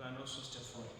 can also step forward.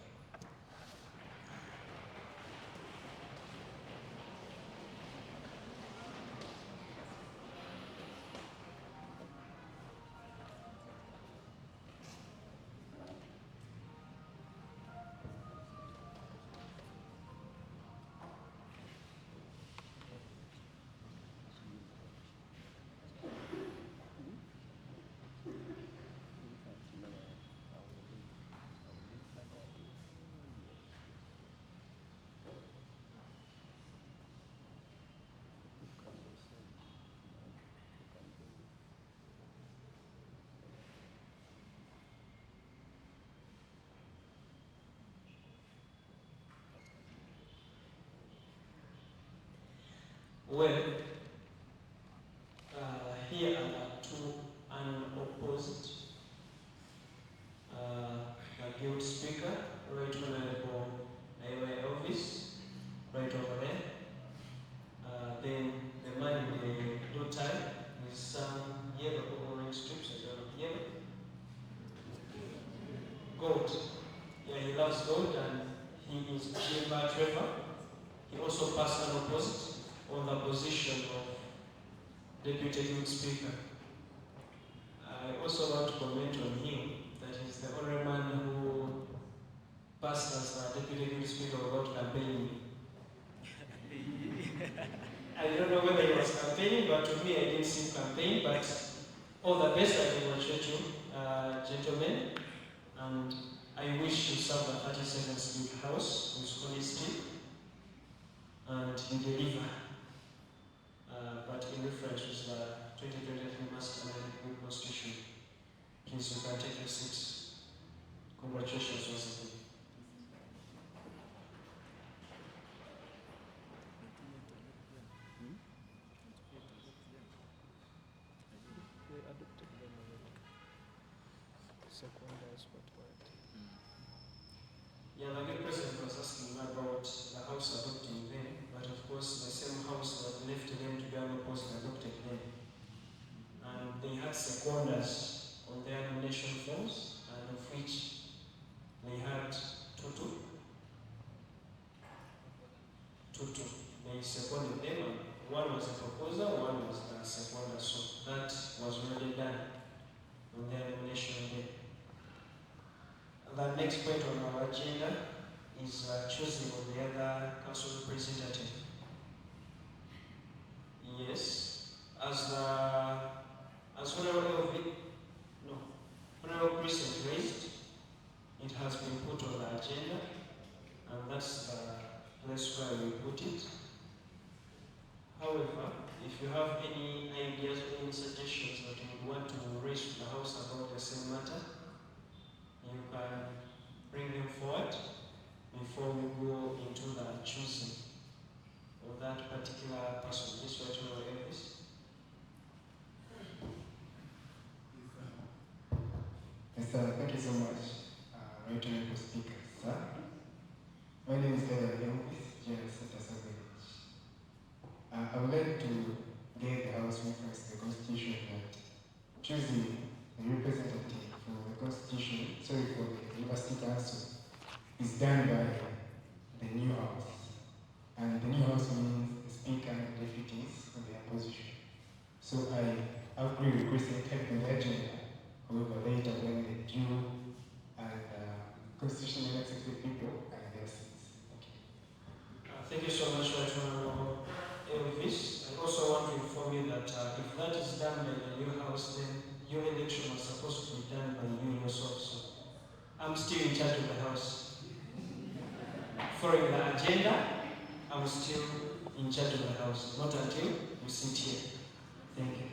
Well, here are two unopposed. The guild speaker, Right Honorable Elvis, right over there. Then the man in the blue tie with some yellow or orange strips, I don't know, yellow. Gold. Yeah, he loves gold and he is Mbarara. He also passed unopposed on the position of Deputy Guild Speaker. I also want to comment on him that he's the only man who passed as the Deputy Guild Speaker without campaigning. I don't know whether he was campaigning, but to me I didn't see him campaign, but all the best I congratulate you, gentlemen, and I wish you serve the 37th Guild House with honesty and you deliver. But in reference with the 2023 Master Guild Constitution, please you can take your seats. Congratulations once again. Yeah, the good president was asking about the house adopting them, but of course the same house that left them to be unopposed adopted them. And they had seconders on their nomination forms, and of which they had two. They seconded them, and one was a proposer, one was a seconder, so that was already done on their nomination day. The next point on our agenda is choosing of the other council representative. Yes, as Honorable President raised, it has been put on the agenda, and that's the place where we put it. However, if you have any ideas or any suggestions that you want to raise to the House about the same matter, you can bring them forward before we go into the choosing of that particular person. This right to know Elvis. Yes, sir. Thank you so much, Right Honorable Speaker, sir. My name is Elvis, GRC. I would like to get the House reference to the Constitution that choosing the representative for the Constitution, for the University Council, is done by the new House. And the new House means the Speaker and the deputies in their position. So I agree with Chris in the agenda. However, later when the due and constitutionally accepted people and their seats. Thank you so much, Right Honorable Elvis. I also want to inform you that if that is done by the new House, then your election was supposed to be done by you yourself. So I'm still in charge of the House. Following the agenda, I'm still in charge of the House, not until you sit here. Thank you.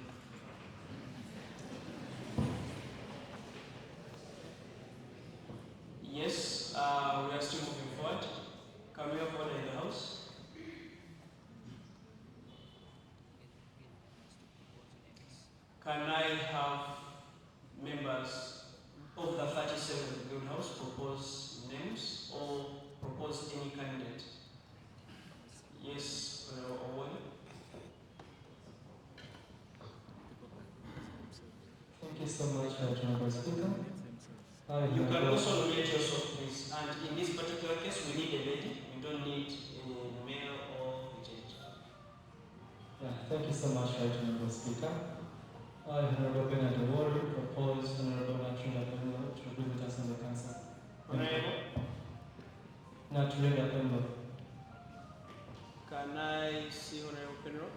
Yes, we are still moving forward. Can we have order in the House? Can I have members of the 37th Guild House propose names or propose any candidate? Yes, Owen. Thank you so much, Honorable Speaker. You can also nominate yourself, please. And in this particular case, we need a lady. We don't need a male or a gender. Yeah, thank you so much, Right Honorable Speaker. I, Honorable Bernard Awori, propose Honorable Naturenda Pemlo to represent us in the council. Honorable, Naturenda Pemlo. can I see Honorable Penro?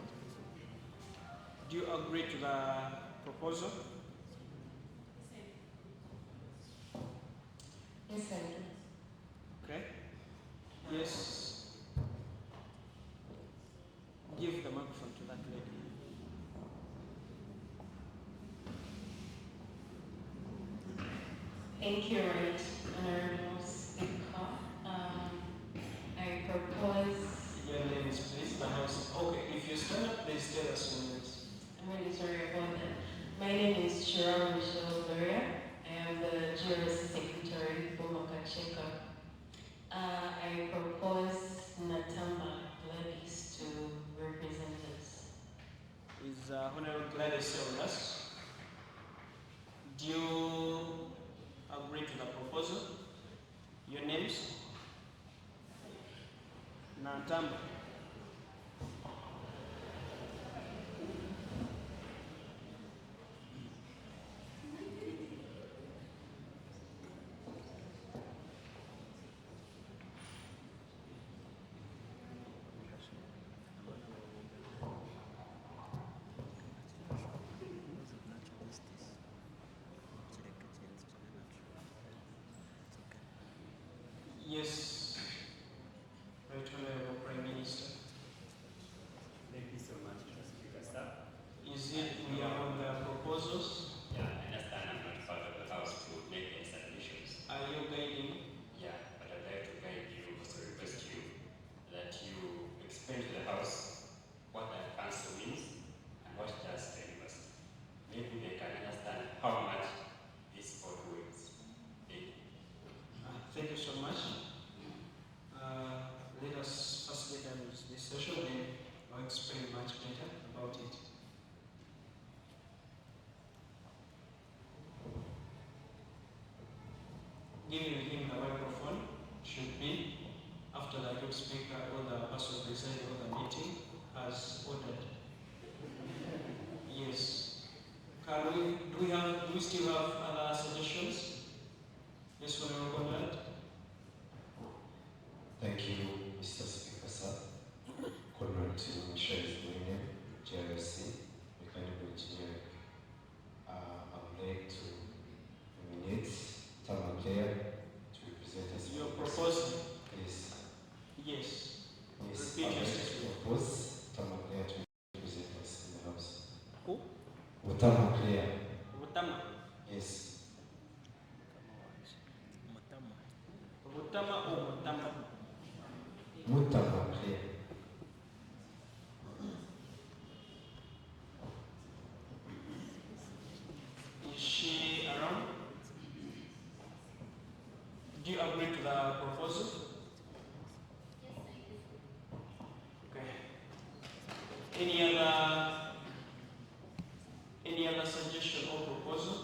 Do you agree to the proposal? Yes, I do. Okay. Yes. Give the microphone to that lady. Thank you, right, Honorable Speaker. I propose. Your name is please. The house. Okay. If you stand up, please tell us your names. I'm really sorry about that. My name is Shira Michelle Gloria. I am the GRC Secretary for Makacheka. I propose Natamba Gladys to represent us. Is Honorable Gladys here with us? Do you agree to the proposal? Your names? Natamba. Yes, Right Honorable Prime Minister. Thank you so much, Mr. Speaker, sir. Is it we are on the proposals? Yeah, I understand I'm not part of the House to make any submissions. Are you guiding? Yeah, but I'd like to guide you, also request you, that you explain to the House what that council means and what it does to the university. Maybe they can understand how much this vote weighs. Thank you so much. Let us first get done with this session, then I'll explain much better about it. Giving him the microphone should be after the good speaker or the person presiding over the meeting has ordered. Yes. Do we still have other suggestions? Yes, Honorable Conrad. Thank you, Mr. Speaker, sir. Conrad Michelle is my name, GRC, Mechanical Engineering. I would like to nominate Tamakea to represent us. You're proposing? Yes. Yes. Yes. Repeat I would your like to statement. propose Tamakea to represent us in the House. Who? Tamakea. Rutama. Yes. Rutama or Mutama? Tamakea. Is she around? Do you agree to the proposal? Okay. Any other suggestion or proposal?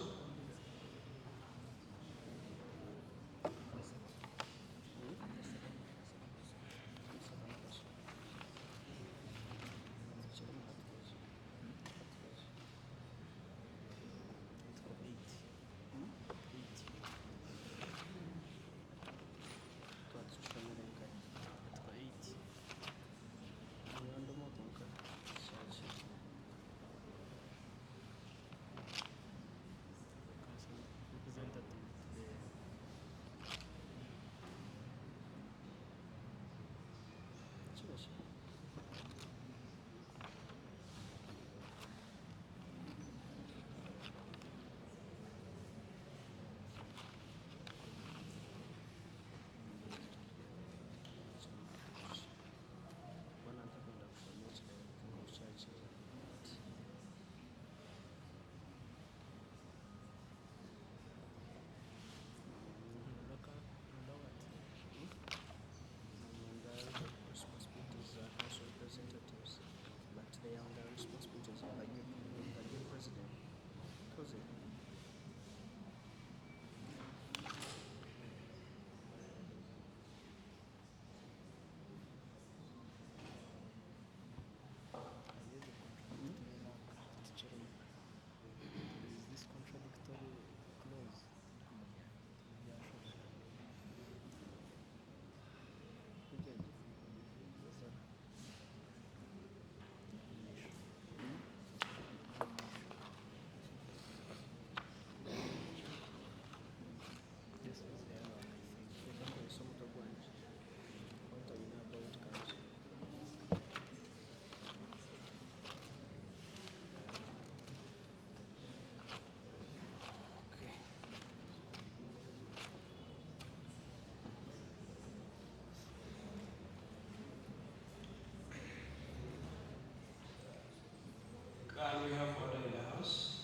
And we have order in the house.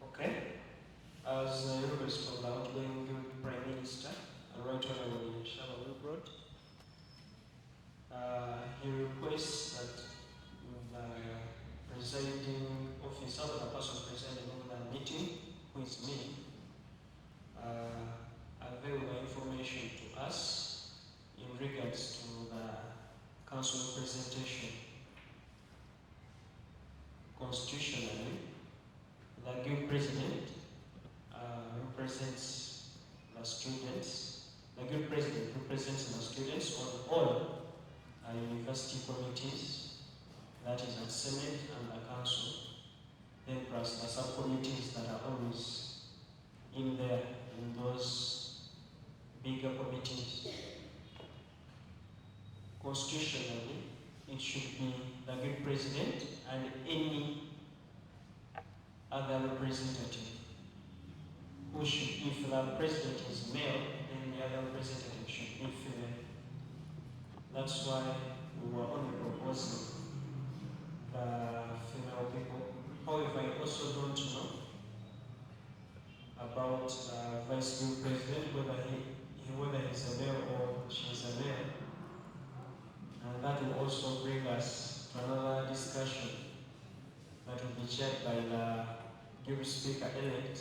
Okay. As Nairobi is from the outgoing Prime Minister, Right Honorable Shaba Wilbrod, he requests that the presiding officer, or the person presiding over the meeting, who is me, avail the information to us in regards to the council presentation. Constitutionally, the guild president represents the students. The guild president represents the students on all university committees, that is the Senate and the Council, then plus the subcommittees that are always in there in those bigger committees. Constitutionally, it should be the guild president and any other representative who should, if the president is male, then the other representative should be female. That's why we were only proposing the female people. However, I also don't know about the vice group president, whether he's a male or she's a male. And that will also bring us to another discussion that will be chaired by the guild speaker elect.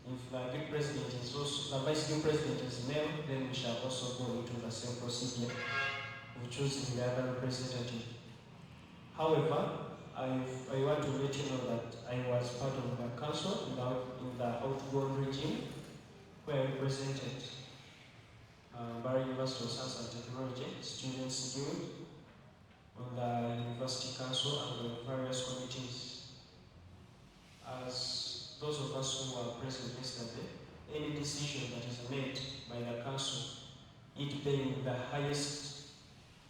If the guild president is also, the vice guild president is male, then we shall also go into the same procedure of choosing the other representative. However, I want to let you know that I was part of the council in the outgoing regime where I represented Mbarara University of Science and Technology, Students Guild, on the University Council and the various committees. As those of us who were present yesterday, any decision that is made by the council, it being the highest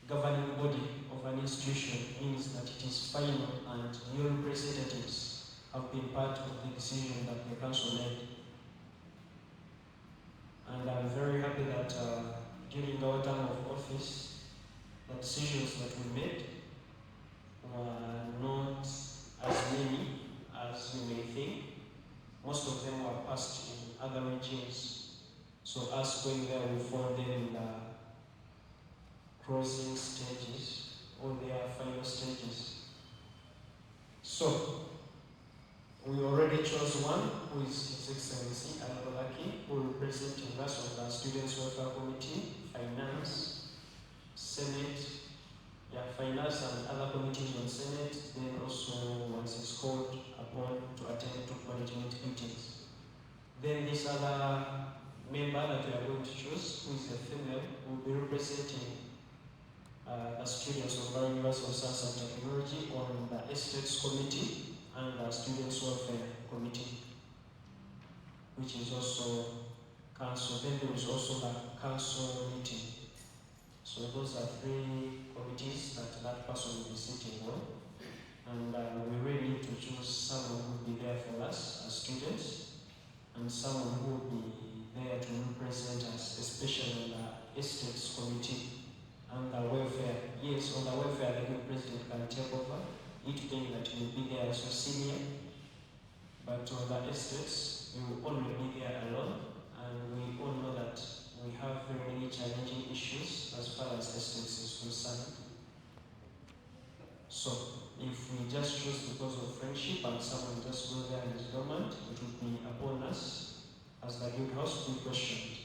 governing body of an institution, means that it is final and your representatives have been part of the decision that the council made. And I'm very happy that during our term of office, the decisions that we made were not as many as you may think. Most of them were passed in other regimes. So us going there, we fall them in the closing stages or their final stages. So we already chose one, who is His Excellency Alabolaki, who representing us on the Students' Welfare Committee, Finance, Senate, Finance and other committees on Senate, then also once it's called upon to attend top management meetings. Then this other member that we are going to choose, who is a female, will be representing the students of Mbarara University of Science and Technology on the Estates Committee and the Students' Welfare Committee, which is also council. Then there is also the council meeting. So those are three committees that person will be sitting on. And we really need to choose someone who will be there for us as students, and someone who will be there to represent us, especially on the Estates Committee and the welfare. Yes, on the welfare, the new president can take over, it being that he will be there as a senior, but on the estates, he will only be there alone, and we all know that we have very many challenging issues as far as estates is concerned. So, if we just choose because of friendship and someone just goes there and is dormant, it will be upon us as the guild house to be questioned.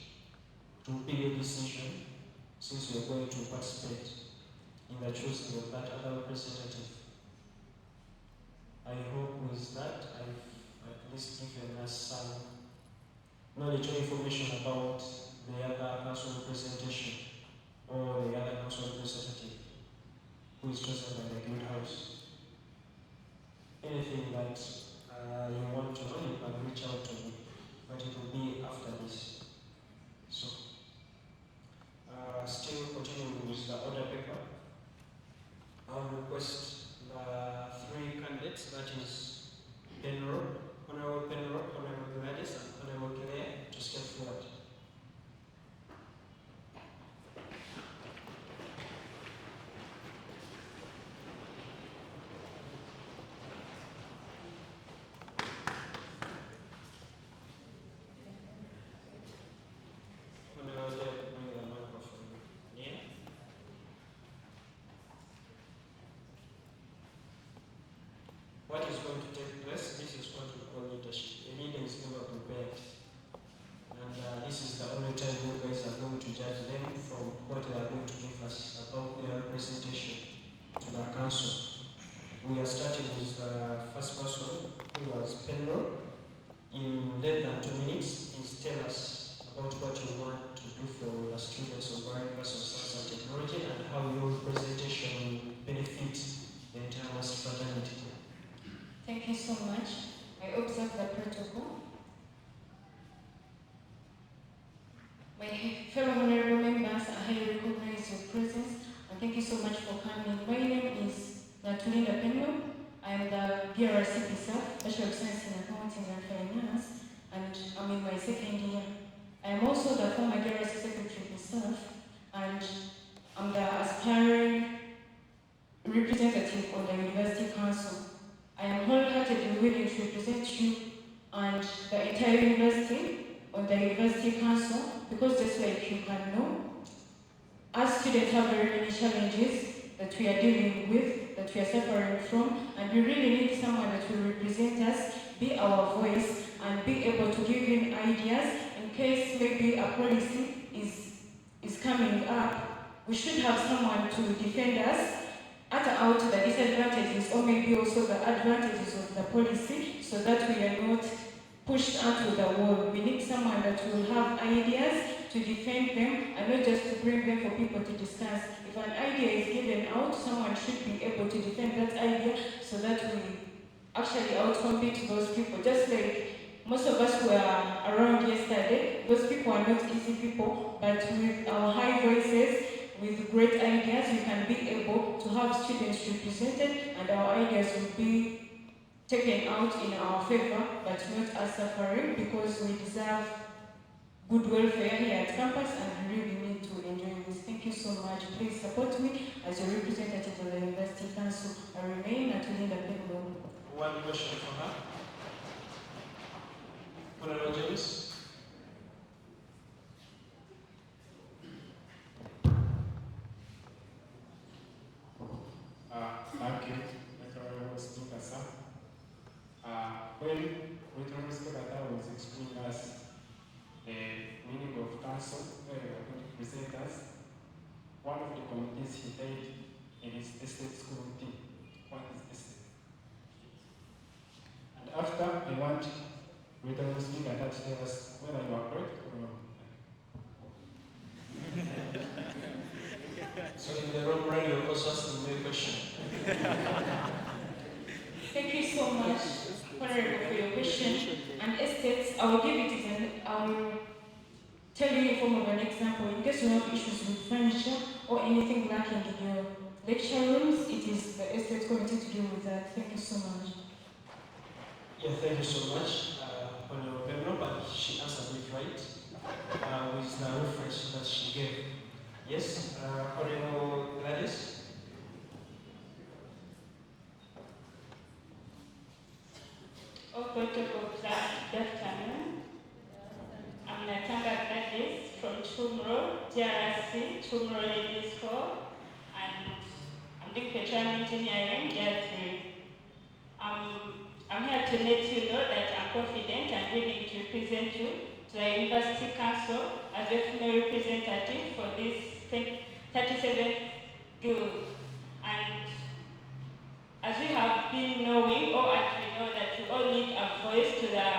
It will be your decision, since we are going to participate in the choosing of that other representative. I hope with that I've at least given us some knowledge or information about the other council representation or the other council representative who is chosen by the guild house. Anything that you want to know, you can reach out to me, but it will be after this. So, still continuing with the order paper, I'll request the three candidates, that is Honorable Penro, Honorable Gladys, and Honorable Kilea, to step forward. what is going to take place, this is what we call leadership. A leader is never prepared. And this is the only time you guys are going to judge them from what they are going to give us about their presentation to the council. We are starting with the first person, who was Penro. In less than 2 minutes, please tell us about what you want to do for the students of Mbarara University of Science and Technology and how your presentation will benefit the entire master fraternity. Thank you so much. I observe the protocol. My fellow honorable members, I highly recognize your presence and thank you so much for coming. My name is Natulinda Penno. I am the GRC myself, Bachelor of Science in Accounting and Finance, and I'm in my second year. I am also the former GRC secretary myself, and I'm the aspiring representative on the University Council. I am wholeheartedly willing to represent you and the entire university on the University Council because just like you can know, as students have very many challenges that we are dealing with, that we are suffering from, and we really need someone that will represent us, be our voice, and be able to give in ideas in case maybe a policy is coming up. We should have someone to defend us, utter out the disadvantages or maybe also the advantages of the policy so that we are not pushed onto the wall. We need someone that will have ideas to defend them and not just to bring them for people to discuss. If an idea is given out, someone should be able to defend that idea so that we actually outcompete those people. Just like most of us were around yesterday, those people are not easy people, but with our high voices, with great ideas, we can be able to have students represented and our ideas will be taken out in our favor, but not us suffering, because we deserve good welfare here at campus and we really need to enjoy this. Thank you so much. Please support me as a representative of the University Council. I remain Natulinda Penno. One question for her. Honorable James. Thank you, Mr. Honorable Speaker, sir. When Honorable Speaker was explaining us the meaning of council, where we are going to present us, one of the committees he said in his estates committee. What is estate? And after, I want Honorable Speaker that tell us whether you are correct or not. So in the long run, you're also asking me a question. Thank you so much, Honorable, for your question. And estates, I will give it I will tell you in form of an example. In case you have issues with furniture or anything lacking in your lecture rooms, it is the estate committee to deal with that. Thank you so much. Yeah, thank you so much, Honorable Penno, but she answered it right with the reference that she gave. Yes, Honorable Gladys. Protocol class, good afternoon. I'm Natanga Gladys from Chumro, GRC, Chumro Ladies Hall, and I'm doing petroleum engineering, GRC. I'm here to let you know that I'm confident and willing to represent you to the University Council as a female representative for this 37th Guild. And as we have been knowing, or as we know that we all need a voice to the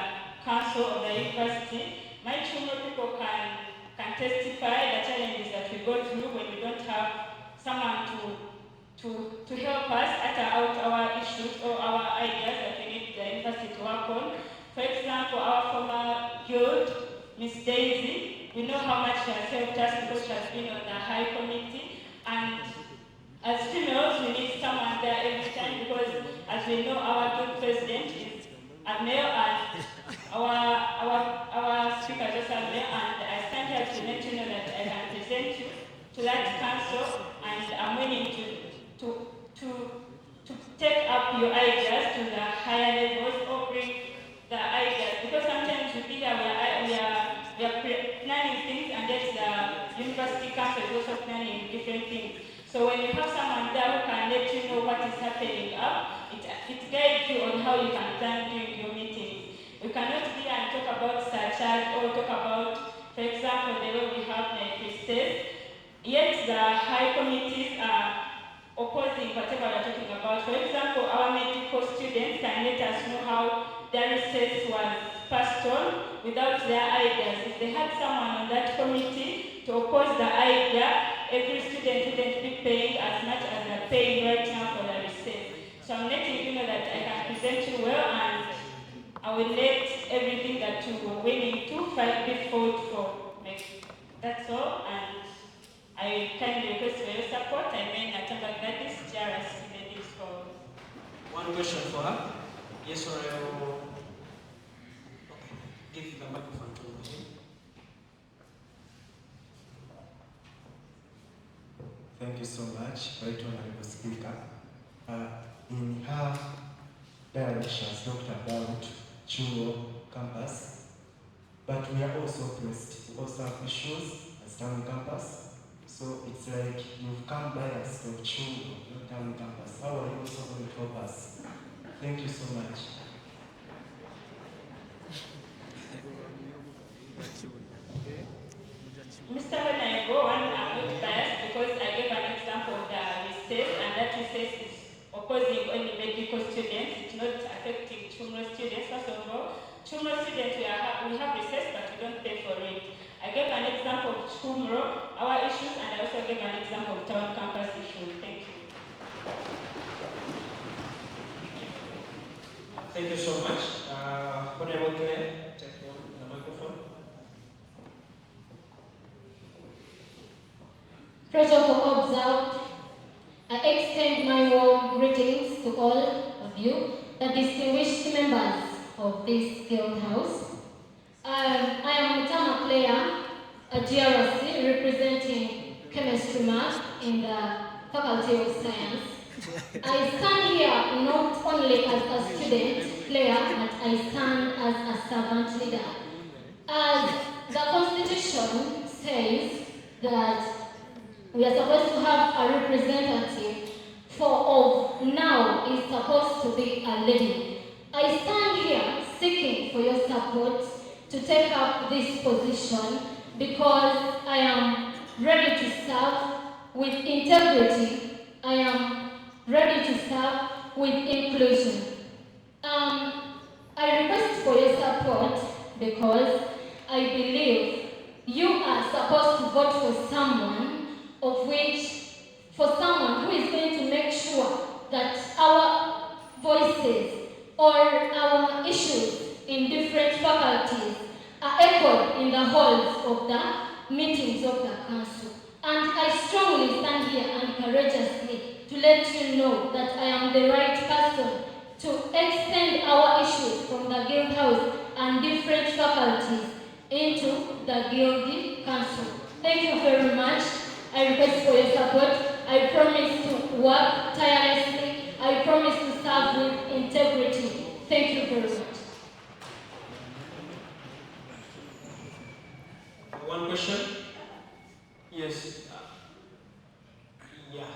council of the university, my Chumro people can testify the challenges that we go through when we don't have someone to help us utter out our issues or our ideas that we need the university to work on. For example, our former guild, Miss Daisy, we know how much she has helped us because she has been on the high committee. And as females, we need someone there every time because, as we know, our guild president is a male and our speaker is also a male. And I stand here to let you know that I can present you to that council, and I'm willing to take up your ideas to the higher levels or bring the ideas, because sometimes we feel that we are planning things and yet the university council is also planning different things. So when you have someone there who can let you know what is happening up, it guides you on how you can plan during your meetings. We cannot be and talk about surcharge or talk about, for example, the way we have like recess, yet the high committees are opposing whatever we're talking about. For example, our medical students can let us know how their research was passed on without their ideas. If they had someone on that committee to oppose the idea, every student wouldn't be paying as much as they're paying right now for the research. So I'm letting you know that I can present you well, and I will let everything that you were willing to fight be fought for. That's all, and I kindly request for your support. I mean, Natamba Gladys, GRC ladies for. One question for her. Yes, or no? Okay. Give the microphone to him. Thank you so much, Right Honorable Speaker. In her dialogue, she has talked about Chuo campus, but we are also oppressed. We also have issues as town campus. So it's like you've come by us of Chuo, not town campus. How are you also going to help us? Thank you so much. Mr. When I go on, I'm not biased because I gave an example of the recess, and that recess is opposing only medical students. It's not affecting Chumro students. First of all, Chumro students, we have recess, but we don't pay for it. I gave an example of Chumro, our issues, and I also gave an example of town campus issues. Thank you. Thank you so much. Honorable Claire, take the microphone. Protocol observed. I extend my warm greetings to all of you, the distinguished members of this Guild House. I am Tama Player, a GRC representing chemistry math in the Faculty of Science. I stand here not only as a student player, but I stand as a servant leader. As the Constitution says that we are supposed to have a representative, for of now is supposed to be a lady. I stand here seeking for your support to take up this position because I am ready to serve with integrity. I am ready to serve with inclusion. I request for your support because I believe you are supposed to vote for someone who is going to make sure that our voices or our issues in different faculties are echoed in the halls of the meetings of the council. And I strongly stand here and courageously to let you know that I am the right person to extend our issues from the Guild House and different faculties into the Guild Council. Thank you very much. I request for your support. I promise to work tirelessly. I promise to serve with integrity. Thank you very much. One question? Yes. Yeah.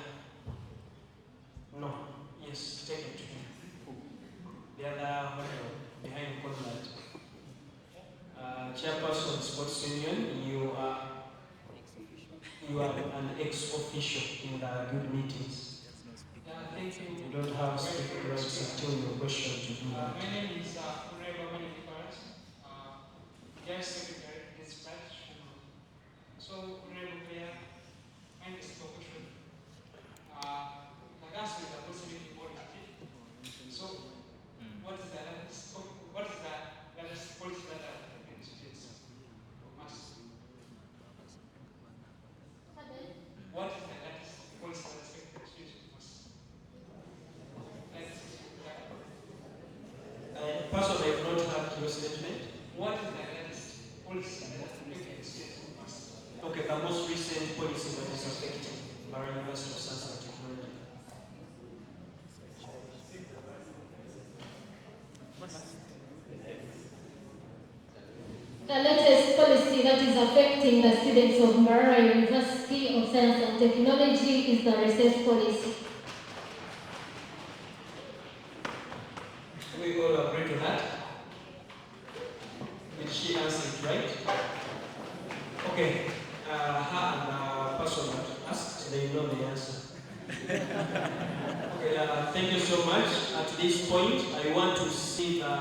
No. Yes, take it. The other one behind Conrad. Chairperson Sports Union, you are an ex-official in the good meetings. Yeah, thank you. You don't have speaking rights until your question to do that. My name is Mbarara, Guest Secretary, Dispatch. So, Honorable Mayor, and this question. The gas is a possibility policy. So, what is the latest policy that what is the latest policy that Person, I have not heard your statement. what is the latest policy that Okay, the most recent policy that is affecting Mbarara University of Science and Technology. The latest policy that is affecting the students of Mbarara University of Science and Technology is the recess policy. we all agree to that? Did she answer it right? Okay. Her and the person that asked, they know the answer. Okay, thank you so much. At this point, I want to see the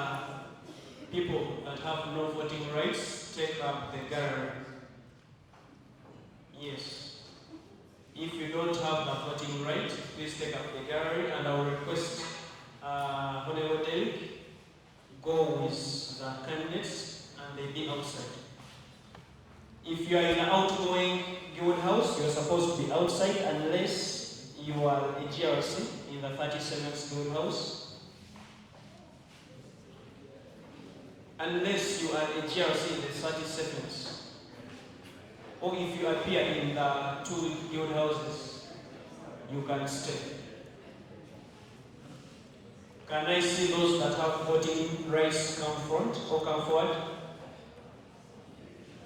people that have no voting rights take up the gallery. Yes. If you don't have the voting right, please take up the gallery, and I will request Honorable Derek go with the candidates and they be outside. If you are in an outgoing guild house, you are supposed to be outside unless you are a GRC in the 37th guild house. Unless you are a GRC in the 37th. Or if you appear in the 2 guild houses, you can stay. Can I see those that have voting rights come front or come forward?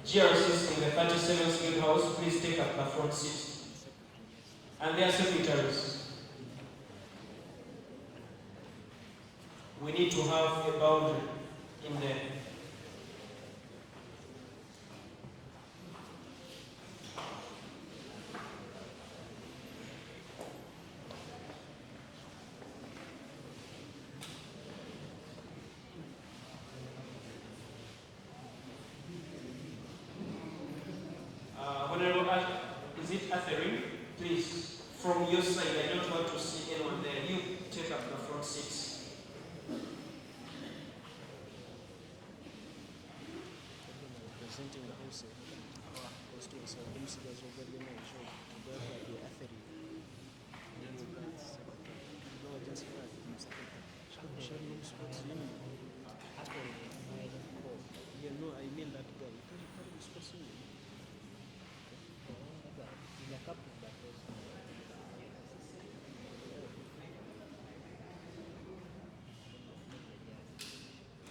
GRCs in the 37th guild house, please take up the front seat. And their secretaries. We need to have a boundary in there. Honorable, is it Catherine? Please, from your side, I don't want to see anyone there. You take up the front seats. Representing the house, our constituency of Demsigas over the nation, therefore the authority. No, just yeah, no, I mean that girl.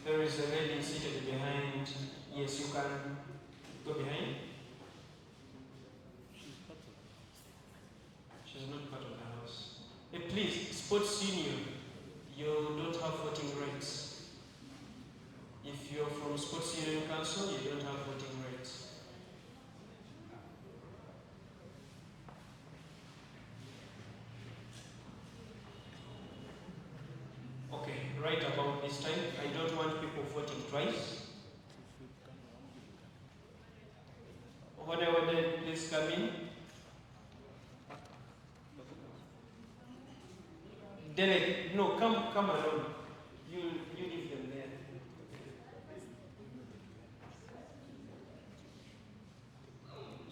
There is a lady seated behind. Yes, you can go behind. She's not part of the house. Hey, please, sports senior, you don't have voting rights. If you're from Sports Union Council, you don't have voting rights. Okay, right about this time, I don't want people voting twice. Whatever, please come in. Derek, no, come alone. You leave them there.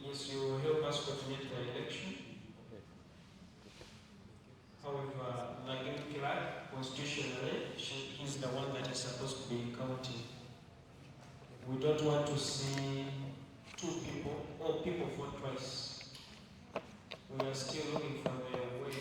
Yes, you will help us coordinate the election. However, Nagin Kirak, constitutionally, he's the one that is supposed to be counting. We don't want to see 2 people or people vote twice. We are still looking for the way.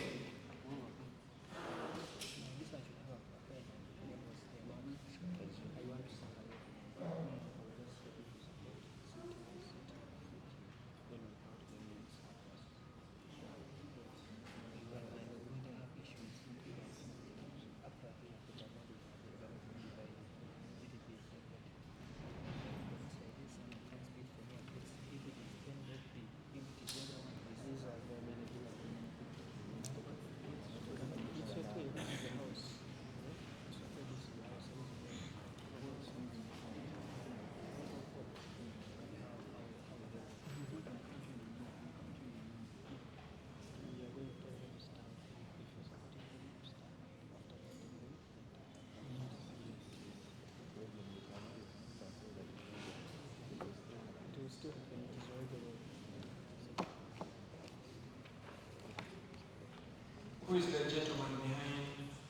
Who is the gentleman behind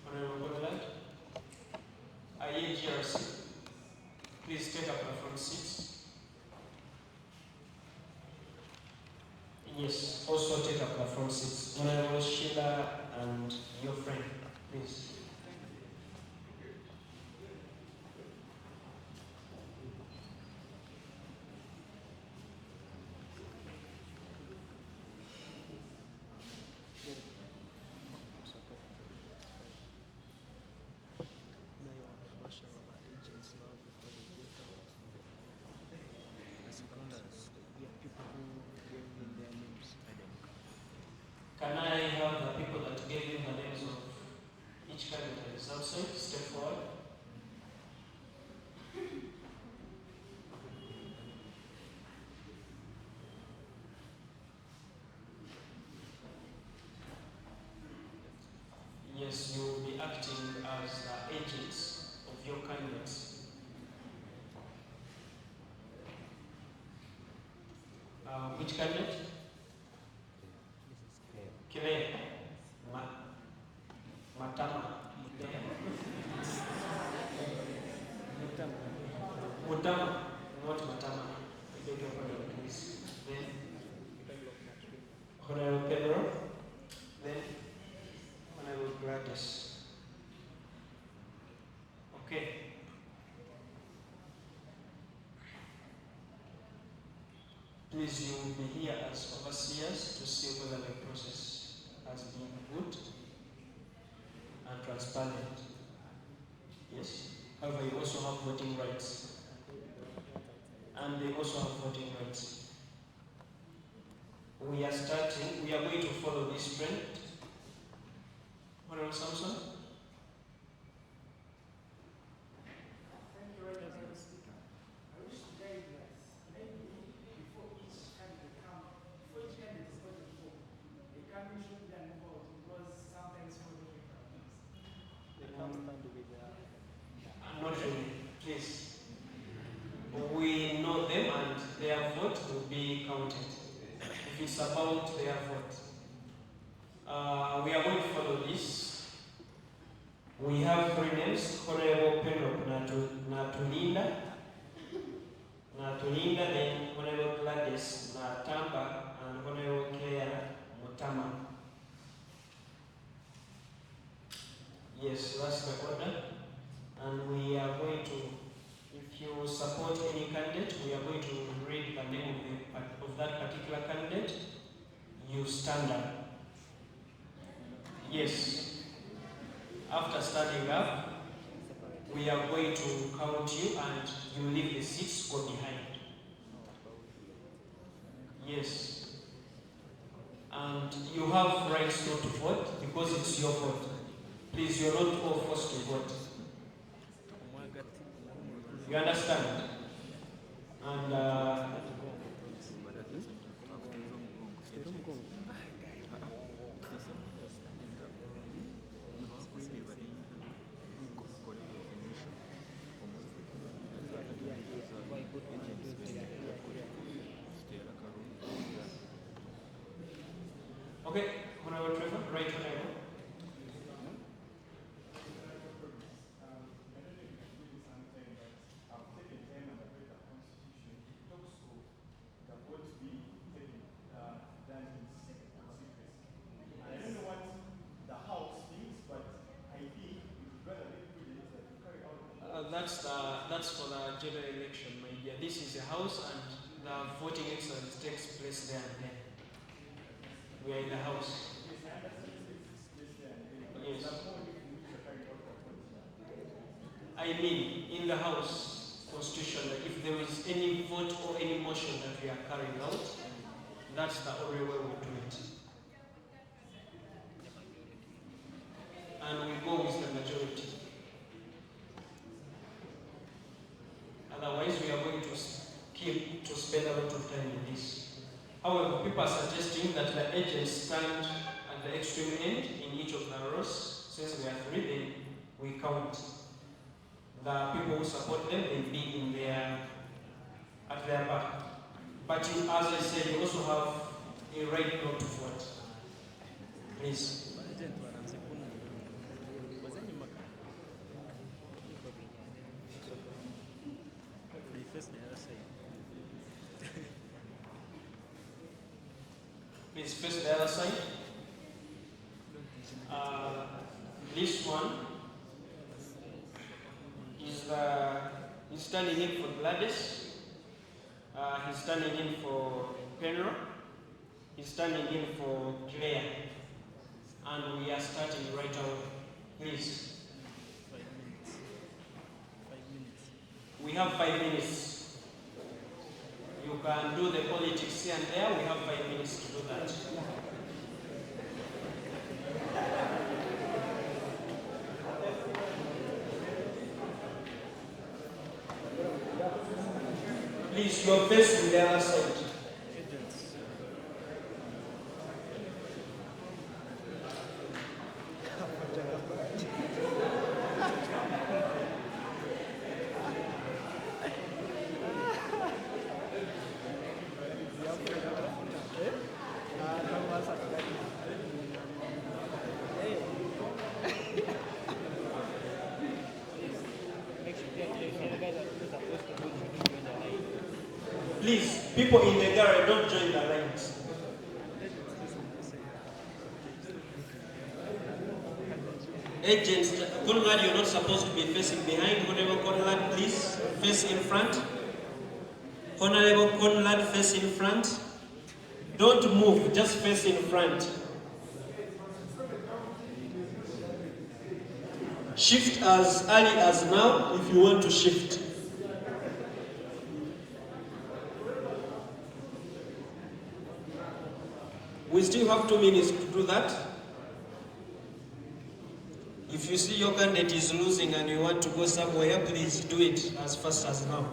Honorable Boland? GRC. Please take up the front seats. Yes, also take up the front seats. Honorable Sheila and your friend, please. is outside. Step forward. Yes, you will be acting as agents of your candidates. Which candidate? Kile. Matama. Mutama, not Matama. I beg your pardon, please. Then, Honorable Pedro. Then, Honorable Gladys. Okay. Please, you will be here as overseers to see whether the process has been good and transparent. Yes. However, you also have voting rights. And they also have voting rights. We are going to follow this trend. Honorable Samson? Thank you, right, Mr. Speaker. I wish to guide us. Maybe before each candidate is voted for, the candidate should be done vote because sometimes for different things. They can't stand with Not really, please. We know them and their vote will be counted. If it's about their vote. We are going to follow this. We have three names: Honorable Penrop Natulinda, then Honorable Gladys Natamba, and Honorable Claire Mutama. Yes, that's the order. And we are going to, if you support any candidate, we are going to read the name of that particular candidate. You stand up. Yes. After standing up, we are going to count you and you leave the seats, go behind. Yes. And you have rights not to vote because it's your vote. Please, you're not all forced to vote. You understand? And okay, Honorable Trevor, right honorable. That's for the general election, my dear. This is a house and the voting exercise takes place there and then. We are in the house. Yes. I mean, in the house, constitutionally, if there is any vote or any motion that we are carrying out, that's the only way we do it. And we go with the majority. Otherwise, we are going to spend a lot of time in this. However, people are suggesting that the agents stand at the extreme end in each of the rows. Since we are three, then we count. The people who support them, they be in at their back. But you, as I said, you also have a right not to vote. Please. Please face the other side. This one is standing in for Gladys. He's standing in for Pedro. He's standing in for Claire. And we are starting right away. Please. 5 minutes. 5 minutes. We have 5 minutes. You can do the politics here and there. We have 5 minutes to do that. Please, you're facing the other side. Please, people in the gallery, don't join the lines. Agents, Conrad, you're not supposed to be facing behind. Honorable Conrad, please, face in front. Honorable Conrad, face in front. Don't move, just face in front. Shift as early as now if you want to shift. We still have 2 minutes to do that. If you see your candidate is losing and you want to go somewhere, please do it as fast as now.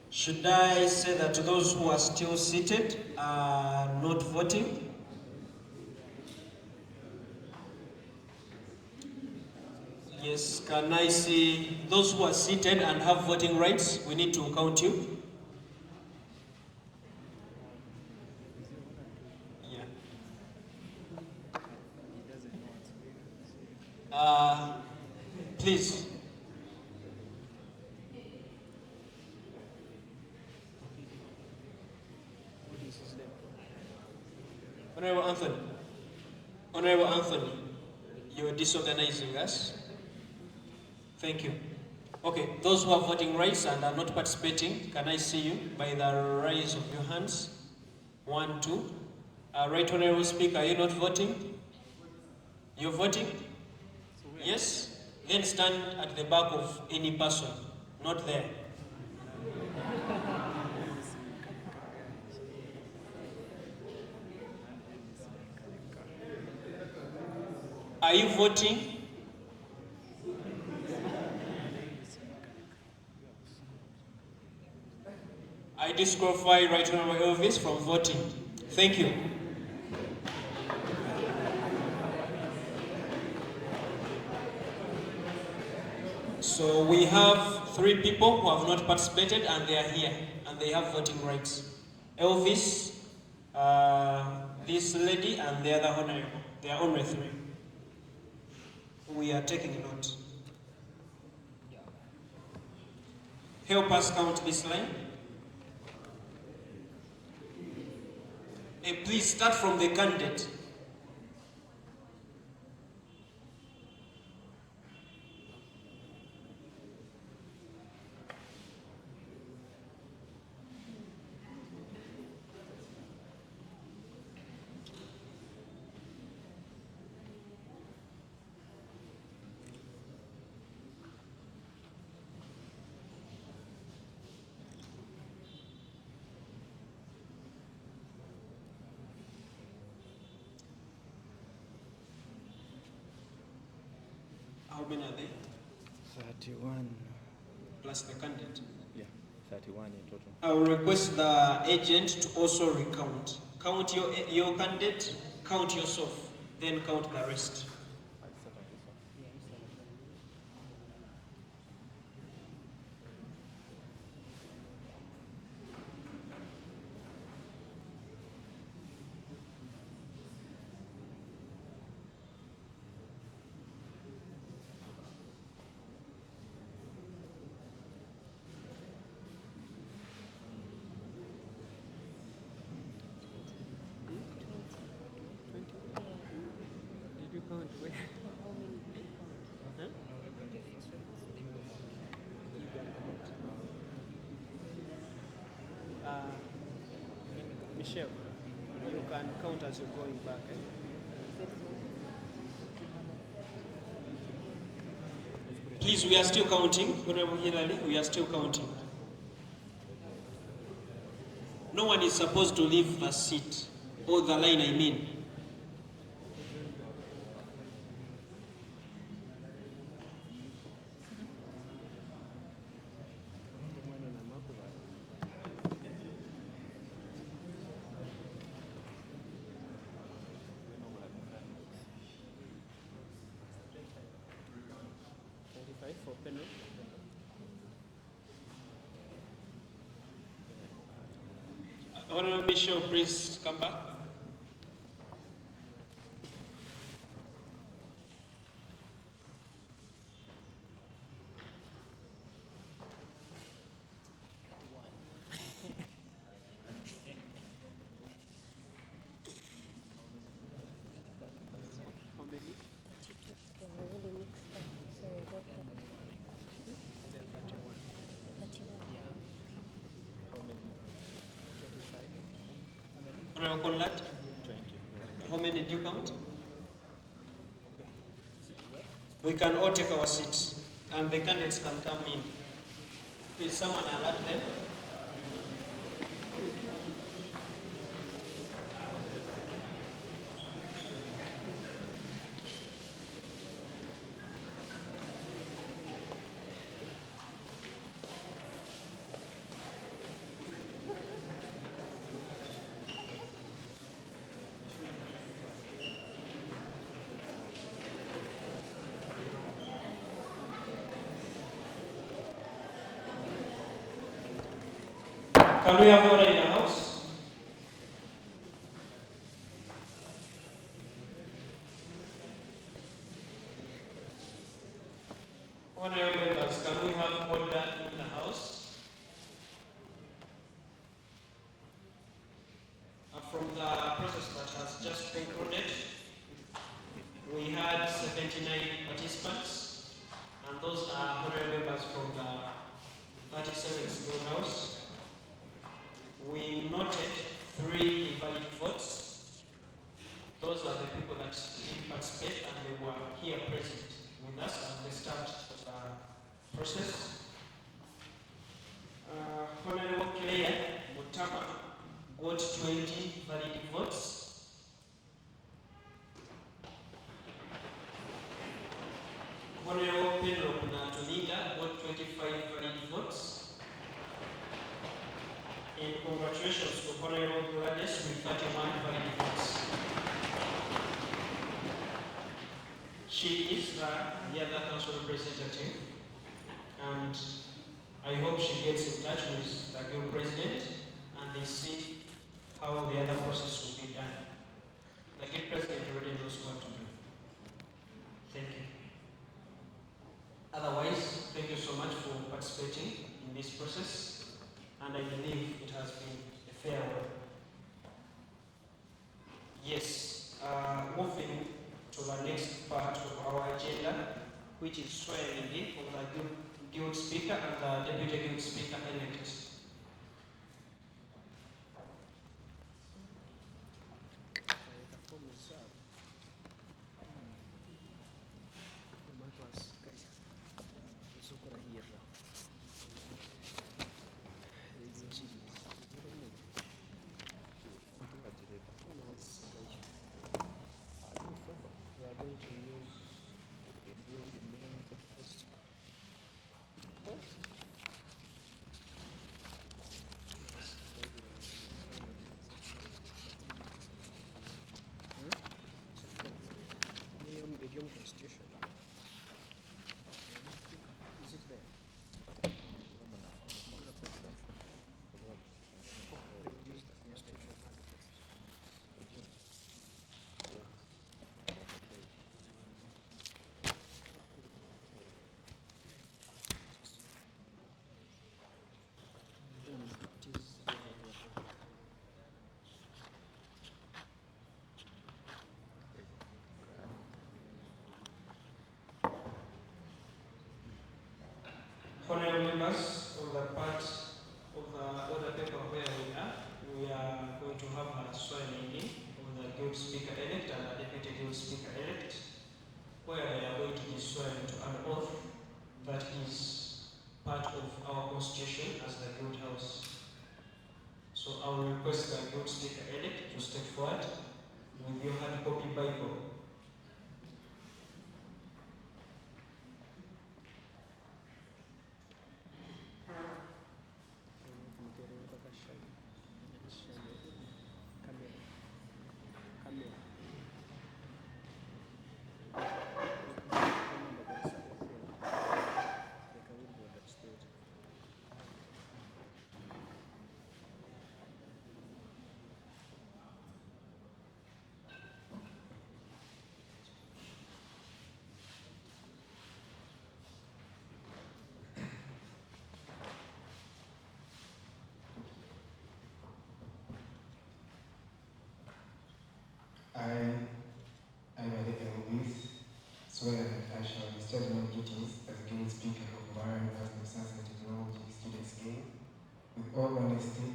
Should I say that those who are still seated are not voting? Yes, can I see those who are seated and have voting rights? We need to count you. Yeah. Please. Honorable Anthony. Honorable Anthony, you are disorganizing us. Thank you. Okay, those who have voting rights and are not participating, can I see you by the raise of your hands? 1, 2. Right Honorable Speaker, are you not voting? You're voting? Yes? Then stand at the back of any person, not there. Are you voting? I disqualify Right Honorable Elvis from voting. Thank you. So we have 3 people who have not participated and they are here and they have voting rights. Elvis, this lady and the other honorable. There are only 3. We are taking note. Help us count this line. Please start from the candidate. How many are they? 31. Plus the candidate? Yeah, 31 in total. I will request the agent to also recount. Count your candidate, count yourself, then count the rest. Michelle, you can count as you're going back. Please, we are still counting. Honorable Hillary, we are still counting. No one is supposed to leave the seat, or the line I mean. For panel. Honorable Bishop, please come back. Honorable Conrad, how many did you count? We can all take our seats, and the candidates can come in. Please, someone alert them. Can we have order in the house? Honorable members, can we have order in the house? From the process that has just concluded, we had 79 participants, and those are honorable members from the 37th School House. We noted 3 invalid votes. Those are the people that didn't participate and they were here present with us at the start of the process. Honorable Claire Mutama got 20 valid votes. Honorable Pedro Natuninga got 25 valid votes. And congratulations to Honorable Gladys with 31 valid votes. She is the other council representative, and I hope she gets in touch with the guild president and they see how the other process will be done. The guild president already knows what to do. Thank you. Otherwise, thank you so much for participating in this process. And I believe it has been a fair one. Yes, moving to the next part of our agenda, which is swearing in of the guild speaker and the deputy guild speaker elect. Constitution. Is it there? Honorable members, of the part of the order paper where we are going to have a swearing in of the guild speaker elect and the deputy guild speaker elect, where they are going to be sworn to an oath that is part of our constitution as the guild house. So So I will request the Guild Speaker-elect to step forward with your hard copy Bible. I, Mbarara, swear that I shall discharge my duties as Guild Speaker of Mbarara University of Science and Technology Students' Guild with all honesty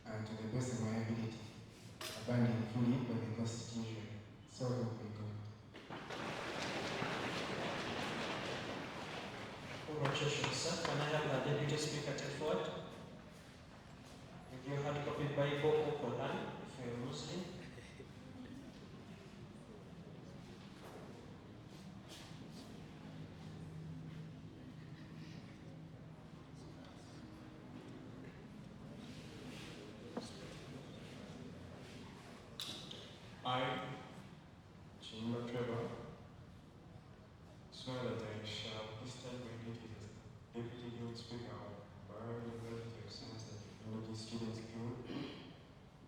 and to the best of my ability, abiding fully by the Constitution. So help me God. Congratulations, sir. Can I have the Deputy Speaker take forward? With your hard copy Bible or Quran, if you're a Muslim. I, Chima Trevor, swear that I shall discharge my duties as Deputy Guild Speaker of Mbarara University of Science and Technology Students' Guild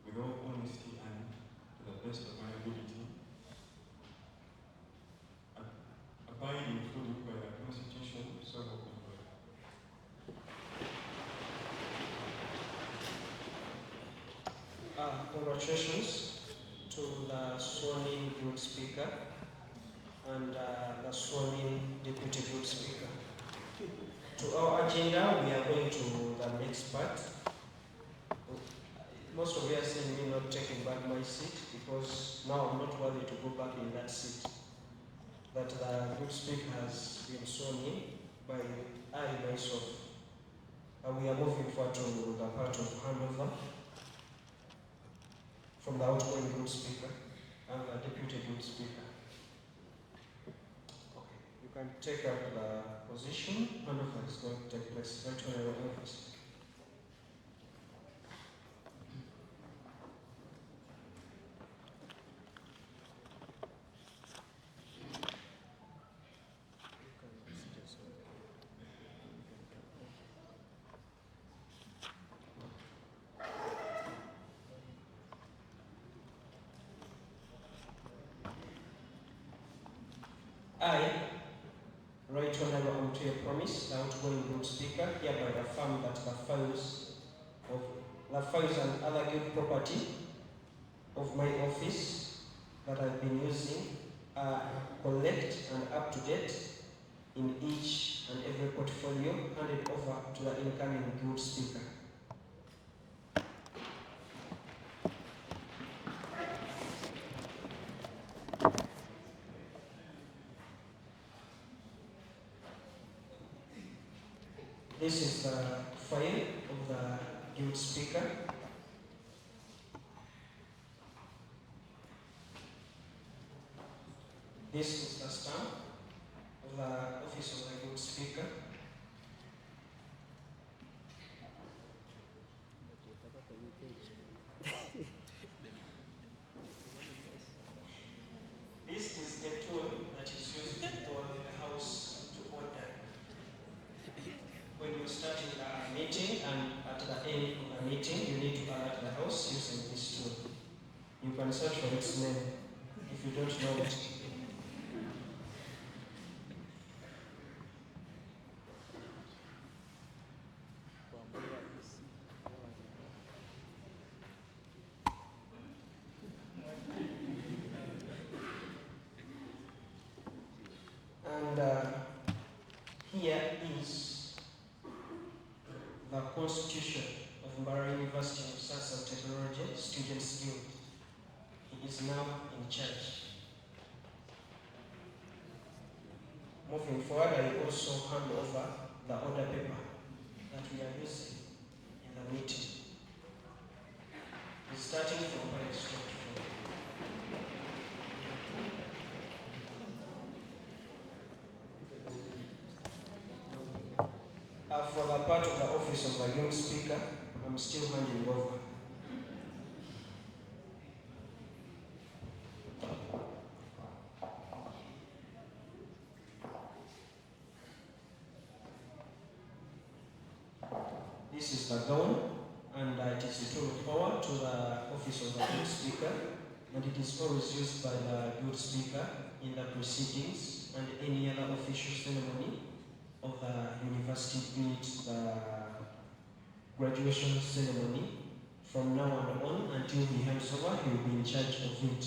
with all honesty and to the best of my ability, abiding fully by the Constitution, so help me God. Congratulations to the sworn-in Guild Speaker and the sworn-in Deputy Guild Speaker. To our agenda, we are going to the next part. Most of you are saying me not taking back my seat because now I'm not worthy to go back in that seat. That the Guild Speaker has been sworn in by I myself. We are moving forward to the part of handover from the outgoing Guild Speaker and the Deputy Guild Speaker. Okay, you can take up the position. Handover is going to take place right on your office. I, Right Honorable Amtuya Promise, the outgoing Guild Speaker, hereby affirm that the files and other guild property of my office that I've been using are correct and up to date in each and every portfolio handed over to the incoming Guild Speaker. This is the file of the Guild Speaker. This is the stamp of the office of the Guild Speaker. This is a tool that is used to hold the house to order. When you're starting a meeting and at the end of the meeting, you need to alert the house using this tool. You can search for its name if you don't know it. And here is the Constitution of Mbarara University of Science and Technology Students' Guild. He is now in charge. Moving forward, I also hand over the order paper that we are using in the meeting. starting from where I stopped from. For the part of the office of the young speaker, I'm still handing over. This is the gown, and it is a tool of power to the office of the good speaker, and it is always used by the good speaker in the proceedings and any other official ceremony of the university, be it the graduation ceremony. From now on until he hands over, he will be in charge of it.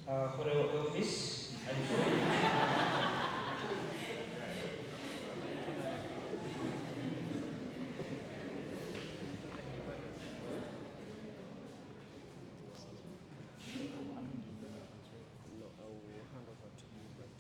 Honorable Elvis, are you free? No, I will hand over to you, but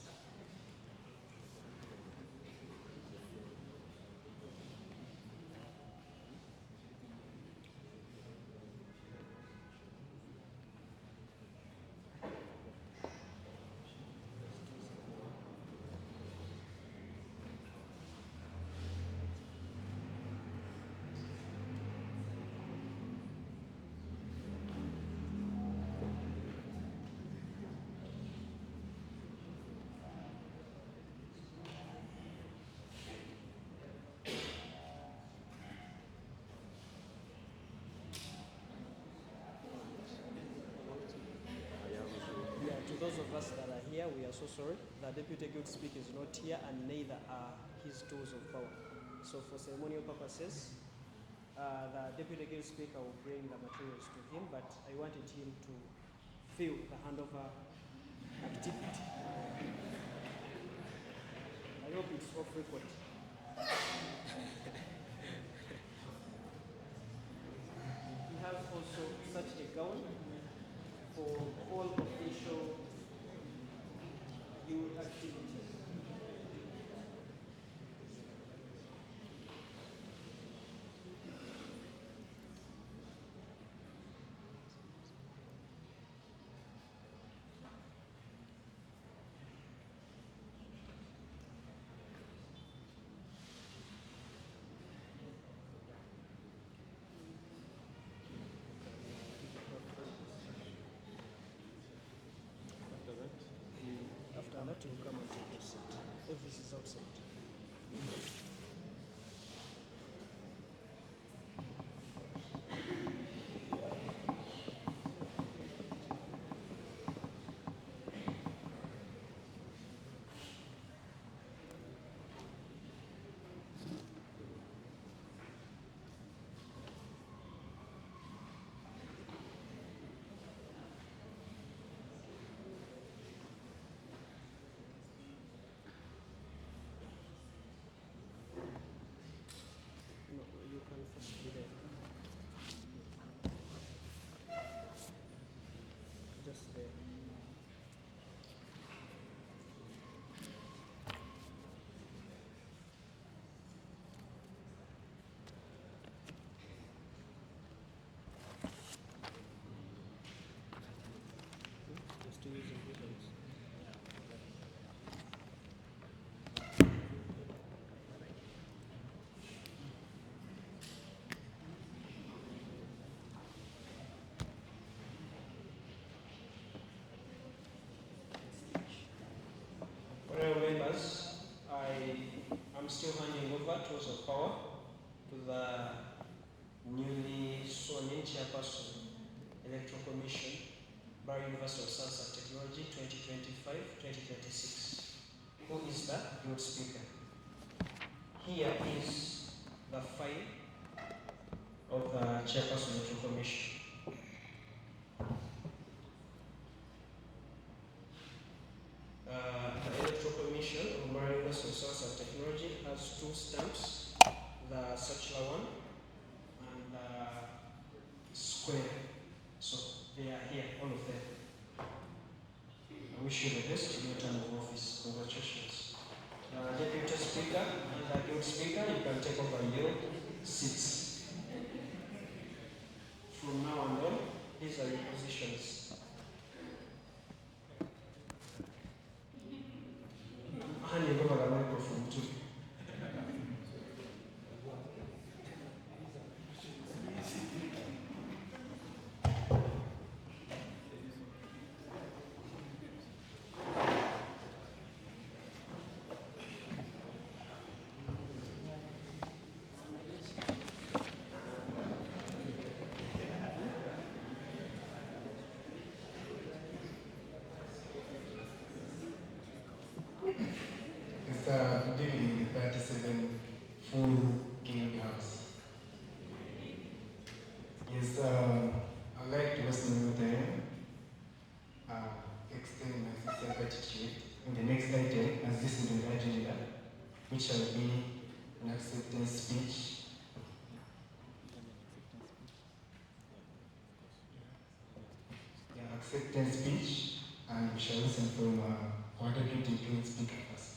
yeah, to those of us that are here, we are so sorry. The Deputy Guild Speaker is not here, and neither are his tools of power. So for ceremonial purposes, the Deputy Guild Speaker will bring the materials to him, but I wanted him to feel the handover activity. I hope it's off record. We have also such a gown for all official youth activities. After that, you come and take your seat. Everything is outside. No, you can first be there. Just there. Just to use the buttons. Honorable members, I'm still handing over tools of power to the newly sworn in chairperson, Electoral Commission, Mbarara University of Science and Technology 2025-2026. who is the Guild Speaker. Here is the file of the Chairperson of the Commission. The Electoral Commission of Mbarara University of Science and Technology has 2 stamps, the circular one and the square. So they are here, all of them. I wish you the best in your term of office. Congratulations. Deputy Speaker and the Guild Speaker, you can take over your seats. From now on, these are your positions. I hand over the microphone too. Living in the 37 full Guild House. Yes, I'd like to waste no time, extend my sincere gratitude in the next item, as this is the agenda, which shall be an acceptance speech. Acceptance speech, and we shall listen from our Deputy Guild Speaker first.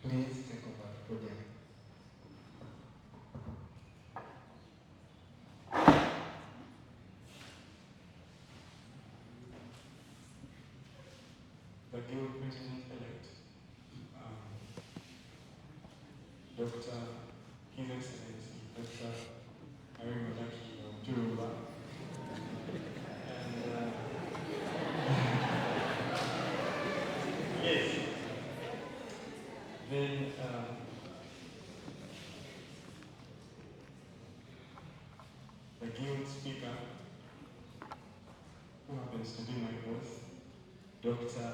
Please take over the podium. The Guild President-elect, Dr. His Excellency, Dr. Arimodaki Turuba, and yes, then the Guild Speaker, who happens to be my boss, Dr.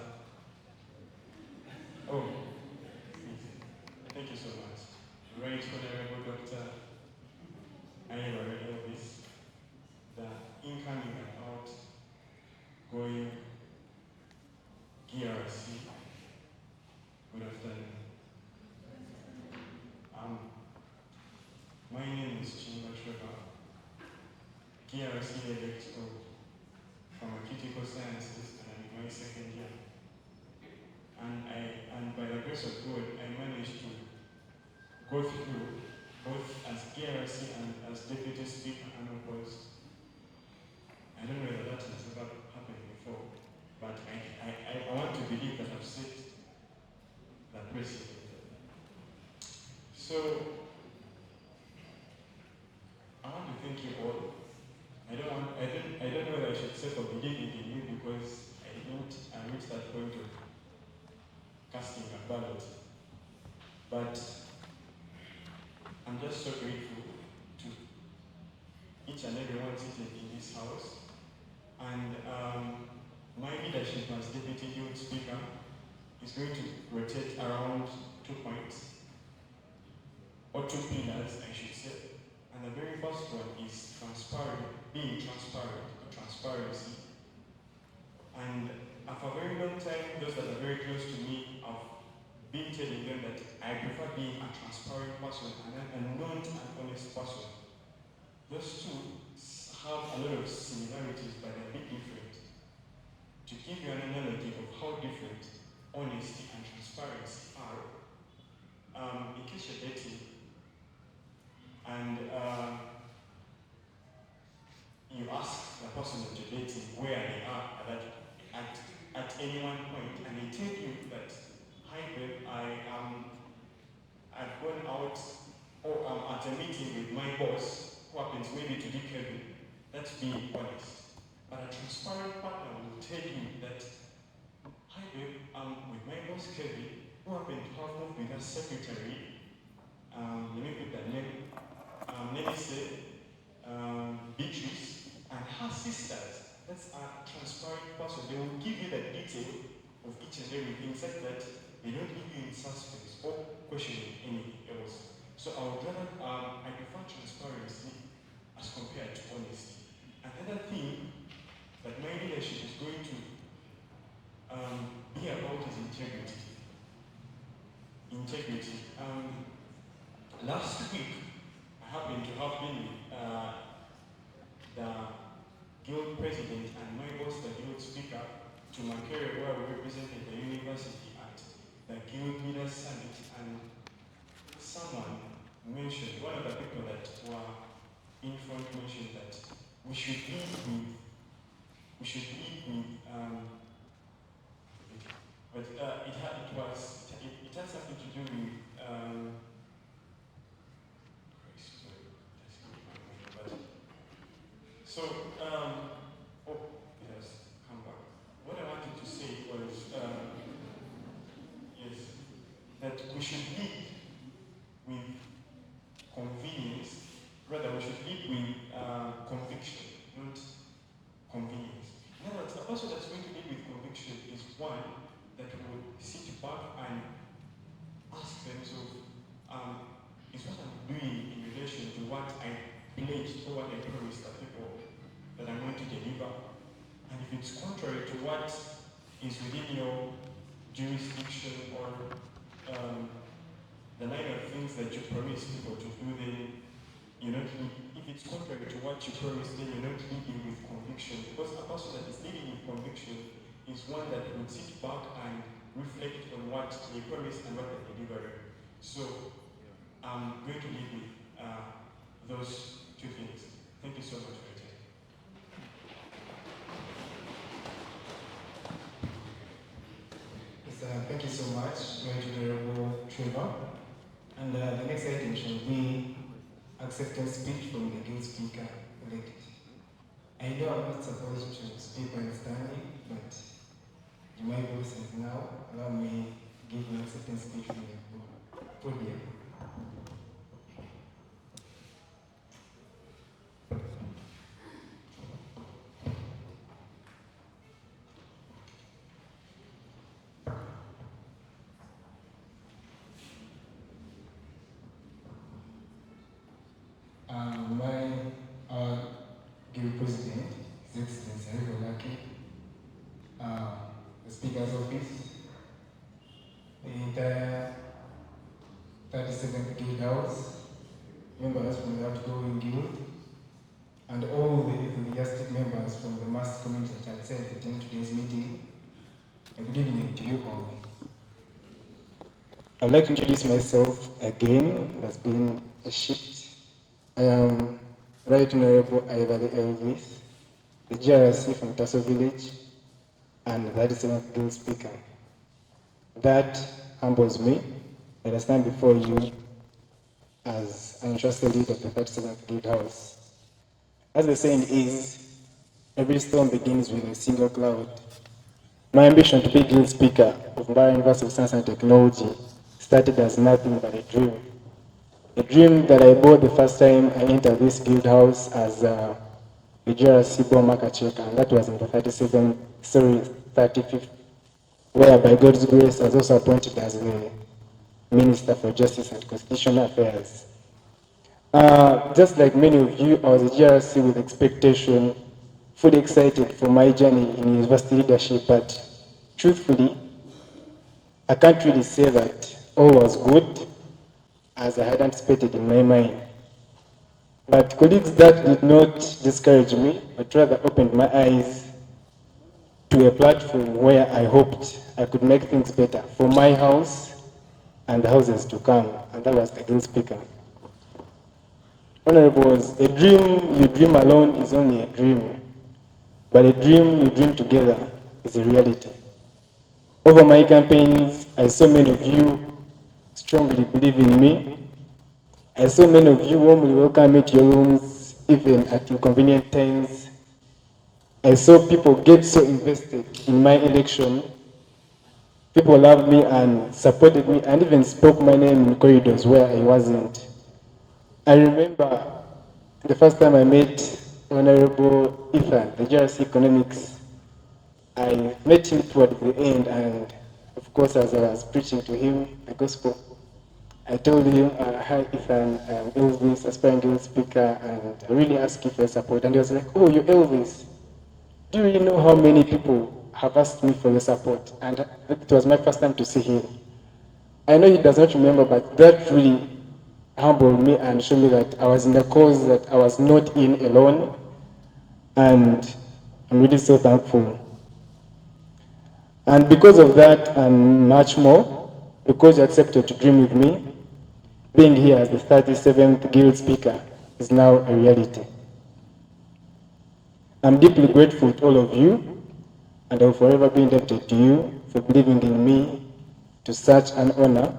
Oh, thank you so much. Right Honorable Dr. Mbarara Elvis, the incoming and outgoing GRC. Good afternoon. My name is Mbarara, GRC elect of Pharmaceutical Sciences, and I'm in my 2nd year. And by the grace of God, I managed to go through both as GRC and as Deputy Speaker unopposed. I don't know whether that has ever happened before, but I want to believe that I've set the precedent. So, I want to thank you all. I don't know whether I should say for believing in you, because I didn't reach that point of casting a ballot. But I'm just so grateful to each and everyone sitting in this house. And my leadership as Deputy Guild Speaker is going to rotate around 2 points, or 2 pillars, I should say. And the very first one is being transparent, or transparency. And for a very long time, those that are very close to me, I've been telling them that I prefer being a transparent person and not an honest person. Those two have a lot of similarities, but they're a bit different. To give you an analogy of how different honesty and transparency are, in case you're dating, and you ask the person that you're dating where they are at any one point, and they tell you that, hi babe, I've gone out, or I'm at a meeting with my boss, who happens maybe to be Kevin. That's being honest. But a transparent partner will tell you that, hi babe, I'm with my boss Kevin, who happened to have moved with her secretary. Let me put that name. Let me say Beatrice and her sisters. That's a transparent person. They will give you the detail of each and everything such that they don't leave you in suspense or questioning anything else. So I would rather, I prefer transparency as compared to honesty. Another thing that my leadership is going to be about is integrity. Integrity. Last week, I happened to have been with the guild president and my boss, the guild speaker, to Makerere, where we represented the university at the Guild Leaders Summit, and someone mentioned, one of the people that were in front mentioned that we should lead with, but it had something to do with, so, oh, it has come back. What I wanted to say was, yes, that we should lead with convenience, rather we should lead with conviction, not convenience. In other words, the person that's going to lead with conviction is one that will sit back and ask themselves, is what I'm doing in relation to what I pledged or what I promised the people that I'm going to deliver? And if it's contrary to what is within your jurisdiction or the line of things that you promise people to do, then you're not leading. If it's contrary to what you promised, then you're not leading with conviction. Because a person that is leading with conviction is one that would sit back and reflect on what they promised and what they delivered. So I'm going to lead with those two things. Thank you so much for your time. Thank you so much, Right Honorable Trevor. And the next item shall be acceptance speech from the guild speaker elect. I know I'm not supposed to speak while standing, but my voice is now. Allow me to give an acceptance speech from the podium. My guild president, His Excellency Lucky, the Speaker's office, the entire 37th Guild House, members from the outgoing guild, and all the enthusiastic members from the mass community that have attended today's meeting. Good evening to you all. I'd like to introduce myself again. There's been a shift. I am Right Honorable Ivali Elvis, the GRC from Tasso Village, and that is the Guild Speaker. That humbles me that I stand before you as an entrusted leader of the 37th Guild House. As the saying is, every storm begins with a single cloud. My ambition to be Guild Speaker of Mbarara University of Science and Technology started as nothing but a dream. A dream that I bought the first time I entered this guild house as the GRC Makacheka, and that was in the 35th, where by God's grace I was also appointed as the Minister for Justice and Constitutional Affairs. Just like many of you, I was a GRC with expectation, fully excited for my journey in university leadership, but truthfully, I can't really say that all was good as I had anticipated in my mind. But colleagues, that did not discourage me, but rather opened my eyes to a platform where I hoped I could make things better for my house and the houses to come, and that was the Guild Speaker. Honorables, a dream you dream alone is only a dream, but a dream you dream together is a reality. Over my campaigns, I saw many of you strongly believe in me. I saw many of you warmly welcome me to your rooms, even at inconvenient times. I saw people get so invested in my election. People loved me and supported me and even spoke my name in corridors where I wasn't. I remember the first time I met Honorable Ethan, the GRC Economics I met him toward the end, and of course, as I was preaching to him the gospel, I told him, hi, Ethan, I'm Elvis, aspiring guild speaker, and I really asked you for your support. And he was like, oh, you're Elvis. Do you really know how many people have asked me for your support? And it was my first time to see him. I know he does not remember, but that really humbled me and showed me that I was in a cause that I was not in alone. And I'm really so thankful. And because of that and much more, because you accepted to dream with me, being here as the 37th Guild Speaker is now a reality. I'm deeply grateful to all of you, and I will forever be indebted to you for believing in me to such an honor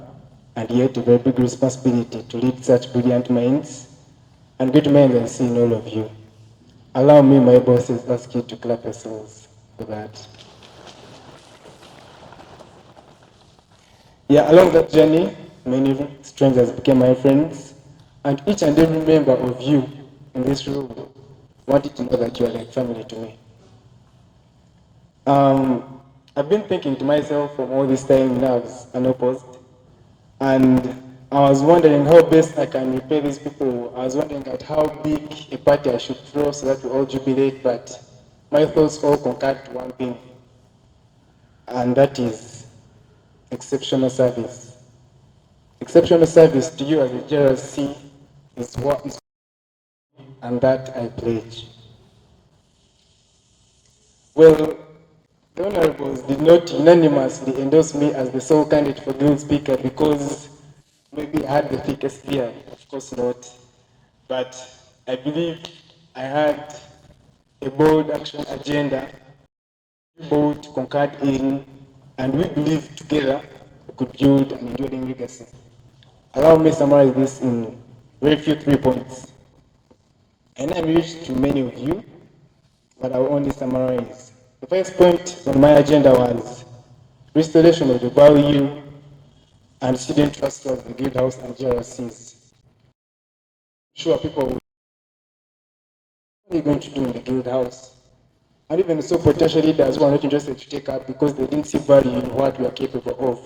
and yet a very big responsibility to lead such brilliant minds and great minds I see in all of you. Allow me, my bosses, ask you to clap yourselves for that. Yeah, along that journey, many strangers became my friends, and each and every member of you in this room wanted to know that you are like family to me. I've been thinking to myself from all this time now as unopposed, and I was wondering how best I can repay these people. I was wondering at how big a party I should throw so that we all jubilate, but my thoughts all concurred to one thing, and that is exceptional service. Exceptional service to you as a GRC is what is, and that I pledge. Well, the honorables did not unanimously endorse me as the sole candidate for Guild Speaker because maybe I had the thickest beard. Of course not. But I believe I had a bold action agenda, both concurred in, and we believe together we could build an enduring legacy. Allow me to summarize this in very few 3 points. And I'm reached to many of you, but I will only summarize. The first point on my agenda was restoration of the value and student trust of the Guild House and GRCs. Sure, people will, what are you going to do in the Guild House? And even so, potential leaders who are not interested to take up because they didn't see value in what we are capable of.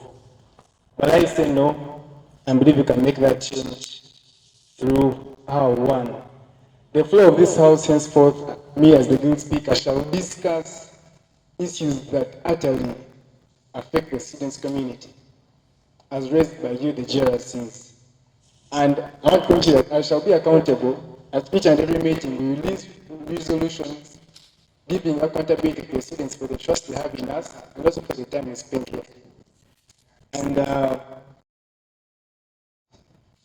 But I say no, and believe we can make that change through our one. The floor of this house henceforth, me as the Guild Speaker, shall discuss issues that utterly affect the students' community, as raised by you, the GRCs. And I want to mention that I shall be accountable at each and every meeting. We release resolutions giving accountability to the students for the trust they have in us and also for the time we spend here. And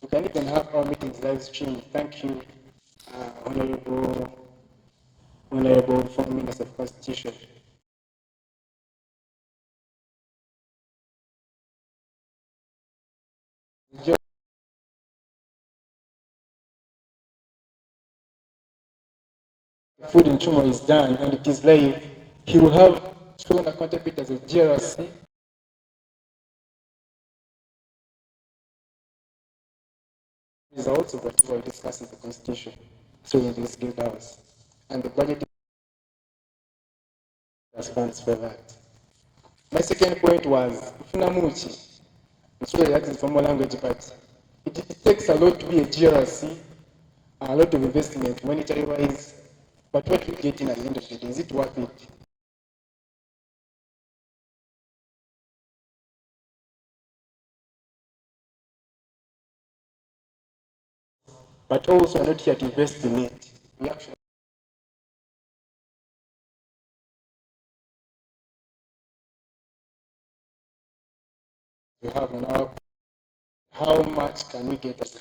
we can even have our meetings live streamed. Thank you, Honorable former Minister of Constitution. Food in Chumo is done and it is live. He will have strong accountability as a GRC. Results of what we are discussing the Constitution through in this Guild House. And the budget response for that. My second point was Funamuchi. I'm sorry that is formal language, but it takes a lot to be a GRC, a lot of investment, monetary wise. But what we get in at the end of the day, is it worth it? But also, we're not here to invest in it. We actually have on our how much can we get as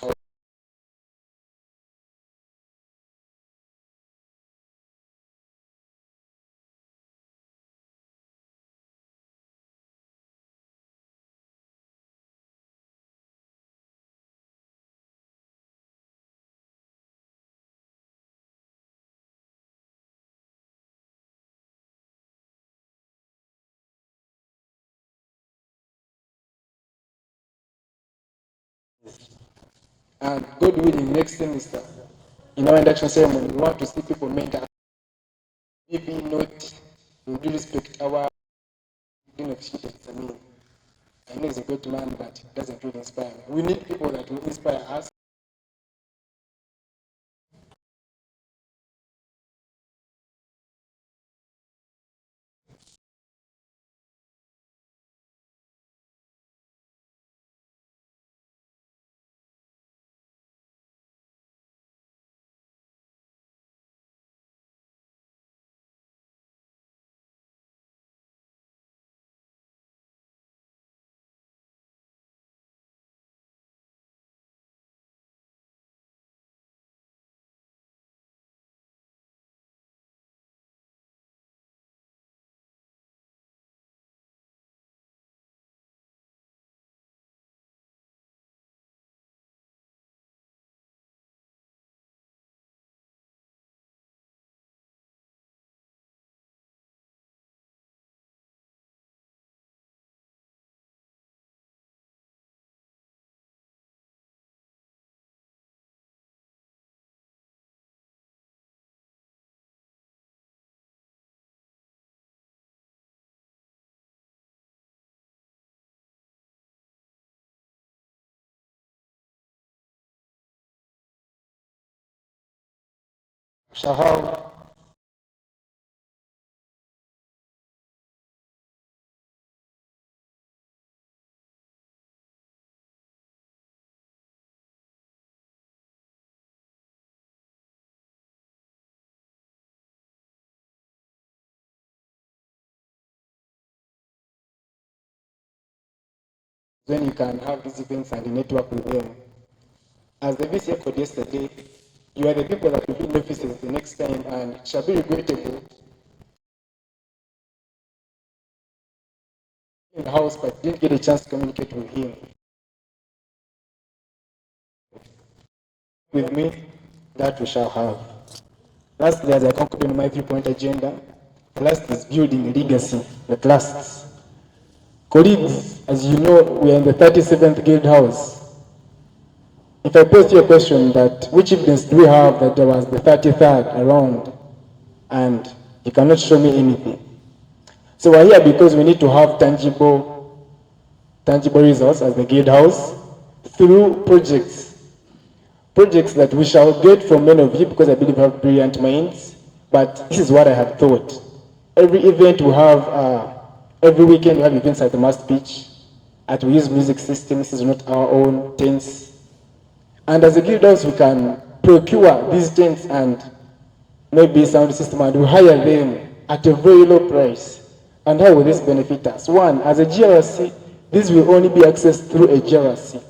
and God willing, next semester, in our induction ceremony, we want to see people mentor, maybe not with due respect, our dean of students, I know he's a great man, but he doesn't really inspire me. We need people that will inspire us. Shall have when you can have these events and network with them. As the VC echoed yesterday, you are the people that will be in offices the next time, and it shall be regrettable in the house, but didn't get a chance to communicate with him. With me, that we shall have. Lastly, as I conclude on my 3-point agenda, the last is building a legacy that lasts. Colleagues, as you know, we are in the 37th Guild House. If I pose you a question that which evidence do we have that there was the 33rd around, and you cannot show me anything. So we're here because we need to have tangible results as the Guild House through projects that we shall get from many of you, because I believe you have brilliant minds. But this is what I have thought. Every event we have, every weekend we have events at the Mast Pitch, we use music systems. This is not our own tents. And as a Guild House, we can procure these tents and maybe sound system, and we hire them at a very low price. And how will this benefit us? One, as a GRC, this will only be accessed through a GRC.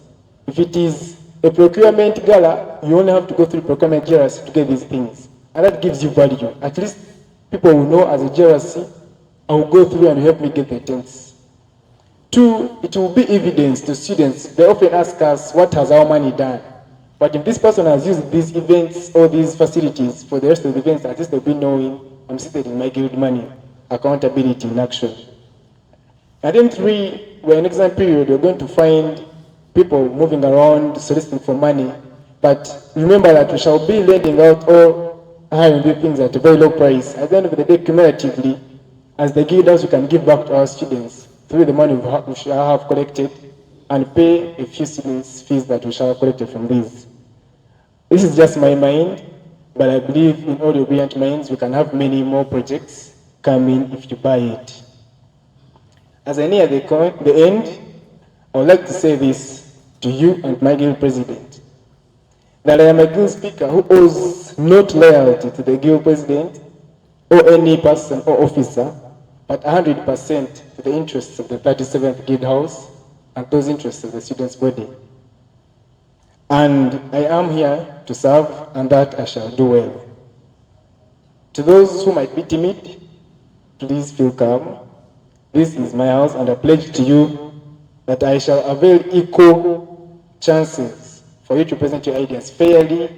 If it is a procurement gala, you only have to go through procurement GRC to get these things. And that gives you value. At least people will know as a GRC, I will go through and help me get the tents. Two, it will be evidence to students. They often ask us, what has our money done? But if this person has used these events or these facilities for the rest of the events, at least they'll be knowing, I'm seated in my guild money, accountability in action. And then three, we're in exam period, you're going to find people moving around soliciting for money. But remember that we shall be lending out or hiring these things at a very low price. At the end of the day, cumulatively, as the guilders, we can give back to our students through the money we shall have collected and pay a few students' fees that we shall have collected from these. This is just my mind, but I believe in all your brilliant minds, we can have many more projects coming if you buy it. As I near the end, I would like to say this to you and my guild president, that I am a guild speaker who owes not loyalty to the guild president or any person or officer, but 100% to the interests of the 37th Guild House and those interests of the students' body. And I am here to serve, and that I shall do well. To those who might be timid, please feel calm. This is my house, and I pledge to you that I shall avail equal chances for you to present your ideas fairly,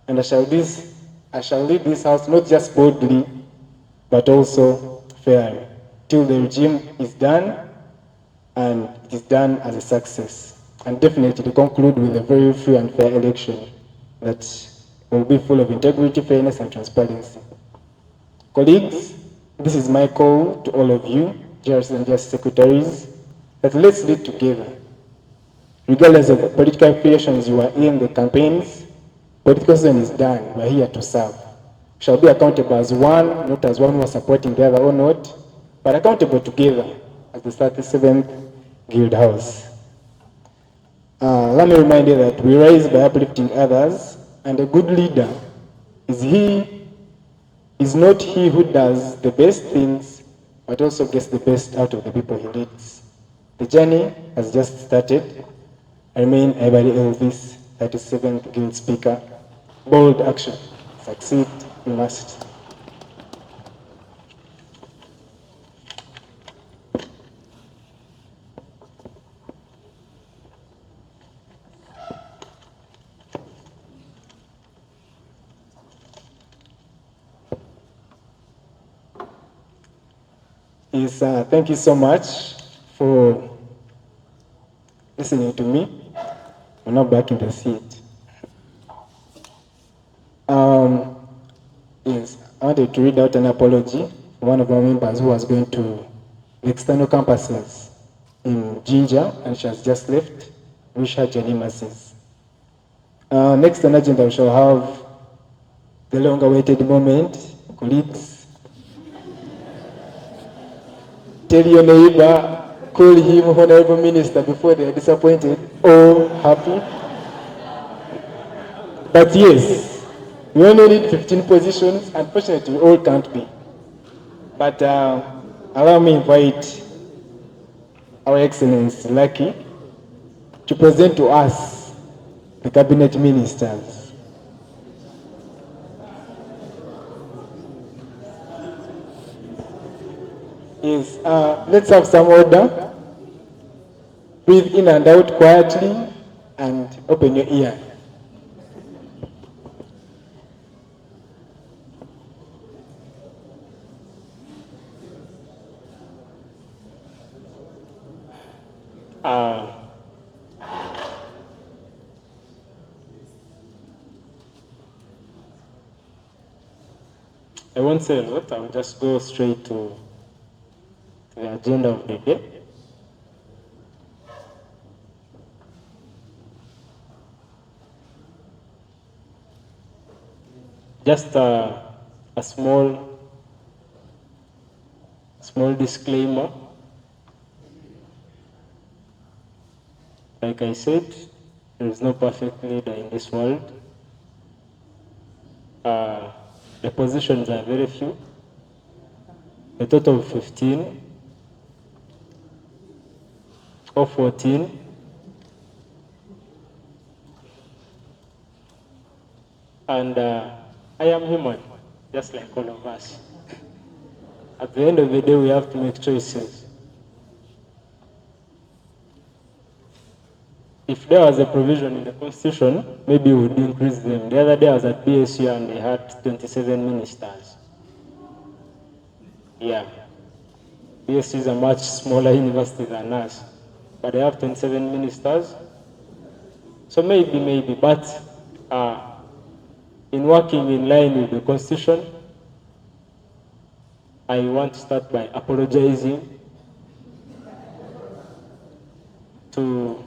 and I shall lead this house not just boldly, but also fairly, till the regime is done, and it is done as a success. And definitely to conclude with a very free and fair election that will be full of integrity, fairness, and transparency. Colleagues, this is my call to all of you, GRC and GRC secretaries, that let's lead together. Regardless of the political affiliations you are in, the campaigns, political season is done. We are here to serve. We shall be accountable as one, not as one who are supporting the other or not, but accountable together as the 37th Guild House. Let me remind you that we rise by uplifting others, and a good leader is not he who does the best things, but also gets the best out of the people he leads. The journey has just started. I remain Ibali Elvis, 37th Guild Speaker. Bold action. Succeed, we must. Yes, thank you so much for listening to me. I'm now back in the seat. Yes, I wanted to read out an apology from one of our members who was going to the external campuses in Ginger, and she has just left. Wish her journey mercies. Next on agenda, we shall have the long-awaited moment. Colleagues, tell your neighbor, call him Honorable Minister before they are disappointed or happy. But yes, we only need 15 positions. Unfortunately, we all can't be. But allow me to invite Our Excellency Lucky to present to us the cabinet ministers. Yes, let's have some order. Breathe in and out quietly and open your ear. I won't say a lot, I'll just go straight to the agenda of the day. Just a small disclaimer. Like I said, there is no perfect leader in this world. The positions are very few. A total of 15 or 14. And I am human, just like all of us. At the end of the day, we have to make choices. If there was a provision in the Constitution, maybe we would increase them. The other day I was at BSU and they had 27 ministers. Yeah. BSU is a much smaller university than us, but they have 27 ministers. So maybe, but in working in line with the Constitution, I want to start by apologizing to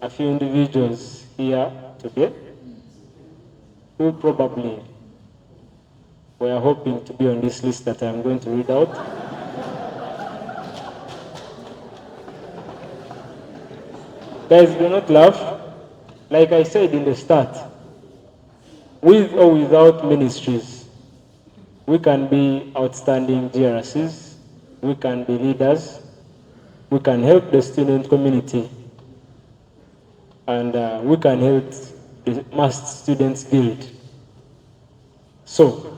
a few individuals here today who probably were hoping to be on this list that I'm going to read out. Guys, do not laugh. Like I said in the start, with or without ministries, we can be outstanding GRCs, we can be leaders, we can help the student community, and we can help the Mast Students Guild. So,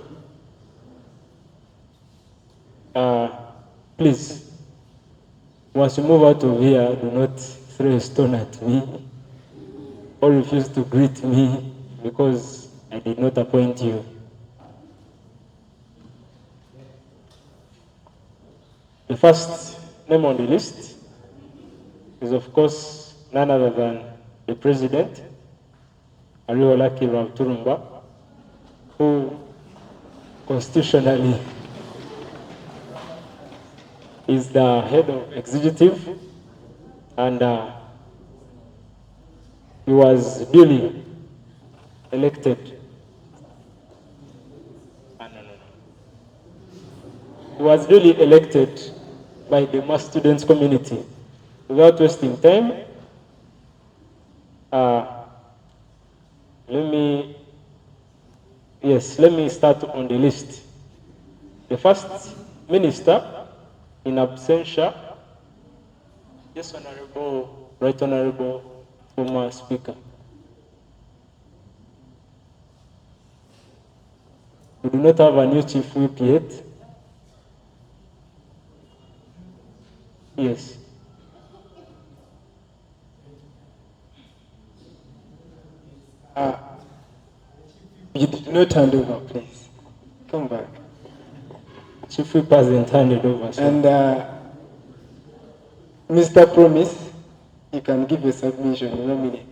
please, once you move out of here, do not throw a stone at me or refuse to greet me because I did not appoint you. The first name on the list is, of course, none other than the President, Ariolaki Turumba, who constitutionally is the head of executive, and he was duly elected. He was duly elected by the mass students community. Without wasting time, let me start on the list. The first minister in absentia, yes, Honorable, Right Honorable, former Speaker. We do not have a new chief whip yet. Yes. You did not hand over, please. Come back. Chief whip hasn't handed over. So. And Mr. Promise, you can give a submission in a minute.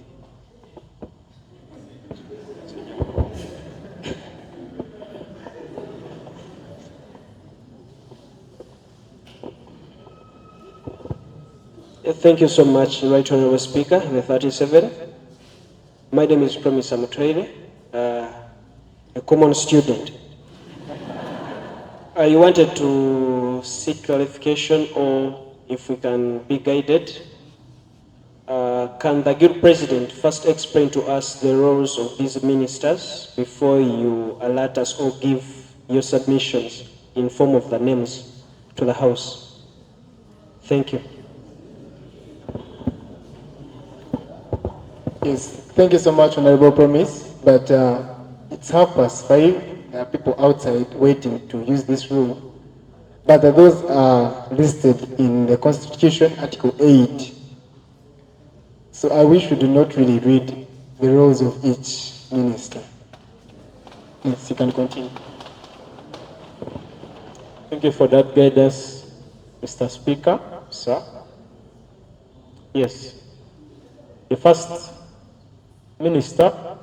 Thank you so much, Right Honorable Speaker, the 37. My name is Promise Amutraire, a common student. I wanted to seek clarification, or if we can be guided. Can the Guild President first explain to us the roles of these ministers before you alert us or give your submissions in form of the names to the House? Thank you. Yes, thank you so much, Honorable Promise. But it's 5:30. There are people outside waiting to use this room. But those are listed in the Constitution, Article 8. So I wish we do not really read the roles of each minister. Yes, you can continue. Thank you for that guidance, Mr. Speaker, sir. Yes. The first minister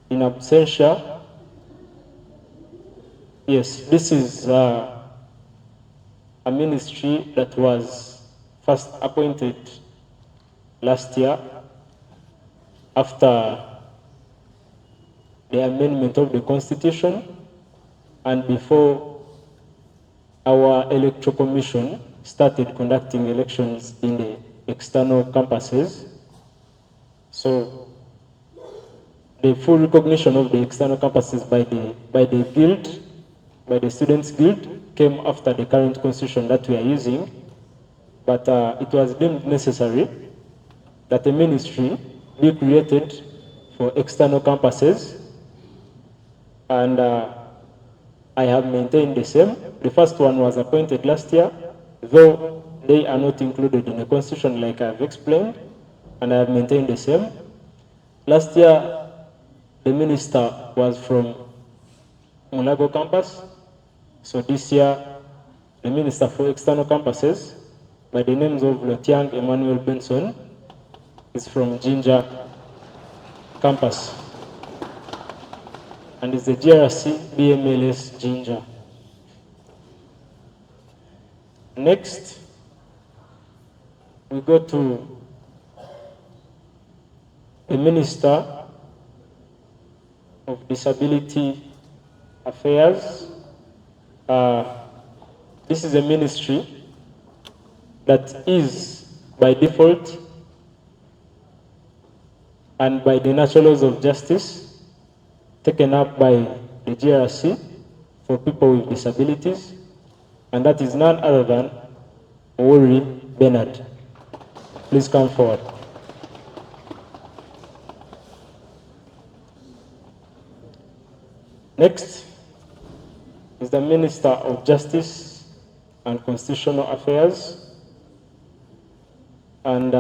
in absentia. Yes, this is a ministry that was first appointed last year after the amendment of the Constitution and before our electoral commission started conducting elections in the external campuses. So the full recognition of the external campuses by the guild, by the students' guild, came after the current constitution that we are using. But it was deemed necessary that a ministry be created for external campuses, and I have maintained the same. The first one was appointed last year, though they are not included in the constitution like I've explained, and I have maintained the same. Last year, the minister was from Mulago campus, so this year, the minister for external campuses, by the names of Lotiang Emmanuel Benson, is from Jinja campus, and is the GRC BMLS Jinja. Next, we go to the Minister of Disability Affairs. This is a ministry that is by default and by the natural laws of justice taken up by the GRC for people with disabilities, and that is none other than Ori Bernard. Please come forward. Next is the Minister of Justice and Constitutional Affairs, and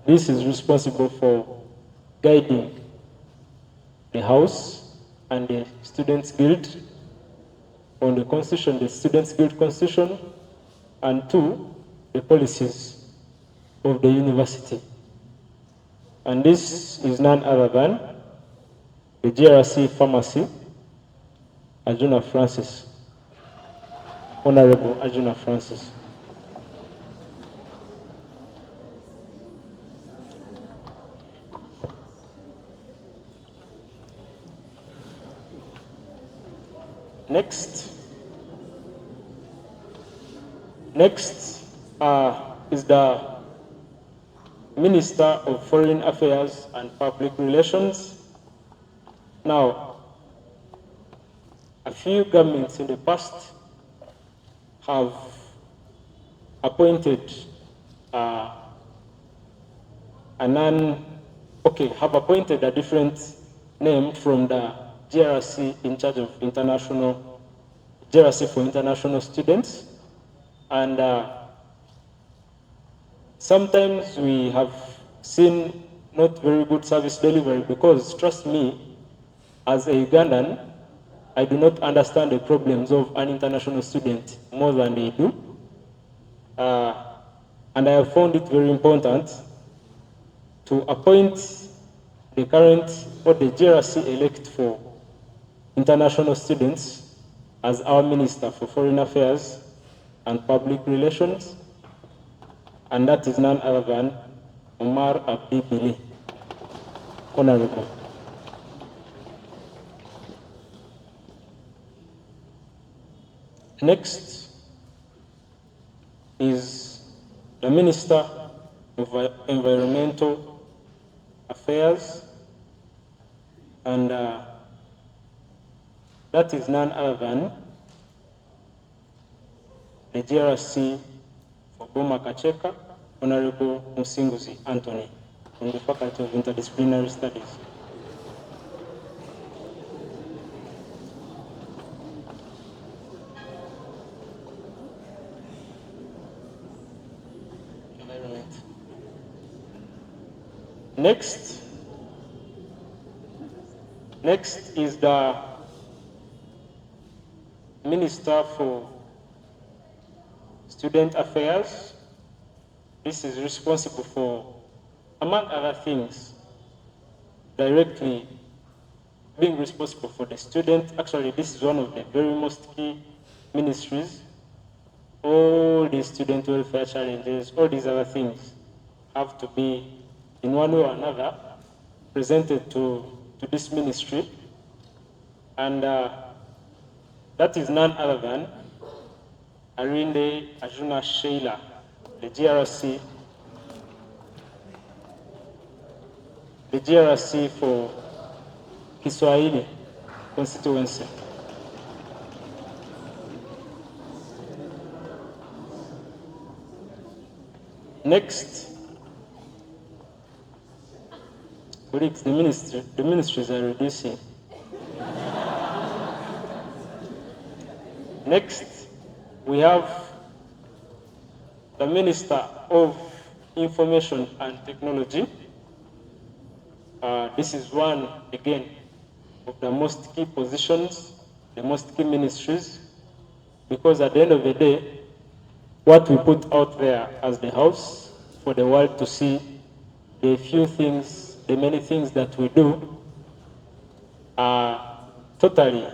this is responsible for guiding the House and the Students' Guild on the Constitution, the Students' Guild Constitution, and 2, the policies of the university. And this is none other than the GRC Pharmacy, Arjuna Francis, Honorable Arjuna Francis. Next is the Minister of Foreign Affairs and Public Relations. Now, a few governments in the past have appointed have appointed a different name from the GRC in charge of GRC for international students. And sometimes we have seen not very good service delivery because, trust me, as a Ugandan, I do not understand the problems of an international student more than they do. And I have found it very important to appoint the current or the GRC elect for international students as our Minister for Foreign Affairs and Public Relations, and that is none other than Omar Abdi Honorable. Next is the Minister of Environmental Affairs, and that is none other than the GRC for Boma Kacheka, Honorable Musinguzi Anthony, from the Faculty of Interdisciplinary Studies. Next is the Minister for Student Affairs. This is responsible for, among other things, directly being responsible for the student. Actually, this is one of the very most key ministries. All these student welfare challenges, all these other things have to be, in one way or another, presented to this ministry. And that is none other than Arinde Ajuna Sheila, the GRC for Kiswahili constituency. Next, colleagues, the ministries are reducing. Next, we have the Minister of Information and Technology. This is one, again, of the most key positions, the most key ministries, because at the end of the day, what we put out there as the House for the world to see, the few things, the many things that we do are totally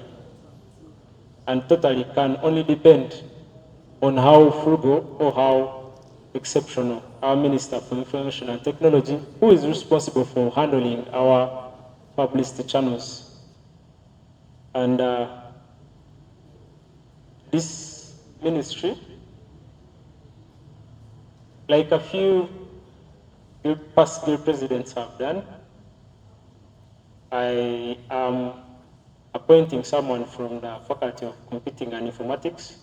can only depend on how frugal or how exceptional our Minister for Information and Technology, who is responsible for handling our publicity channels. And this ministry, like a few past presidents have done, I am appointing someone from the Faculty of Computing and Informatics,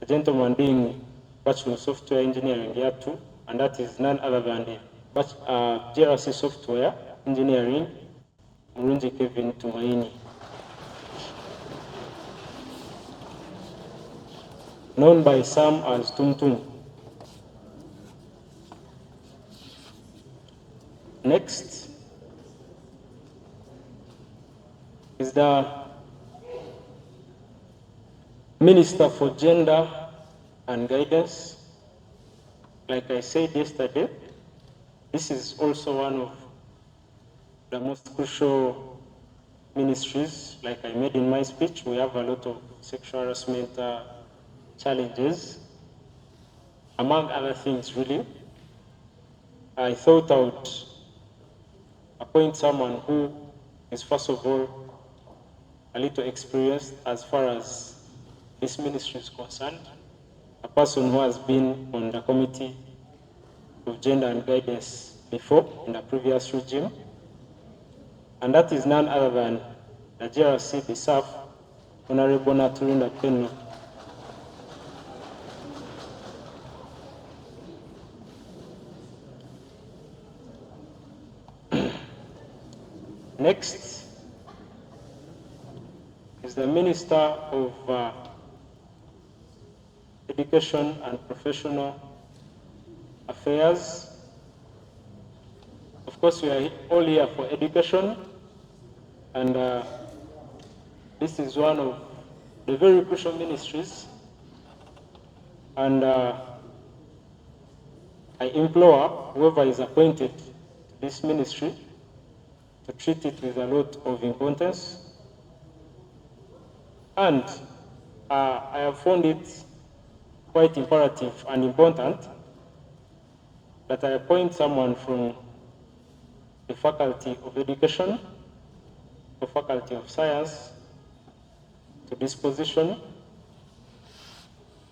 a gentleman doing Bachelor of Software Engineering Year 2, and that is none other than the GRC Software Engineering, Murunji Kevin Tumaini, known by some as Tumtum. Next is the Minister for Gender and Guidance. Like I said yesterday, this is also one of the most crucial ministries. Like I made in my speech, we have a lot of sexual harassment challenges. Among other things, really, I thought I would appoint someone who is, first of all, a little experienced as far as this ministry is concerned, a person who has been on the committee of gender and guidance before in the previous regime, and that is none other than the GRC BSAF, Honorable Naturinda Penny. Next is the Minister of Education and Professional Affairs. Of course, we are all here for education, and this is one of the very crucial ministries, and I implore whoever is appointed to this ministry to treat it with a lot of importance. And I have found it quite imperative and important that I appoint someone from the Faculty of Education, the Faculty of Science to this position,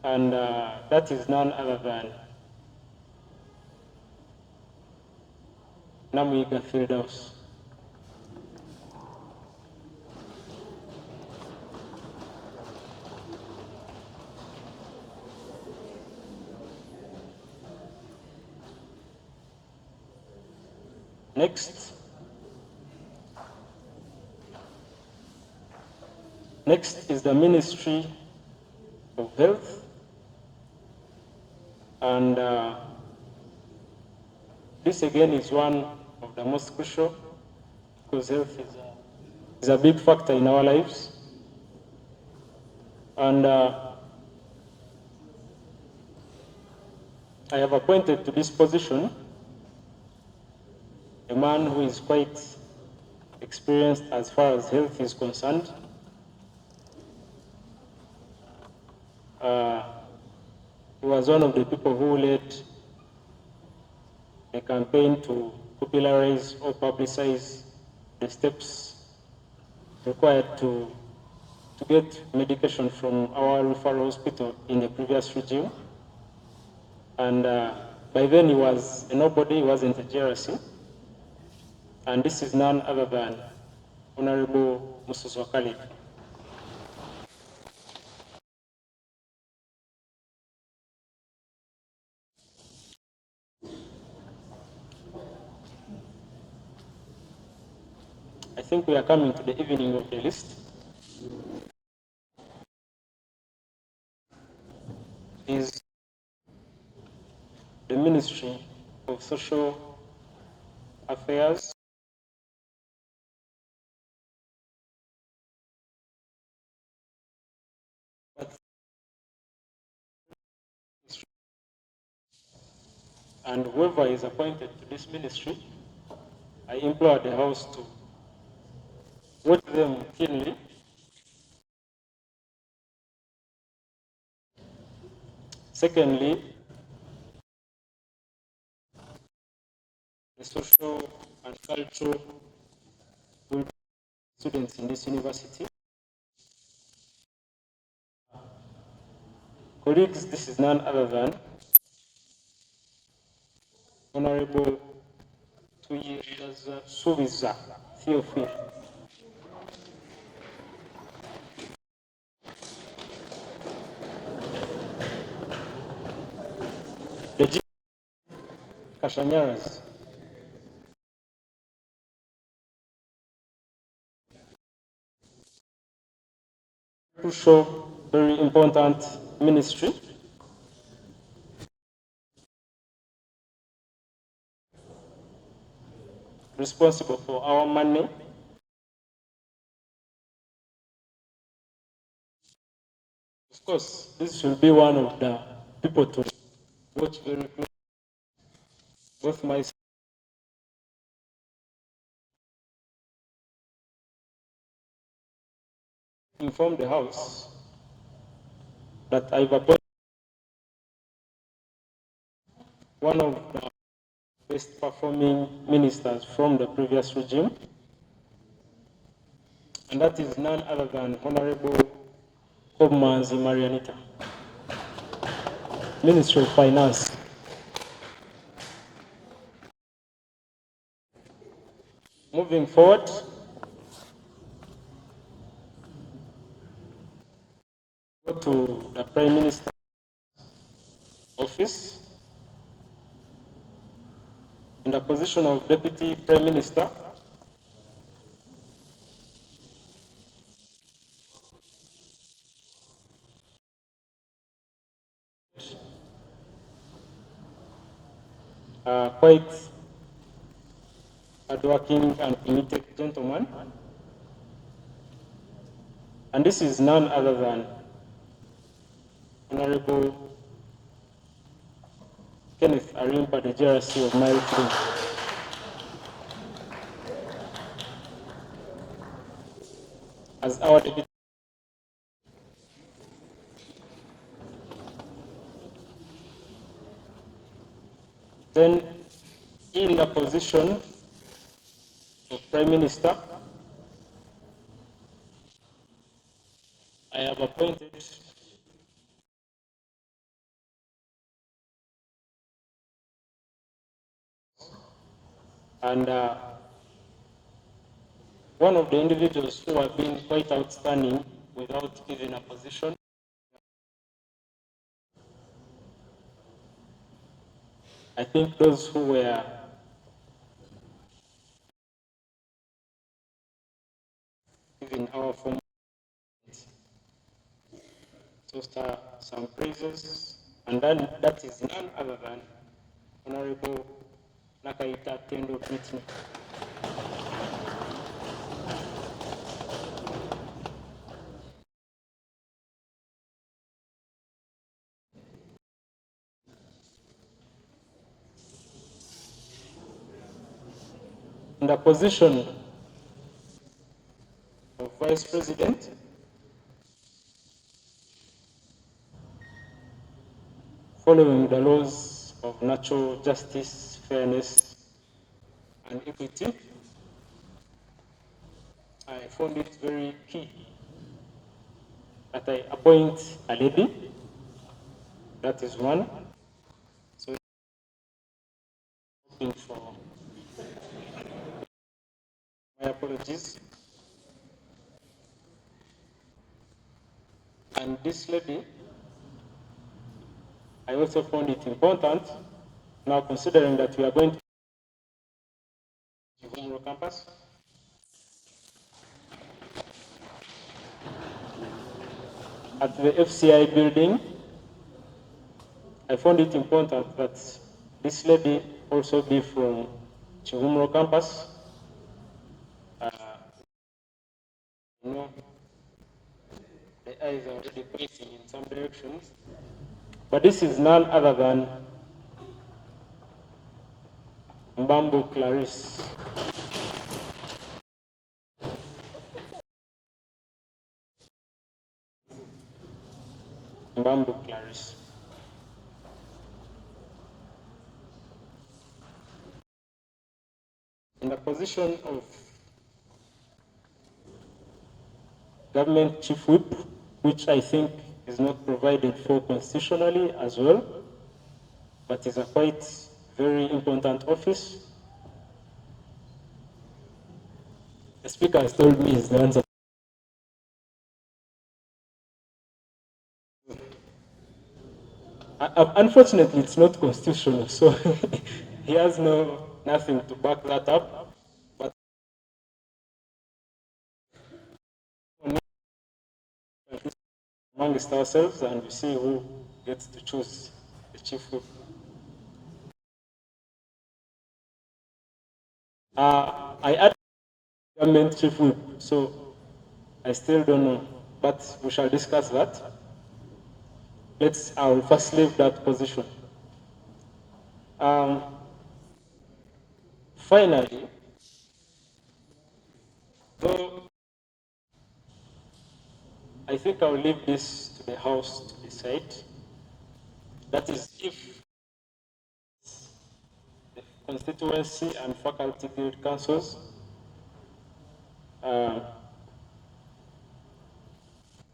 and that is none other than Namuiga Firdaus. Next is the Ministry of Health, and this again is one of the most crucial, because health is a big factor in our lives. And I have appointed to this position a man who is quite experienced as far as health is concerned. He was one of the people who led a campaign to popularize or publicize the steps required to get medication from our referral hospital in the previous regime. And by then he was a nobody, he wasn't a GRC. And this is none other than Honorable Mrs. Wakali. I think we are coming to the evening of the list. Is the Ministry of Social Affairs, and whoever is appointed to this ministry, I implore the House to watch them keenly. Secondly, the social and cultural students in this university. Colleagues, this is none other than Honorable Suviza Theophil. The G Kashanyaras. Crucial, very important ministry. Responsible for our money. Of course, this should be one of the people to watch very closely. Both myself inform the House that I've appointed one of the best performing ministers from the previous regime. and that is none other than Honorable Obmanzi Marianita, Ministry of Finance. Moving forward, go to the Prime Minister's office. In the position of Deputy Prime Minister, quite hardworking and committed gentleman. And this is none other than Honorable Kenneth Arimpa, the GRC of Mile 3. As our deputy. Then, in the position of Prime Minister, I have appointed and one of the individuals who have been quite outstanding without giving a position. I think those who were given our form to some praises, and then that is none other than Honorable Nakaita Tendo Pitni. In the position of Vice President, following the laws of natural justice, fairness, and equity, I found it very key that I appoint a lady. That is one. So, looking for my apologies. And this lady, I also found it important, now considering that we are going to Chivumuro campus. At the FCI building, I found it important that this lady also be from Chivumuro campus. You know, the eyes are already pointing in some directions. But this is none other than Mbambo Clarice. Mbambo Clarice. In the position of Government Chief Whip, which I think is not provided for constitutionally as well, but is a quite very important office. The Speaker has told me is the answer. Unfortunately, it's not constitutional, so he has nothing to back that up. But amongst ourselves, and we see who gets to choose the chief whip. I add government chief whip, so I still don't know, but we shall discuss that. I will first leave that position. Finally, though I think I will leave this to the House to decide. That is, if the constituency and faculty guild councils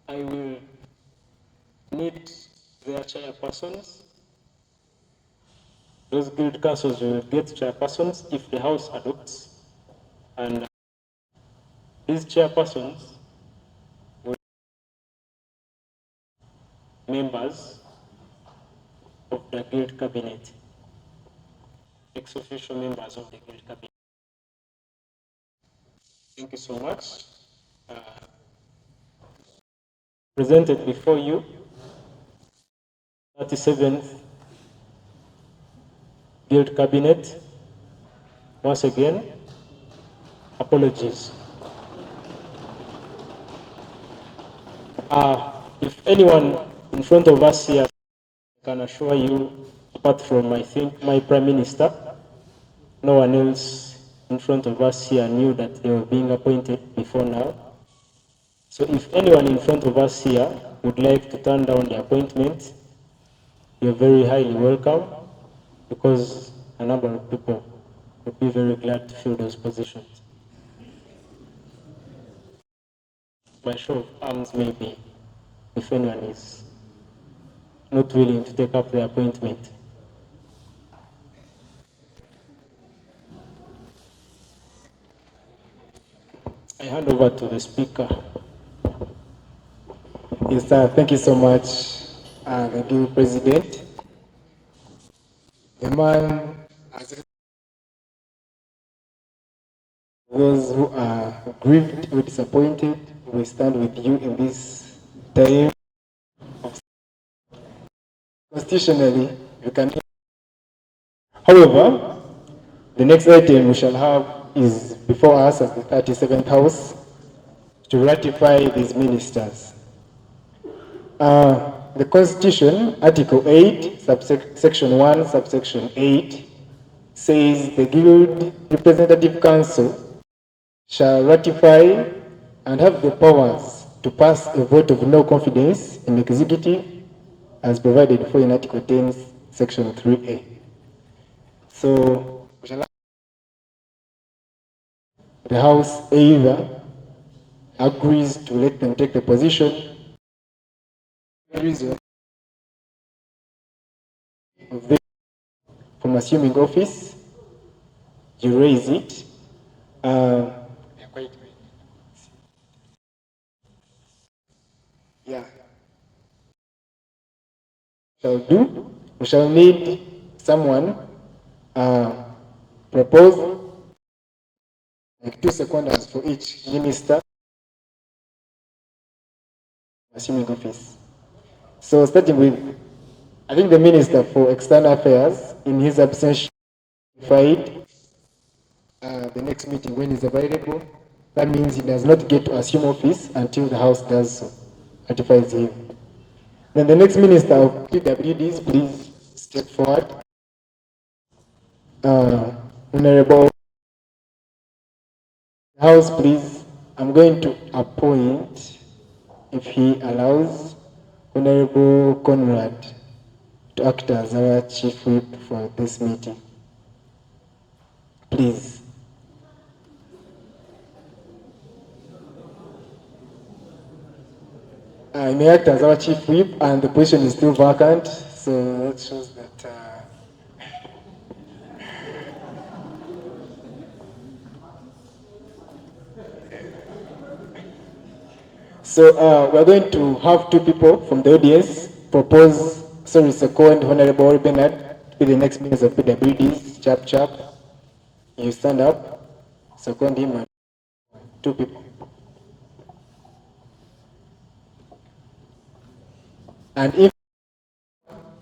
I will need their chairpersons. Those guild councils will get chairpersons if the House adopts, and these chairpersons will be members of the guild cabinet, ex-officio members of the guild cabinet. Thank you so much. Presented before you, 37th Guild Cabinet. Once again, apologies. If anyone in front of us here, I can assure you, apart from I think my Prime Minister, no one else in front of us here knew that they were being appointed before now. So if anyone in front of us here would like to turn down the appointment, you're very highly welcome, because a number of people would be very glad to fill those positions. By show of arms, maybe, if anyone is not willing to take up the appointment. I hand over to the Speaker. Yes, sir. Thank you so much, the Guild President. The man, those who are grieved or disappointed, we stand with you in this time. Constitutionally, you can. However, the next item we shall have is before us as the 37th House to ratify these ministers. The Constitution, Article 8, Section 1, Subsection 8, says the Guild Representative Council shall ratify and have the powers to pass a vote of no confidence in the executive as provided for in Article 10, Section 3A. So, the House either agrees to let them take the position, reason of them from assuming office, you raise it. Yeah. We shall need someone propose like 2 seconds for each minister assuming office. So starting with, I think the Minister for External Affairs, in his absence, the next meeting when he's available. That means he does not get to assume office until the House does so, ratifies him. Then the next Minister of PWDs, please step forward. Honorable House, please. I'm going to appoint, if he allows, Honorable Conrad to act as our Chief Whip for this meeting. Please. I may act as our Chief Whip, and the position is still vacant, so that shows that. So we're going to have 2 people from the audience propose, second Honorable Bernard to be the next Minister of PWDs. Chap. You stand up, second him, and 2 people. And if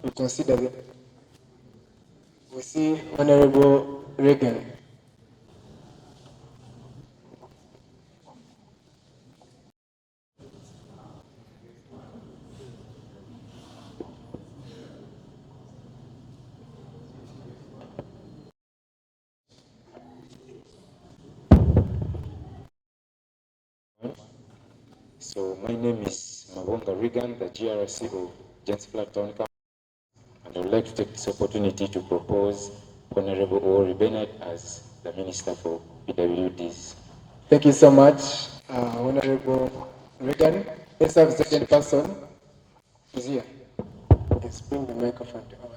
we consider that, we see Honorable Reagan. So my name is Mabonga Regan, the GRC of James Flattown County, and I would like to take this opportunity to propose Honorable Ori Bernard as the Minister for PWDs. Thank you so much, Honorable Regan. Let's have the second person. Is here. Yes, bring the microphone to our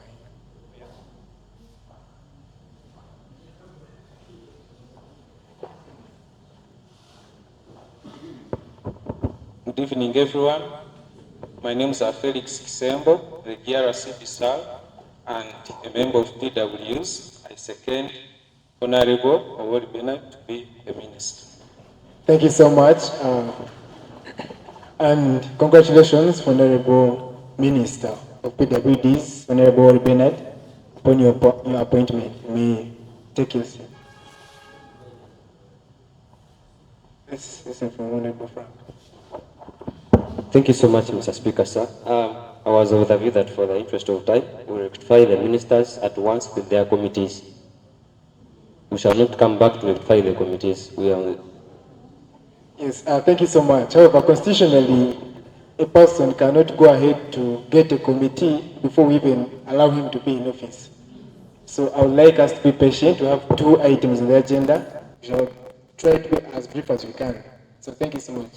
Good evening, everyone. My name is Felix Kisembo, the GRC officer and a member of PWS. I second Honorable Award Bernard to be a minister. Thank you so much. And congratulations, Honorable Minister of PWDs, Honorable Bernard, upon your appointment. You may take your seat. Let's listen from Honorable Frank. Thank you so much, Mr. Speaker, sir. I was of the view that for the interest of time, we rectify the ministers at once with their committees. We shall not come back to rectify the committees. Yes, thank you so much. However, constitutionally, a person cannot go ahead to get a committee before we even allow him to be in office. So I would like us to be patient. We have 2 items on the agenda. We shall try to be as brief as we can. So thank you so much.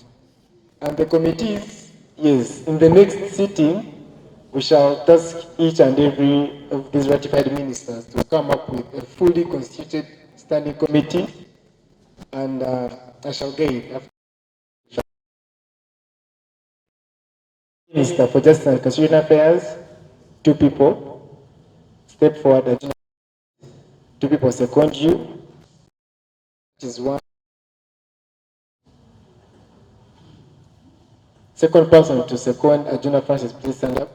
And the committees, yes, in the next sitting, we shall task each and every of these ratified ministers to come up with a fully constituted standing committee, and I shall guide Minister for Justice and Constitutional Affairs, 2 people, step forward, 2 people second you, which is 1. Second person to second Ajuna Francis, please stand up.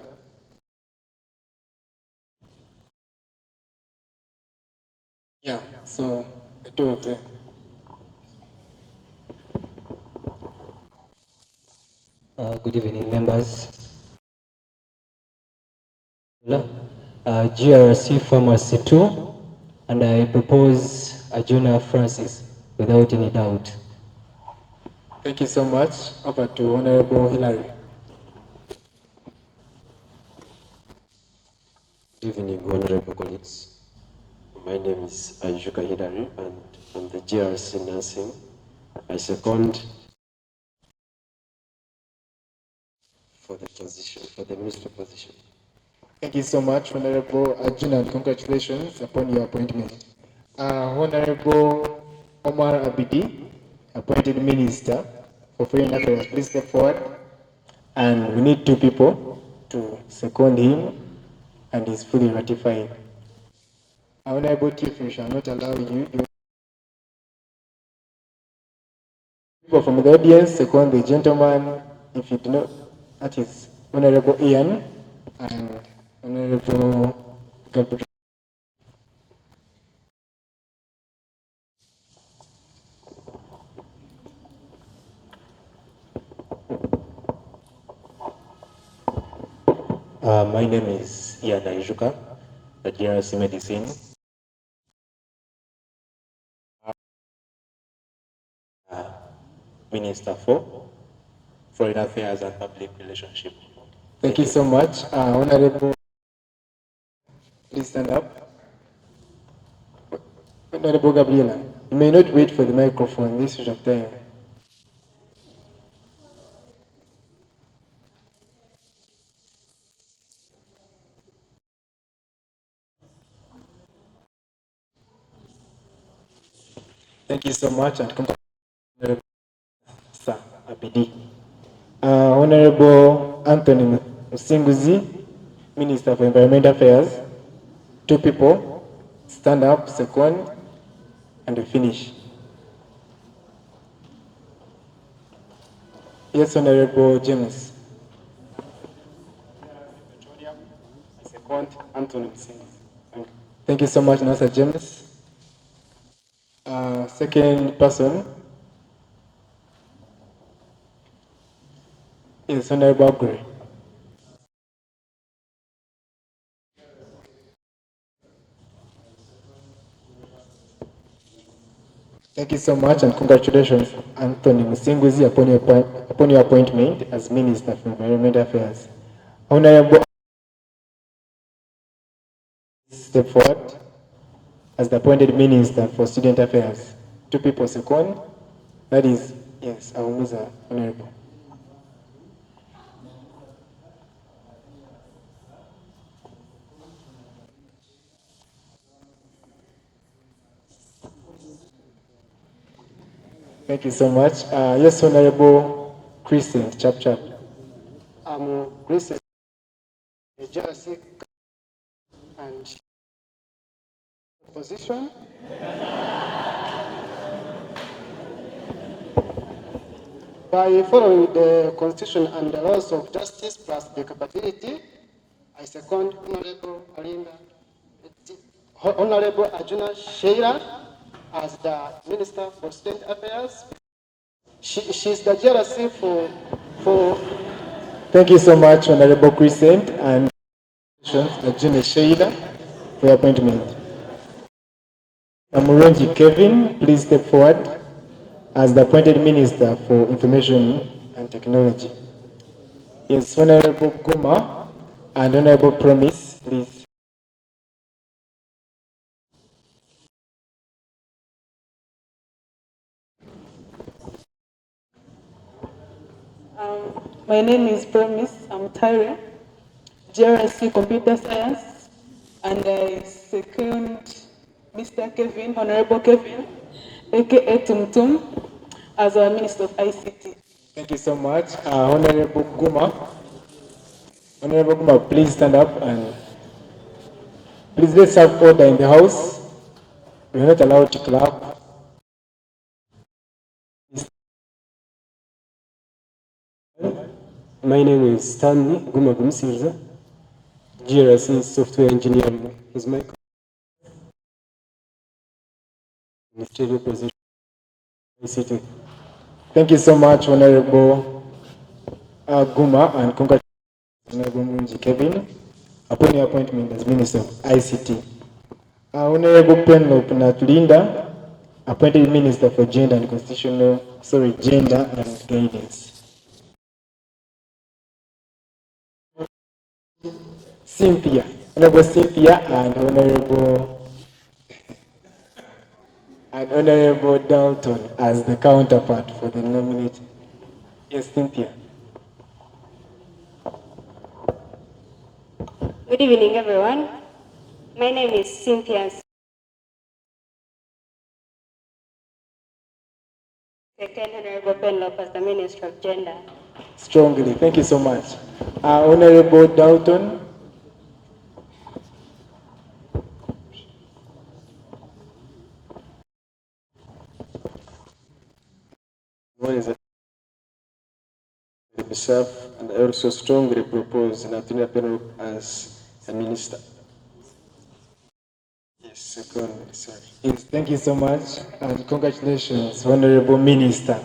Yeah, so the 2 of them. Good evening, members. GRC Pharmacy 2, and I propose Ajuna Francis without any doubt. Thank you so much. Over to Honorable Hillary. Good evening, honorable colleagues. My name is Ajuka Hillary, and I'm the GRC nursing. I second for the position, for the minister position. Thank you so much, Honorable Ajuna, and congratulations upon your appointment. Honorable Omar Abidi, appointed Minister for Foreign Affairs, please step forward. And we need 2 people to second him, and he's fully ratified. Honorable Chief, we shall not allow you. People from the audience, second the gentleman, if you do not, that is Honorable Ian and Honorable Gabriel. My name is Ian Ajuka, the GRC Medicine. Minister for Foreign Affairs and Public Relationship. Thank you so much. Honorable, please stand up. Honorable Gabriela, you may not wait for the microphone. This is your time. Thank you so much, and congratulations, Sir Abidi. Honorable Anthony Musinguzi, Minister for Environmental Affairs. 2 people, stand up, second, and we finish. Yes, Honorable James. Second, Anthony Musinguzi. Thank you so much, Mr. James. Second person is Honorable Gray. Thank you so much, and congratulations, Anthony Musinguzi, upon your appointment as Minister for Environmental Affairs. Honorable, step forward as the appointed Minister for Student Affairs. 2 people second. That is, yes, Honorable. Thank you so much. Yes, Honorable Christian, chap chap. Christian, GRC and position. By following the Constitution and the laws of justice plus the capability, I second Honorable Ajuna Sheila as the Minister for Student Affairs. She's the GRC for. Thank you so much, Honorable Crescent, and Ajuna Sheila for your appointment. Amuronji Kevin, please step forward as the appointed Minister for Information and Technology. Yes, Honorable Guma and Honorable Promise, please. My name is Promise. I'm Tyre, GRC Computer Science, and I second Mr. Kevin, Honorable Kevin, aka Tumtum, as our Minister of ICT. Thank you so much. Honorable Guma. Honorable Guma, please stand up and please let's have order in the house. We're not allowed to clap. My name is Stanley Guma Gumsirza, GRC Software Engineering. Is my ministerial position ICT. Thank you so much, Honorable Guma, and congratulations, Honorable Munji Kevin, upon your appointment as Minister of ICT. Honorable Penlope Natulinda, appointed Minister for Gender and Gender and Guidance. Cynthia, Honorable Cynthia, and Honorable Dalton as the counterpart for the nominee. Yes, Cynthia. Good evening, everyone. My name is Cynthia. Second Honorable Penlope as the Minister of Gender. Strongly, thank you so much. Honorable Dalton. One is myself, and I also strongly propose Natuna Penlope as a minister. Yes, second, sorry. Yes, thank you so much, and congratulations, Honorable Minister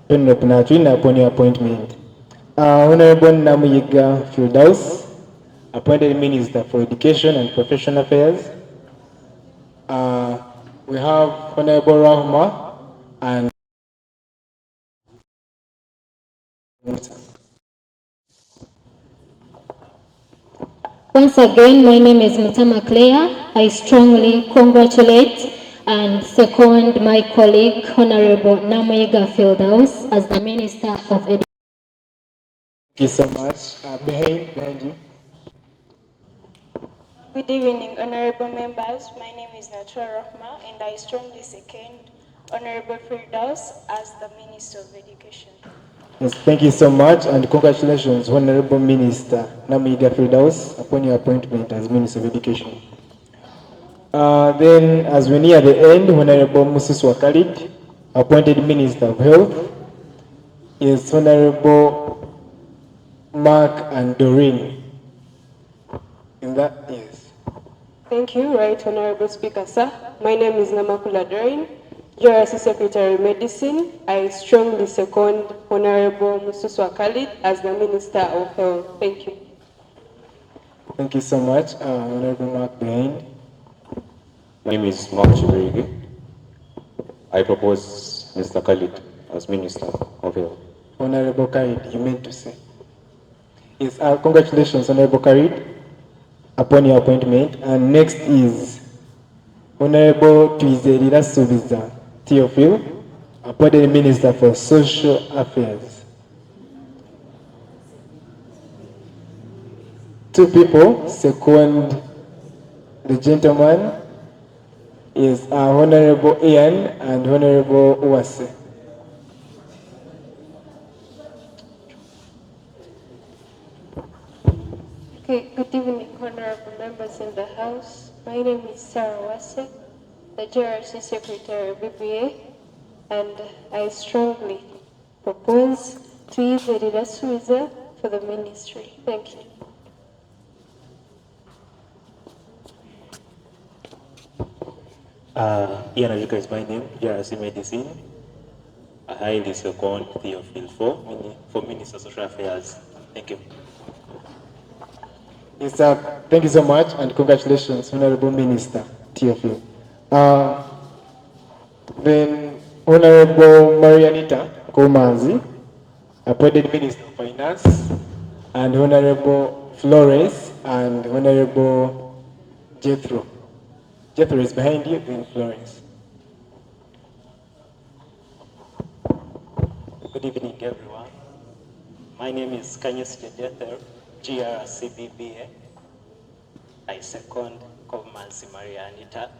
Penlope Natuna, upon your appointment. Honorable Namuyiga Fildaus, appointed Minister for Education and Professional Affairs. We have Honorable Rahma and Once again, my name is Mutama Clea. I strongly congratulate and second my colleague, Honorable Namuyiga Fildaus, as the Minister of Education. Thank you so much. Behind you. Good evening, honorable members. My name is Natura Rahma, and I strongly second Honorable Firdaus as the Minister of Education. Yes, thank you so much, and congratulations, Honorable Minister Namuyiga Firdaus, upon your appointment as Minister of Education. Then, as we near the end, Honorable Mususu Khalid, appointed Minister of Health. Yes, Honorable Mark and Doreen. In that, yes. Thank you, Right Honorable Speaker, sir. My name is Namakula Doreen, GRC Secretary of Medicine. I strongly second Honorable Mususu Khalid as the Minister of Health. Thank you. Thank you so much, Honorable Mark behind. My name is Mark Chiberigi. I propose Mr. Khalid as Minister of Health. Honorable Khalid, you meant to say. Yes, congratulations, Honorable Khalid, upon your appointment. And next is Honorable Twizerira Subiza Theophil, appointed Minister for Social Affairs. Two people, second the gentleman is Honorable Ian and Honorable Uwase. Okay, good evening, honorable members in the House. My name is Sarah Wase, the GRC Secretary of BBA, and I strongly propose to use the Rirasuiza for the ministry. Thank you. Ian Ajuka is my name, GRC Medicine. I highly second Theophil for Minister of Social Affairs. Thank you. Yes, sir. Thank you so much and congratulations, Honorable Minister Theophil. Then Honorable Marianita Komanzi, appointed Minister of Finance, and Honorable Flores and Honorable Jethro. Jethro is behind you, then Flores. Good evening, everyone. My name is Kanyes Jethro, GRC BBA. I second Komanzi Maria Anita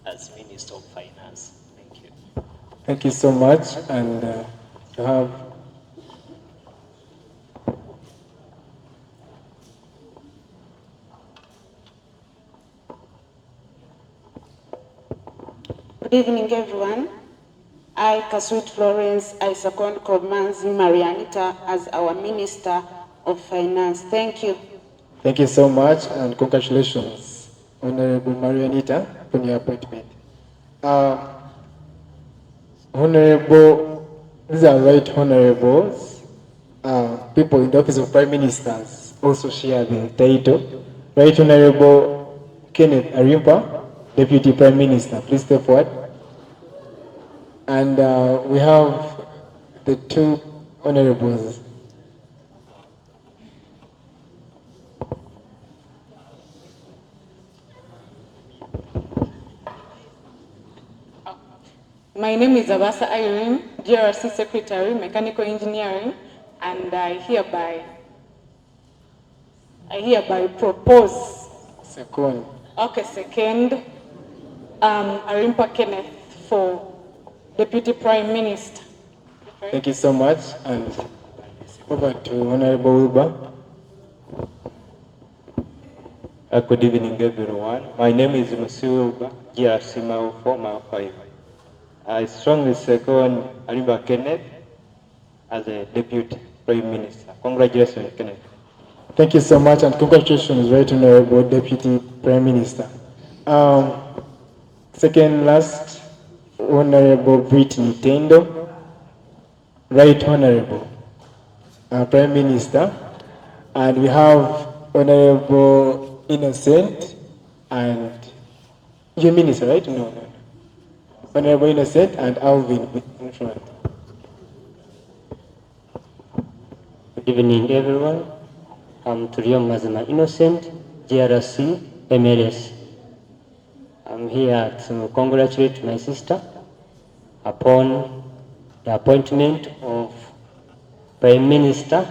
as Minister of Finance. Thank you. Thank you so much, and you have Good evening, everyone. I, Kaswit Florence, I second Komanzi Marianita as our Minister of Finance. Thank you. Thank you so much and congratulations, Honorable Marianita, on your appointment. Honorable, these are right honorables. People in the office of Prime Ministers also share the title. Right Honorable Kenneth Arimpa, Deputy Prime Minister, please step forward. And we have the two honorables. My name is Abasa Irene, GRC Secretary, Mechanical Engineering, and I hereby propose. Second. Okay, second, Arimpa Kenneth for Deputy Prime Minister. Thank you so much, and over to Honorable Uba. Good evening, everyone. My name is Monsieur Uba, GRC Mao 4, Mao 5. I strongly second Arimba Kenneth as a Deputy Prime Minister. Congratulations, Kenneth. Thank you so much, and congratulations, Right Honorable Deputy Prime Minister. Second last, Honorable Brittany Tendo, Right Honorable Prime Minister, and we have Honorable Innocent and your minister, right? No. Honorable Innocent and Alvin in front. Good evening, everyone. I'm Turio Mazana Innocent, GRC MLS. I'm here to congratulate my sister upon the appointment of Prime Minister.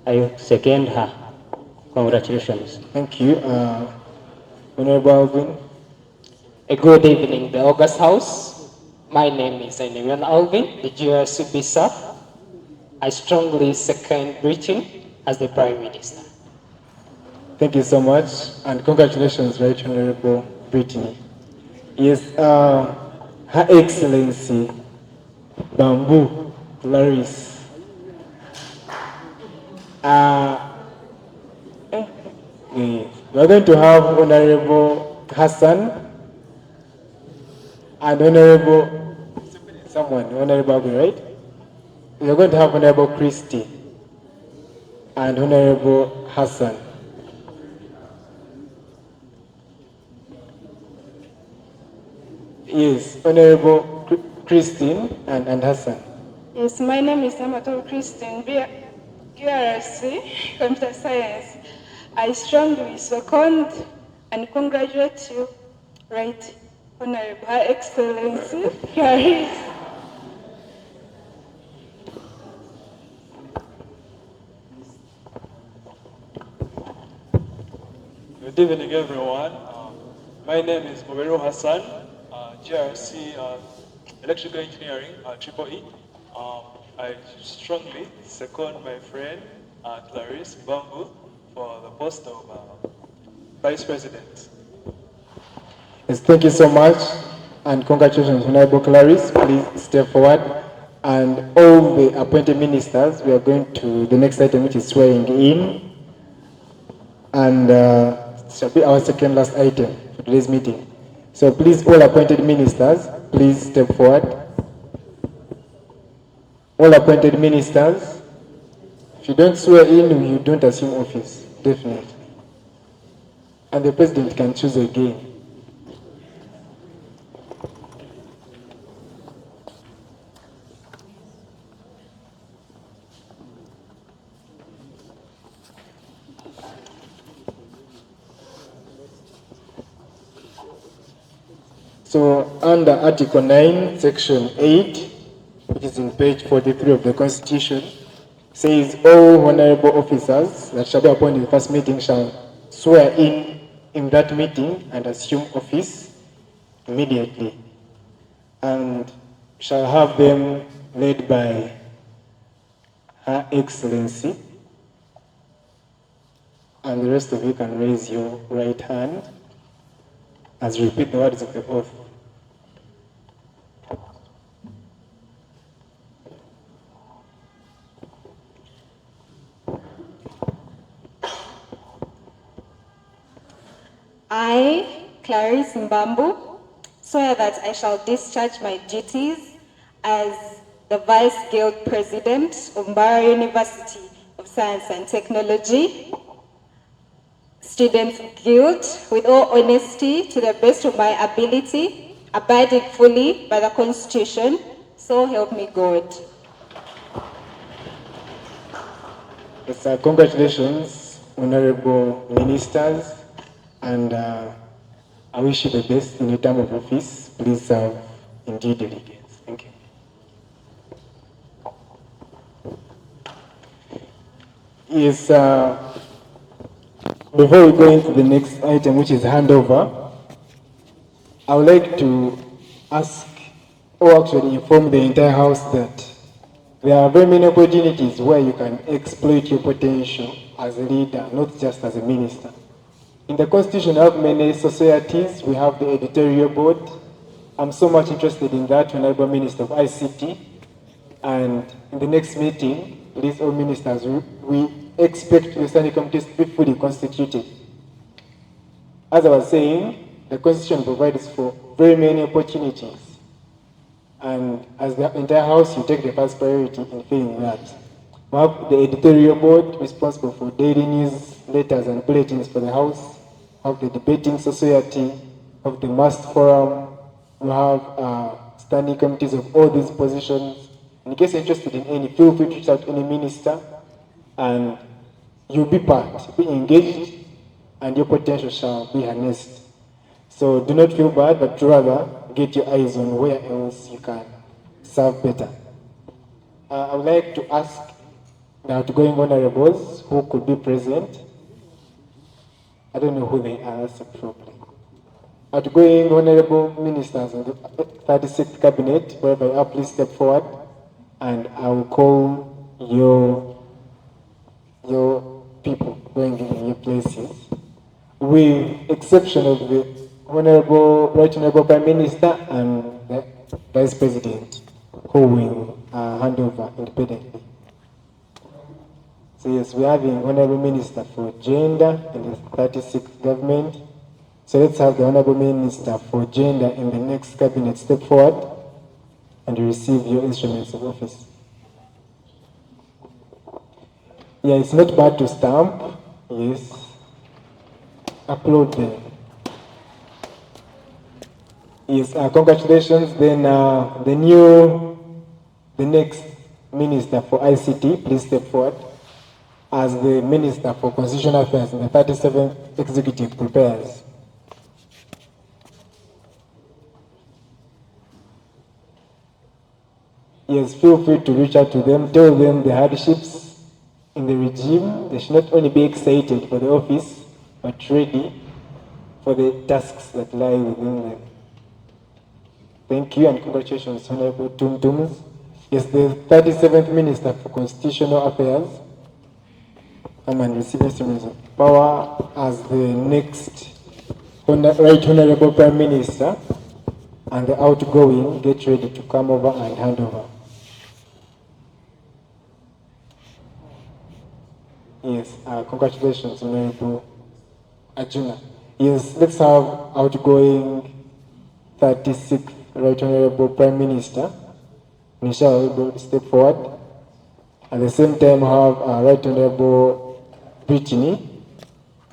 I second her. Congratulations. Thank you. Honorable Alvin. A good evening, the August House. My name is Enemian Alvin, the GRC BISA. I strongly second Britain as the Prime Minister. Thank you so much, and congratulations, Right Honorable Brittany. Yes, Her Excellency Bamboo Clarice. We're going to have Honorable Hassan and Honorable Honorable, right? We're going to have Honorable Christie and Honorable Hassan. Yes, Honorable Christine and Hassan. Yes, my name is Amato Christine, GRC, Computer Science. I strongly second and congratulate you, Right Honorable Her Excellency, Clarice. Good evening, everyone. My name is Mobero Hassan, GRC Electrical Engineering, Triple E. I strongly second my friend Clarice Bambu for the post of Vice President. Yes, thank you so much, and congratulations, Honorable Clarice. Please step forward. And all the appointed ministers, we are going to the next item, which is swearing in. And shall be our second last item for today's meeting. So please, all appointed ministers, please step forward. All appointed ministers, if you don't swear in, you don't assume office, definitely. And the president can choose again. So under Article 9, Section 8, which is in page 43 of the Constitution, says all honorable officers that shall be appointed in the first meeting shall swear in that meeting and assume office immediately, and shall have them led by Her Excellency. And the rest of you can raise your right hand as you repeat the words of the oath. I, Clarice Mbambu, swear that I shall discharge my duties as the Vice Guild President of Mbarara University of Science and Technology, Students Guild, with all honesty, to the best of my ability, abiding fully by the Constitution, so help me God. Yes, congratulations, honorable ministers, and I wish you the best in your term of office. Please serve in due diligence. Thank you. Yes, before we go into the next item, which is handover, I would like to ask, or actually inform the entire House that there are very many opportunities where you can exploit your potential as a leader, not just as a minister. In the Constitution, we have many societies. We have the editorial board. I'm so much interested in that, Honorable Minister of ICT. And in the next meeting, please, all ministers, we expect the standing committees to be fully constituted. As I was saying, the Constitution provides for very many opportunities. And as the entire House, you take the first priority in filling that. We have the editorial board responsible for daily news, letters, and bulletins for the House. We have the debating society, we have the Mast Forum. We have standing committees of all these positions. In case you're interested in any, feel free to reach out to any minister, and you'll be part, be engaged, and your potential shall be harnessed. So do not feel bad, but rather get your eyes on where else you can serve better. I would like to ask the outgoing honorables who could be present. I don't know who they are, that's a problem. Outgoing honorable ministers in the 36th cabinet, wherever you are, please step forward, and I will call your people going in your places, with exception of the Right Honorable Prime Minister and the Vice President, who will hand over independently. So yes, we have the Honorable Minister for Gender in the 36th government. So let's have the Honorable Minister for Gender in the next cabinet step forward and receive your instruments of office. Yeah, it's not bad to stamp. Yes. Applaud them. Yes, congratulations. Then the next Minister for ICT, please step forward as the Minister for Constitutional Affairs in the 37th Executive prepares. Yes, feel free to reach out to them, tell them the hardships in the regime. They should not only be excited for the office, but ready for the tasks that lie within them. Thank you and congratulations, Honorable Tumtums. Yes, the 37th Minister for Constitutional Affairs come and receive instruments of power as the next Right Honorable Prime Minister, and the outgoing get ready to come over and hand over. Yes, congratulations, Honorable Arjuna. Yes, let's have outgoing 36th Right Honorable Prime Minister, Michelle, step forward. At the same time, have Right Honorable Brittany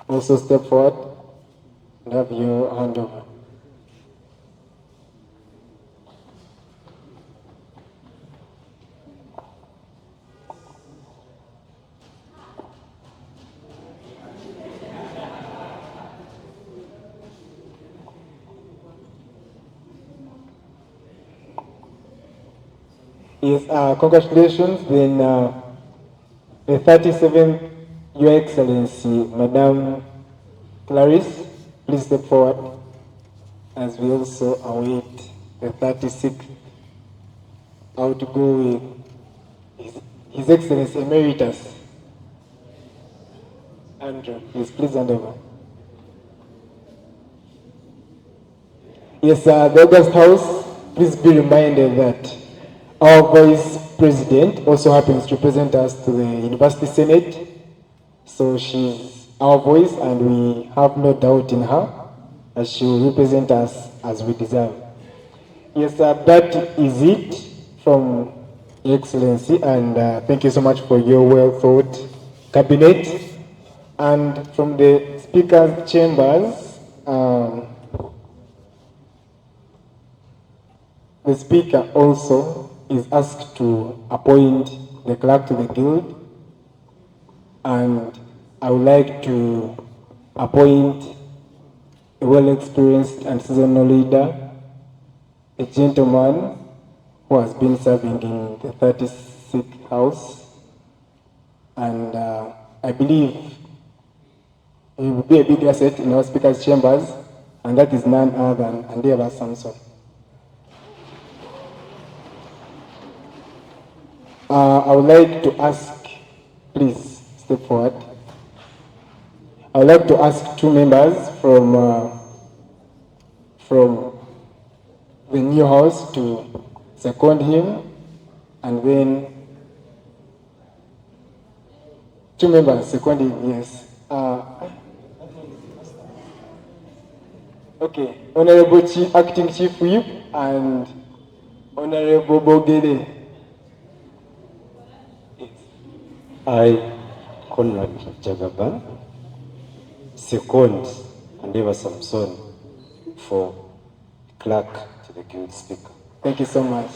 also step forward and have your handover. Yes, congratulations. Then the 37th, Your Excellency, Madame Clarice, please step forward as we also await the 36th outgoing His Excellency Emeritus. Andrew, yes, please hand over. Yes, the August House, please be reminded that our Vice President also happens to present us to the University Senate. So she's our voice and we have no doubt in her as she will represent us as we deserve. Yes, that is it from Your Excellency, and thank you so much for your well thought cabinet. And from the Speaker's chambers, the Speaker also is asked to appoint the clerk to the Guild, and I would like to appoint a well-experienced and seasoned leader, a gentleman who has been serving in the 36th House, and I believe he will be a big asset in our Speaker's chambers, and that is none other than Andeva Samson. I would like to ask, please step forward. I would like to ask two members from the new house to second him, and then two members second him, yes. Okay, Honorable Chief, Acting Chief Whip and Honorable Bogede. I, Conrad Jagaban, second Andeva Samson for clerk to the Guild Speaker. Thank you so much.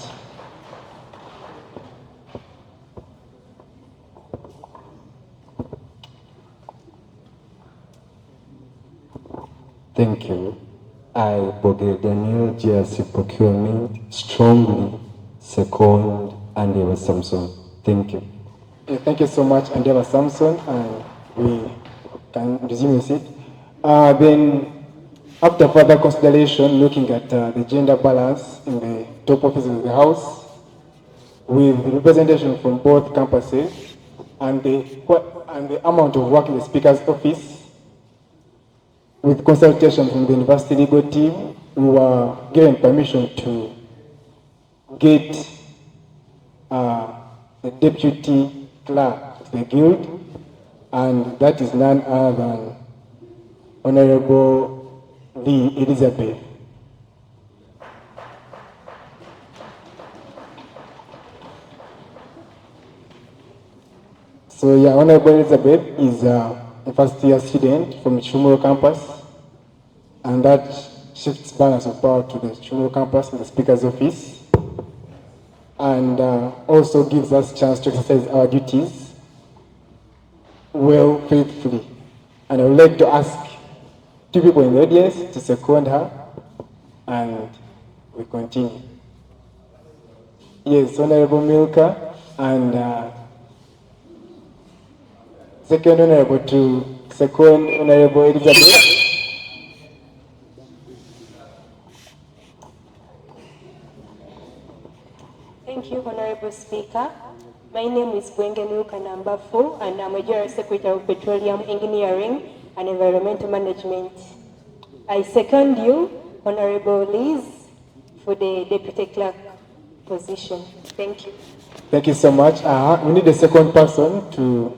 Thank you. I, Bogede Daniel, GRC Procurement, strongly second Andeva Samson. Thank you. Thank you so much, Andeva Samson, and we can resume your seat. Then, after further consideration, looking at the gender balance in the top offices of the House, with representation from both campuses, and the amount of work in the Speaker's office, with consultation from the university legal team, we were given permission to get the deputy clerk to the Guild, and that is none other than Honorable Lee Elizabeth. So yeah, Honorable Elizabeth is a first-year student from Chumuro campus, and that shifts balance of power to the Chumuro campus in the Speaker's office, and also gives us chance to exercise our duties well, faithfully. And I would like to ask two people in the audience to second her, and we continue. Yes, Honorable Milka, and second Honorable to second Honorable Elizabeth. Thank you, Honorable Speaker. My name is Gwengenu Kanambafu, and I'm a General Secretary of Petroleum Engineering and Environmental Management. I second you, Honorable Liz, for the Deputy Clerk position. Thank you. Thank you so much. We need a second person to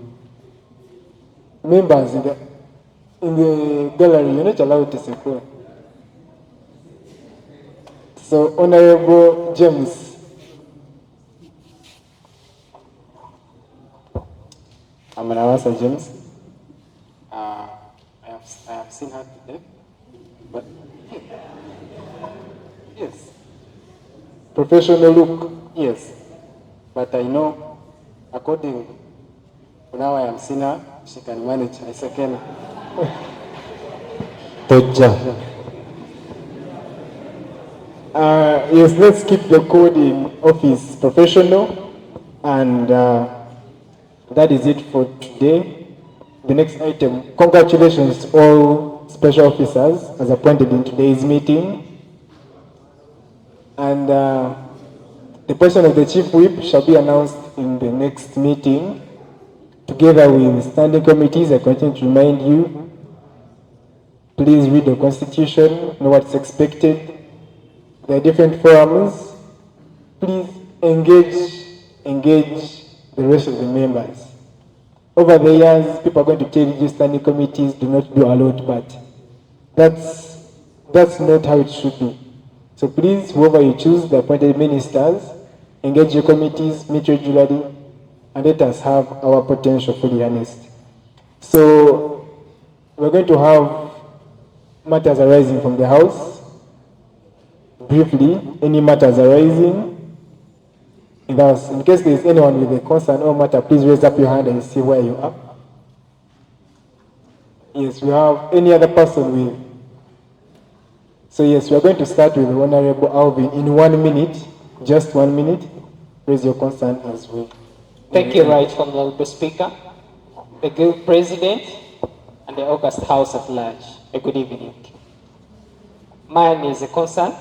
members in the gallery. You're not allowed to second. So, Honorable James. I'm Mbarara James. I have seen her today, but yes. Professional look, yes. But I know, according to now I am seeing her, she can manage. I second. Toja. Yes, let's keep the code in office professional, and that is it for today. The next item, congratulations all special officers as appointed in today's meeting. And the person of the chief whip shall be announced in the next meeting. Together with standing committees, I continue to remind you, please read the constitution, know what's expected. There are different forums. Please engage the rest of the members. Over the years, people are going to tell you standing committees do not do a lot, but that's not how it should be. So please, whoever you choose, the appointed ministers, engage your committees, meet regularly, and let us have our potential fully harnessed. So we're going to have matters arising from the House. Briefly, any matters arising. In case there is anyone with a concern or matter, please raise up your hand and see where you are. Yes, we have any other person with. So yes, we are going to start with Honorable Alvin in 1 minute, just 1 minute. Raise your concern as well. Thank you, Right Honorable Speaker, the Guild President, and the August House at large. A good evening. Mine is a concern.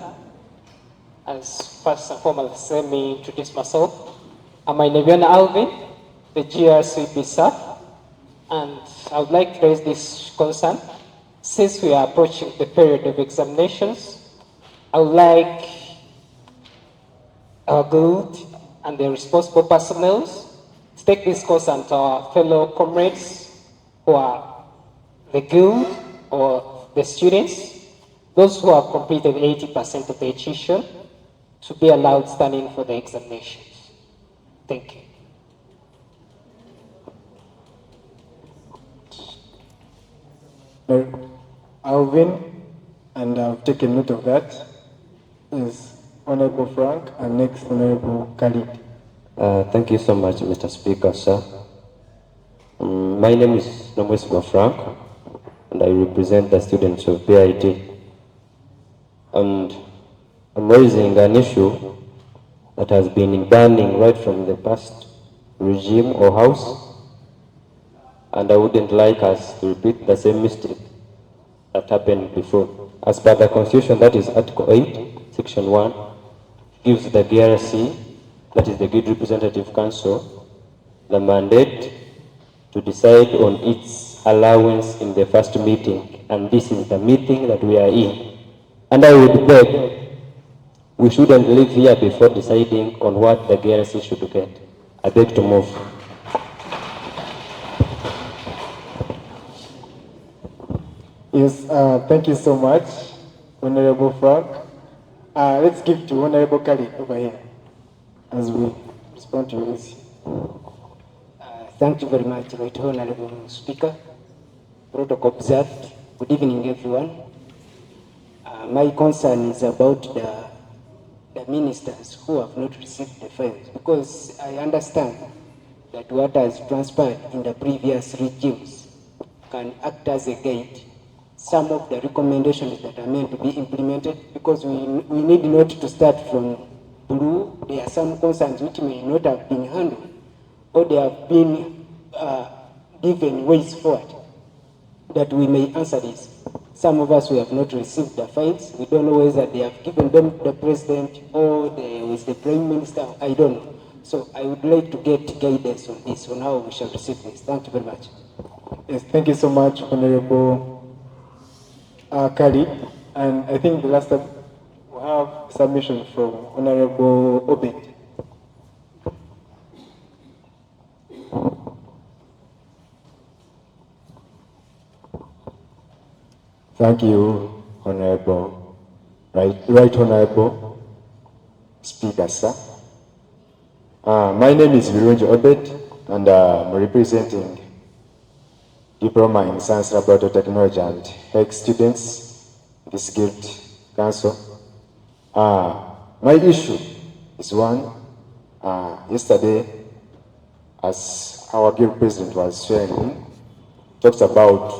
As first and foremost, let me introduce myself. I'm Naviana Alvin, the GRC BSAF, and I would like to raise this concern. Since we are approaching the period of examinations, I would like our guild and the responsible personnel to take this concern to our fellow comrades who are the guild or the students, those who have completed 80% of the tuition, to be allowed standing for the examinations. Thank you. Alvin, and I've taken note of that, is Honorable Frank, and next Honorable Khalid. Thank you so much, Mr. Speaker, sir. My name is Nomwesma Frank, and I represent the students of PIT. And I'm raising an issue that has been burning right from the past regime or house, and I wouldn't like us to repeat the same mistake that happened before. As per the Constitution, that is Article 8, Section 1, gives the GRC, that is the Guild Representative Council, the mandate to decide on its allowance in the first meeting, and this is the meeting that we are in. And I would beg, we shouldn't live here before deciding on what the GRC should get. I beg to move. Yes, thank you so much, Honorable Frank. Let's give to Honorable Khalid over here as we respond to this. Thank you very much, Right Honorable Speaker. Protocol observed. Good evening, everyone. My concern is about the ministers who have not received the files, because I understand that what has transpired in the previous regimes can act as a guide. Some of the recommendations that are meant to be implemented, because we need not to start from blue. There are some concerns which may not have been handled, or they have been given ways forward that we may answer this. Some of us, we have not received the files. We don't know whether they have given them to the president or with the prime minister. I don't know. So I would like to get guidance on this, on how we shall receive this. Thank you very much. Yes, thank you so much, Honorable Kari. And I think the last time we have submission from Honorable Obed. Thank you, Honorable, Right Honorable Speaker, sir. My name is Virunji Obed, and I'm representing Diploma in Science, Laboratory Technology, and Health students in this Guild Council. My issue is one, yesterday, as our Guild President was sharing, talks about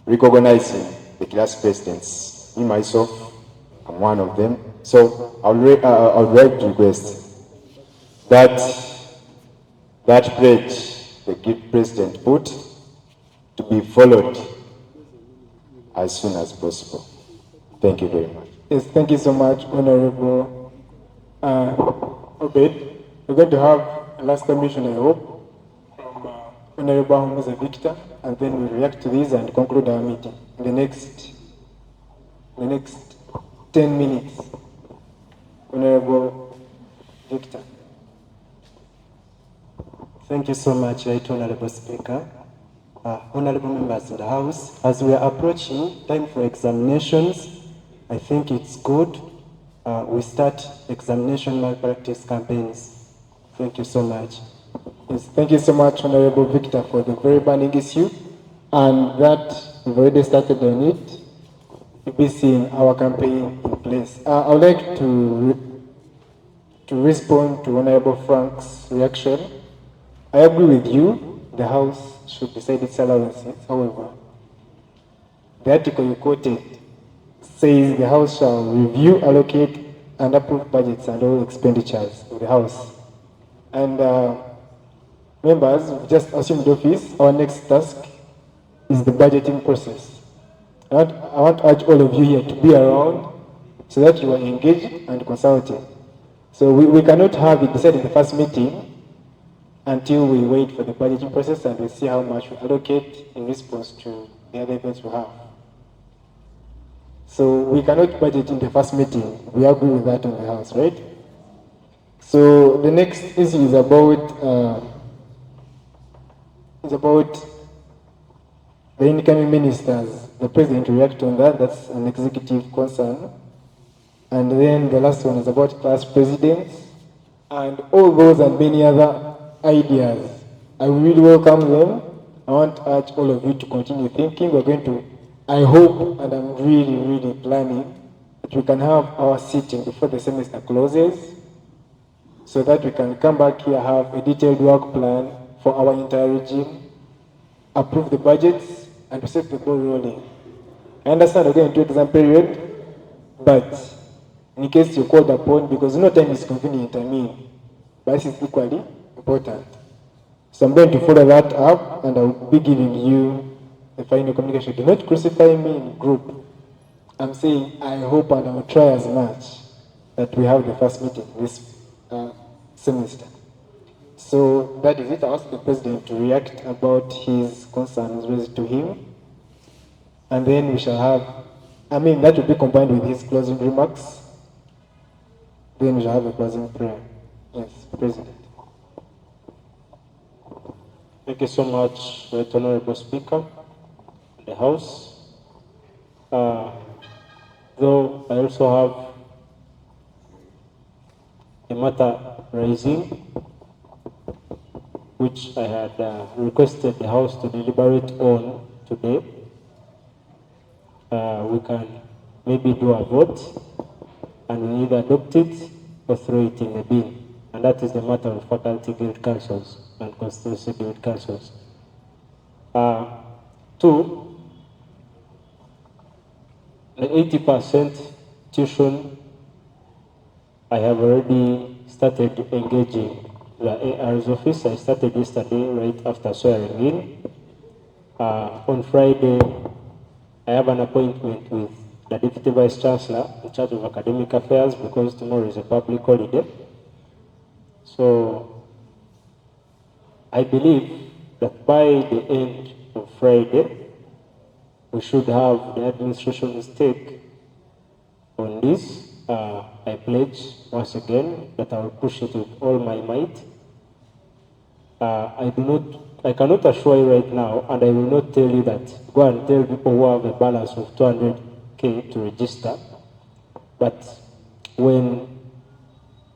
recognizing the class presidents. Me, myself, I'm one of them. So I would like to request that pledge the Guild President put to be followed as soon as possible. Thank you very much. Yes, thank you so much, Honorable Obed. We're going to have a last submission, I hope, from Honorable Homoza Victor, and then we'll react to these and conclude our meeting in the next 10 minutes. Honorable Victor. Thank you so much, Right Honorable Speaker. Honorable members in the House, as we are approaching time for examinations, I think it's good we start examination malpractice campaigns. Thank you so much. Yes, thank you so much, Honorable Victor, for the very burning issue, and that we've already started on it. We'll be seeing our campaign in place. I would like to respond to Honorable Frank's reaction. I agree with you, the House should decide its allowances. However, the article you quoted says the House shall review, allocate, and approve budgets and all expenditures of the House. And members, we've just assumed office. Our next task is the budgeting process. I want to urge all of you here to be around so that you are engaged and consulted. So we cannot have it decided in the first meeting until we wait for the budgeting process and we see how much we allocate in response to the other events we have. So we cannot budget in the first meeting. We agree with that in the House, right? So the next issue is about the incoming ministers. The President react on that. That's an executive concern. And then the last one is about class presidents and all those and many other ideas. I really welcome them. I want to urge all of you to continue thinking. We're going to, I hope, and I'm really planning that we can have our sitting before the semester closes so that we can come back here, have a detailed work plan for our entire regime, approve the budgets, and set the ball rolling. I understand we're going into exam period, but in case you're called upon, because no time is convenient, but this is equally important. So I'm going to follow that up, and I'll be giving you the final communication. Do not crucify me in group. I'm saying I hope and I'll try as much that we have the first meeting this semester. So that is it. I asked the President to react about his concerns raised to him. And then we shall have, that will be combined with his closing remarks. Then we shall have a closing prayer. Yes, President. Thank you so much, Right Honorable Speaker, the House. Though I also have a matter raising, which I had requested the House to deliberate on today. We can maybe do a vote, and we either adopt it or throw it in the bin. And that is the matter of faculty guild councils and constituency guild councils. Two, the 80% tuition, I have already started engaging the AR's office. I started yesterday right after swearing in. On Friday, I have an appointment with the Deputy Vice Chancellor in charge of academic affairs because tomorrow is a public holiday. So I believe that by the end of Friday, we should have the administration's take on this. I pledge once again that I will push it with all my might. I cannot assure you right now, and I will not tell you that go and tell people who have a balance of 200K to register. But when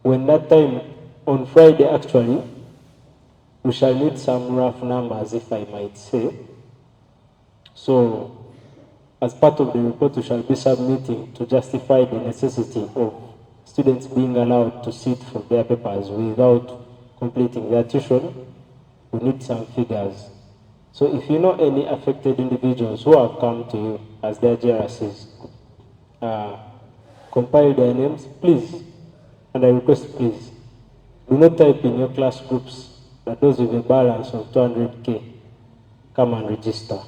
that time, on Friday actually, we shall need some rough numbers, if I might say. So, as part of the report, we shall be submitting to justify the necessity of students being allowed to sit for their papers without completing their tuition. We need some figures. So if you know any affected individuals who have come to you as their GRCs, compile their names, please, and I request please, do not type in your class groups that those with a balance of 200K come and register.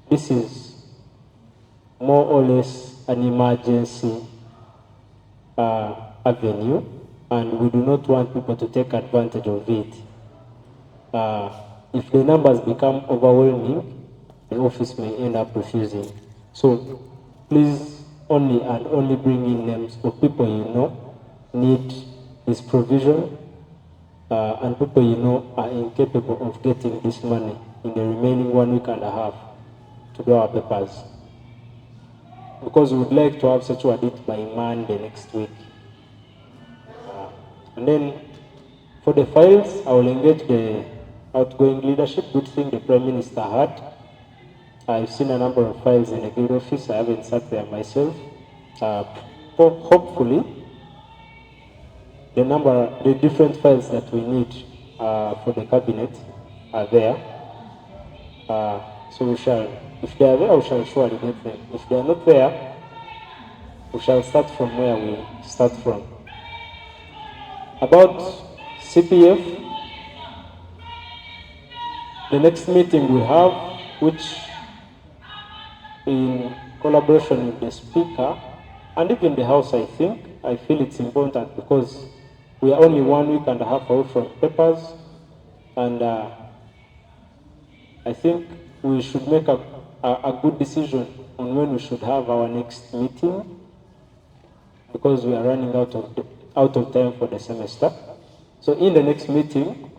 This is more or less an emergency avenue, and we do not want people to take advantage of it. If the numbers become overwhelming, the office may end up refusing. So please only and only bring in names of people you know need this provision, and people you know are incapable of getting this money in the remaining 1 week and a half to do our papers. Because we would like to have such audit by Monday next week. And then for the files, I will engage the outgoing leadership. Good thing the Prime Minister had. I've seen a number of files in the guild office. I haven't sat there myself. Hopefully, the different files that we need for the cabinet are there. So we shall, if they are there, we shall surely get them. If they are not there, we shall start from where we start from. About CPF, the next meeting we have, which in collaboration with the speaker and even the house, I feel it's important because we are only 1 week and a half away from papers, and I think we should make a good decision on when we should have our next meeting, because we are running out of time for the semester. So in the next meeting,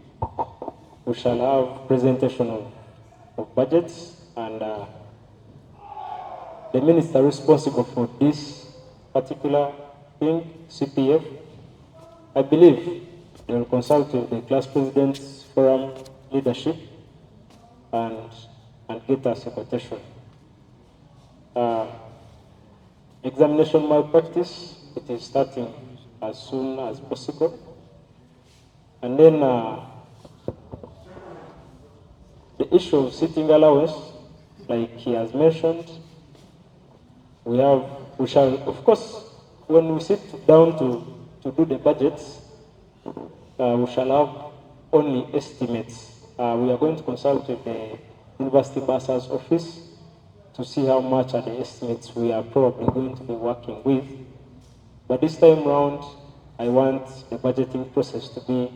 we shall have presentation of budgets, and the minister responsible for this particular thing, CPF, I believe they will consult with the class presidents forum leadership and get us a quotation. Examination malpractice, it is starting as soon as possible. And then the issue of sitting allowance, like he has mentioned, we shall, of course, when we sit down to do the budgets, we shall have only estimates. We are going to consult with the University Bursar's office to see how much are the estimates we are probably going to be working with. But this time round, I want the budgeting process to be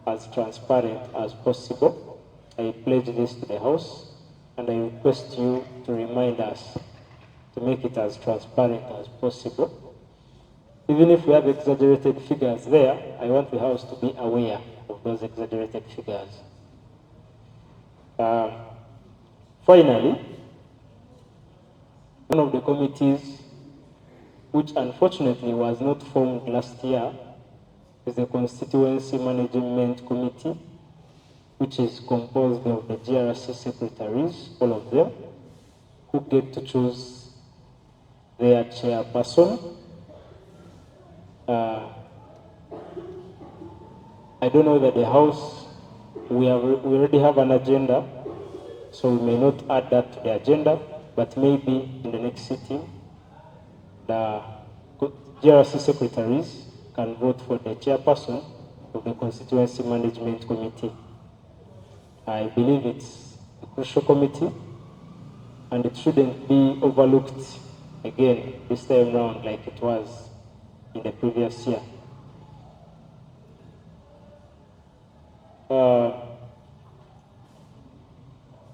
as transparent as possible. I pledge this to the House, and I request you to remind us to make it as transparent as possible. Even if we have exaggerated figures there, I want the House to be aware of those exaggerated figures. Finally, one of the committees, which unfortunately was not formed last year, is the Constituency Management Committee, which is composed of the GRC secretaries, all of them, who get to choose their chairperson. I don't know that the House, we already have an agenda, so we may not add that to the agenda, but maybe in the next sitting, the GRC secretaries can vote for the chairperson of the Constituency Management Committee. I believe it's a crucial committee, and it shouldn't be overlooked again this time round like it was in the previous year.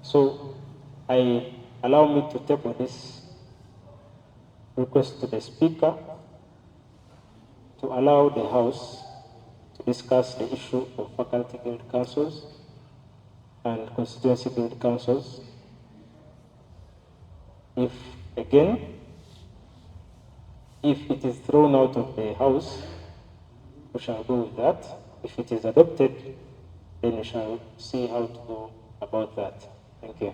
So I allow me to table this request to the Speaker to allow the House to discuss the issue of faculty guild councils and constituency guild councils. If again, if it is thrown out of the House, we shall go with that. If it is adopted, then we shall see how to go about that. Thank you.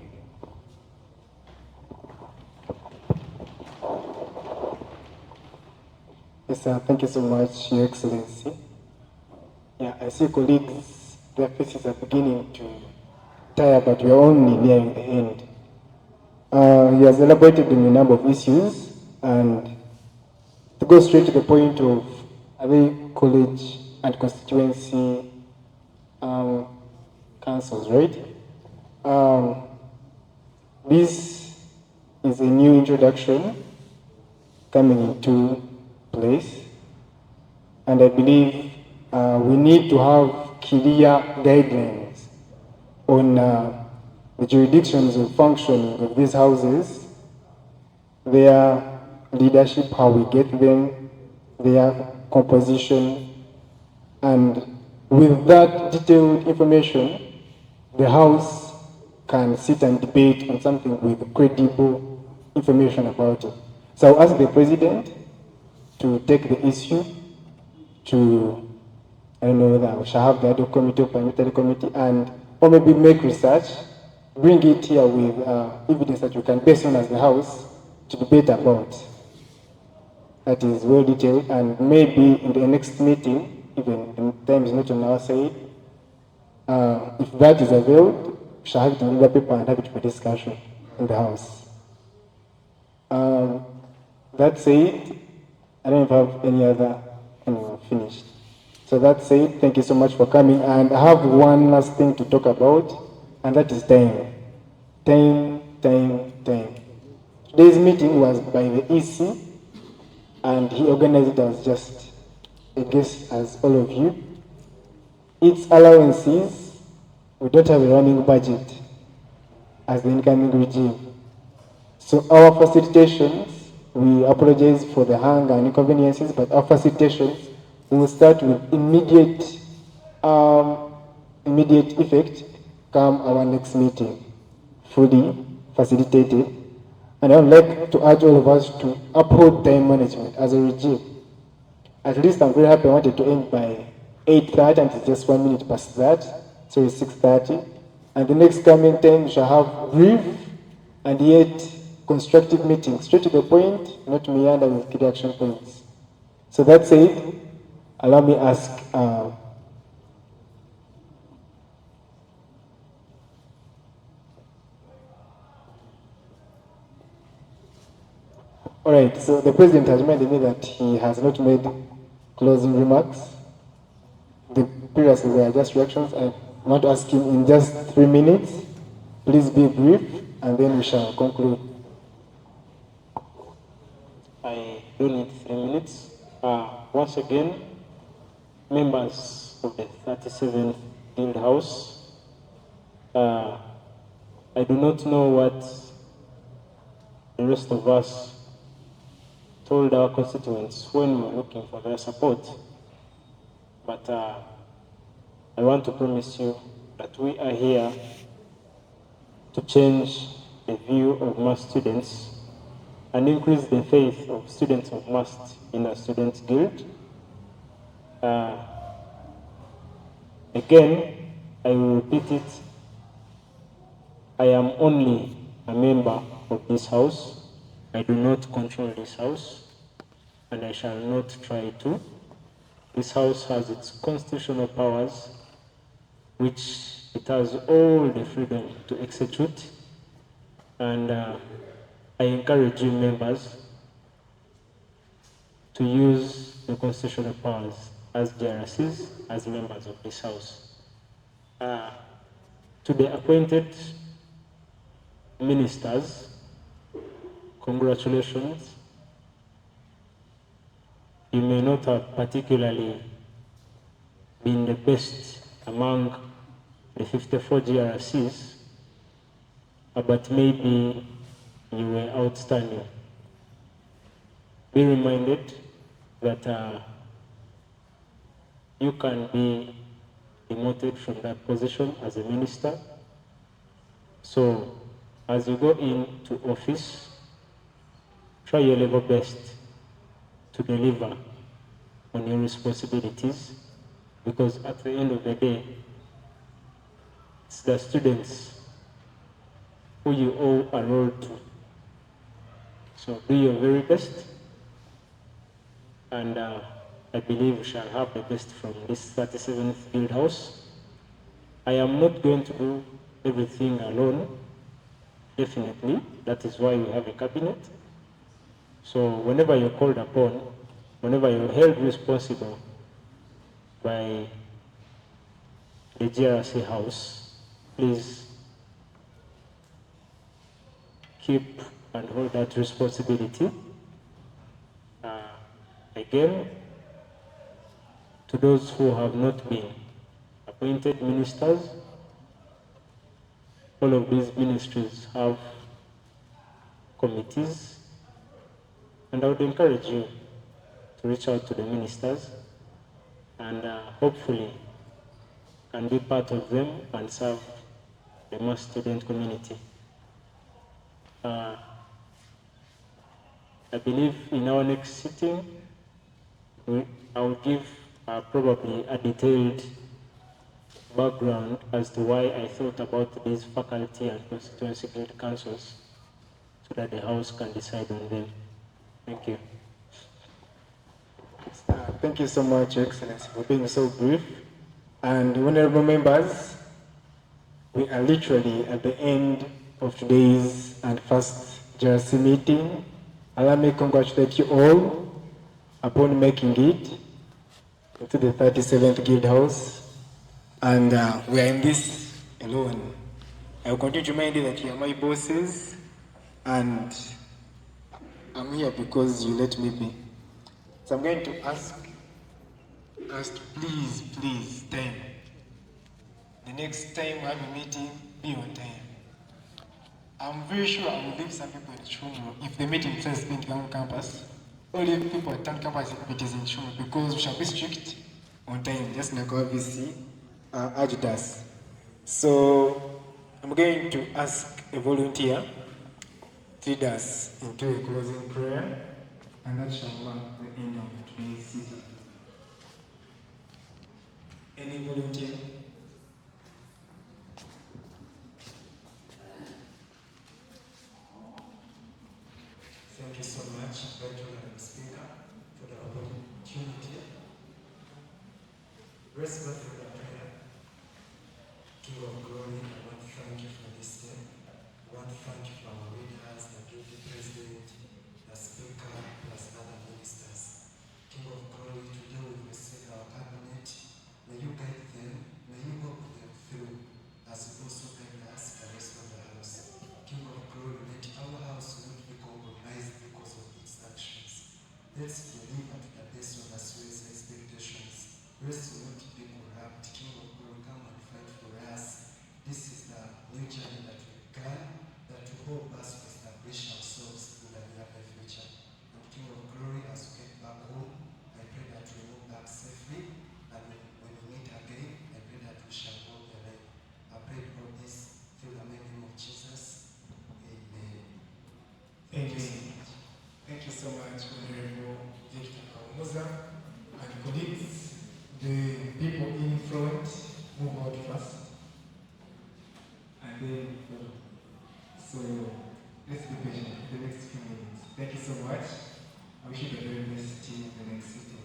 Yes, sir. Thank you so much, Your Excellency. Yeah, I see colleagues, their faces are beginning to tire, but we are only nearing the end. He has elaborated on a number of issues, and to go straight to the point of college and constituency councils, right? This is a new introduction coming into place, and I believe we need to have clear guidelines on the jurisdictions and functioning of these houses, their leadership, how we get them, their composition, and with that detailed information, the House can sit and debate on something with credible information about it. So I'll ask the President to take the issue to, I don't know whether we shall have the ad hoc committee or parliamentary committee, and or maybe make research, bring it here with evidence that you can base on as the House to debate about. That is well detailed, and maybe in the next meeting, even the time is not on our side, if that is availed, we shall have it on other paper and have it for discussion in the House. That said, I don't have any other, finished. So that said, thank you so much for coming, and I have one last thing to talk about, and that is time. Time. Today's meeting was by the EC, and he organized it as just a guest as all of you. Its allowances, we don't have a running budget as the incoming regime. So our facilitations, we apologize for the hunger and inconveniences, but our facilitations will start with immediate effect come our next meeting, fully facilitated. And I would like to urge all of us to uphold time management as a regime. At least I'm very happy I wanted to end by 8:30 and it's just 1 minute past that, so it's 6:30. And the next coming time we shall have brief and yet constructive meetings, straight to the point, not meander with key action points. So that said, allow me ask all right, so the President has reminded me that he has not made closing remarks. The previous were just reactions. I want to ask him in just 3 minutes. Please be brief, and then we shall conclude. I do need 3 minutes. Once again, members of the 37th Guild House, I do not know what the rest of us told our constituents when we were looking for their support, but I want to promise you that we are here to change the view of mass students and increase the faith of students of mass in the Student Guild. Again, I will repeat it. I am only a member of this house. I do not control this house, and I shall not try to. This house has its constitutional powers, which it has all the freedom to execute, and I encourage you members to use the constitutional powers as GRCs, as members of this house. To the appointed ministers, congratulations. You may not have particularly been the best among the 54 GRCs, but maybe you were outstanding. Be reminded that you can be demoted from that position as a minister. So as you go into office, try your level best to deliver on your responsibilities, because at the end of the day, it's the students who you owe a role to. So do your very best, and I believe we shall have the best from this 37th Guild House. I am not going to do everything alone, definitely. That is why we have a cabinet. So whenever you're called upon, whenever you're held responsible by the GRC House, please keep and hold that responsibility. Again, to those who have not been appointed ministers, all of these ministries have committees, and I would encourage you to reach out to the ministers and hopefully can be part of them and serve the mass student community. I believe in our next sitting, I will give probably a detailed background as to why I thought about these faculty and constituency guild councils, so that the House can decide on them. Thank you. Thank you so much, Your Excellency, for being so brief. And honorable members, we are literally at the end of today's and first GRC meeting. Allow me to congratulate you all upon making it into the 37th Guild House. And we are in this alone. I will continue to remind you that you are my bosses, and I'm here because you let me be. So I'm going to ask us to please, time. The next time we have a meeting, be on time. I'm very sure I will leave some people in Chumu if the meeting first being on campus. Only people attend campus if it is in Chumu, because we shall be strict on time, just like our VC urged us. So I'm going to ask a volunteer to lead us into a closing prayer, and that shall mark the end of today's sitting. Any volunteer? Thank you so much, Madam Speaker, for the opportunity. Let's go through the prayer. King of glory, I want to thank you for this day. I want to thank you for our leaders, the Deputy President, the Speaker, plus other ministers. King of glory, today we receive our cabinet. May you guide them, may you walk them through, as you also guide us, the rest of the house. King of glory, let our house not be compromised because of its actions. Let's deliver to the best of us with expectations. Let's not be corrupt. King of glory, come and fight for us. This is the new journey that we began, that will help us to establish ourselves in the near future. And King of glory, as we get back home, I pray that we move back safely, and when we meet again, I pray that we shall walk the way. I pray all this through the name of Jesus. Amen. Thank you so much. Thank you so much, Honorable Victor Kaumuza and colleagues. The people in front move out first, and then follow. So let's be patient for the next few minutes. Thank you so much. I wish you the very best in the next sitting.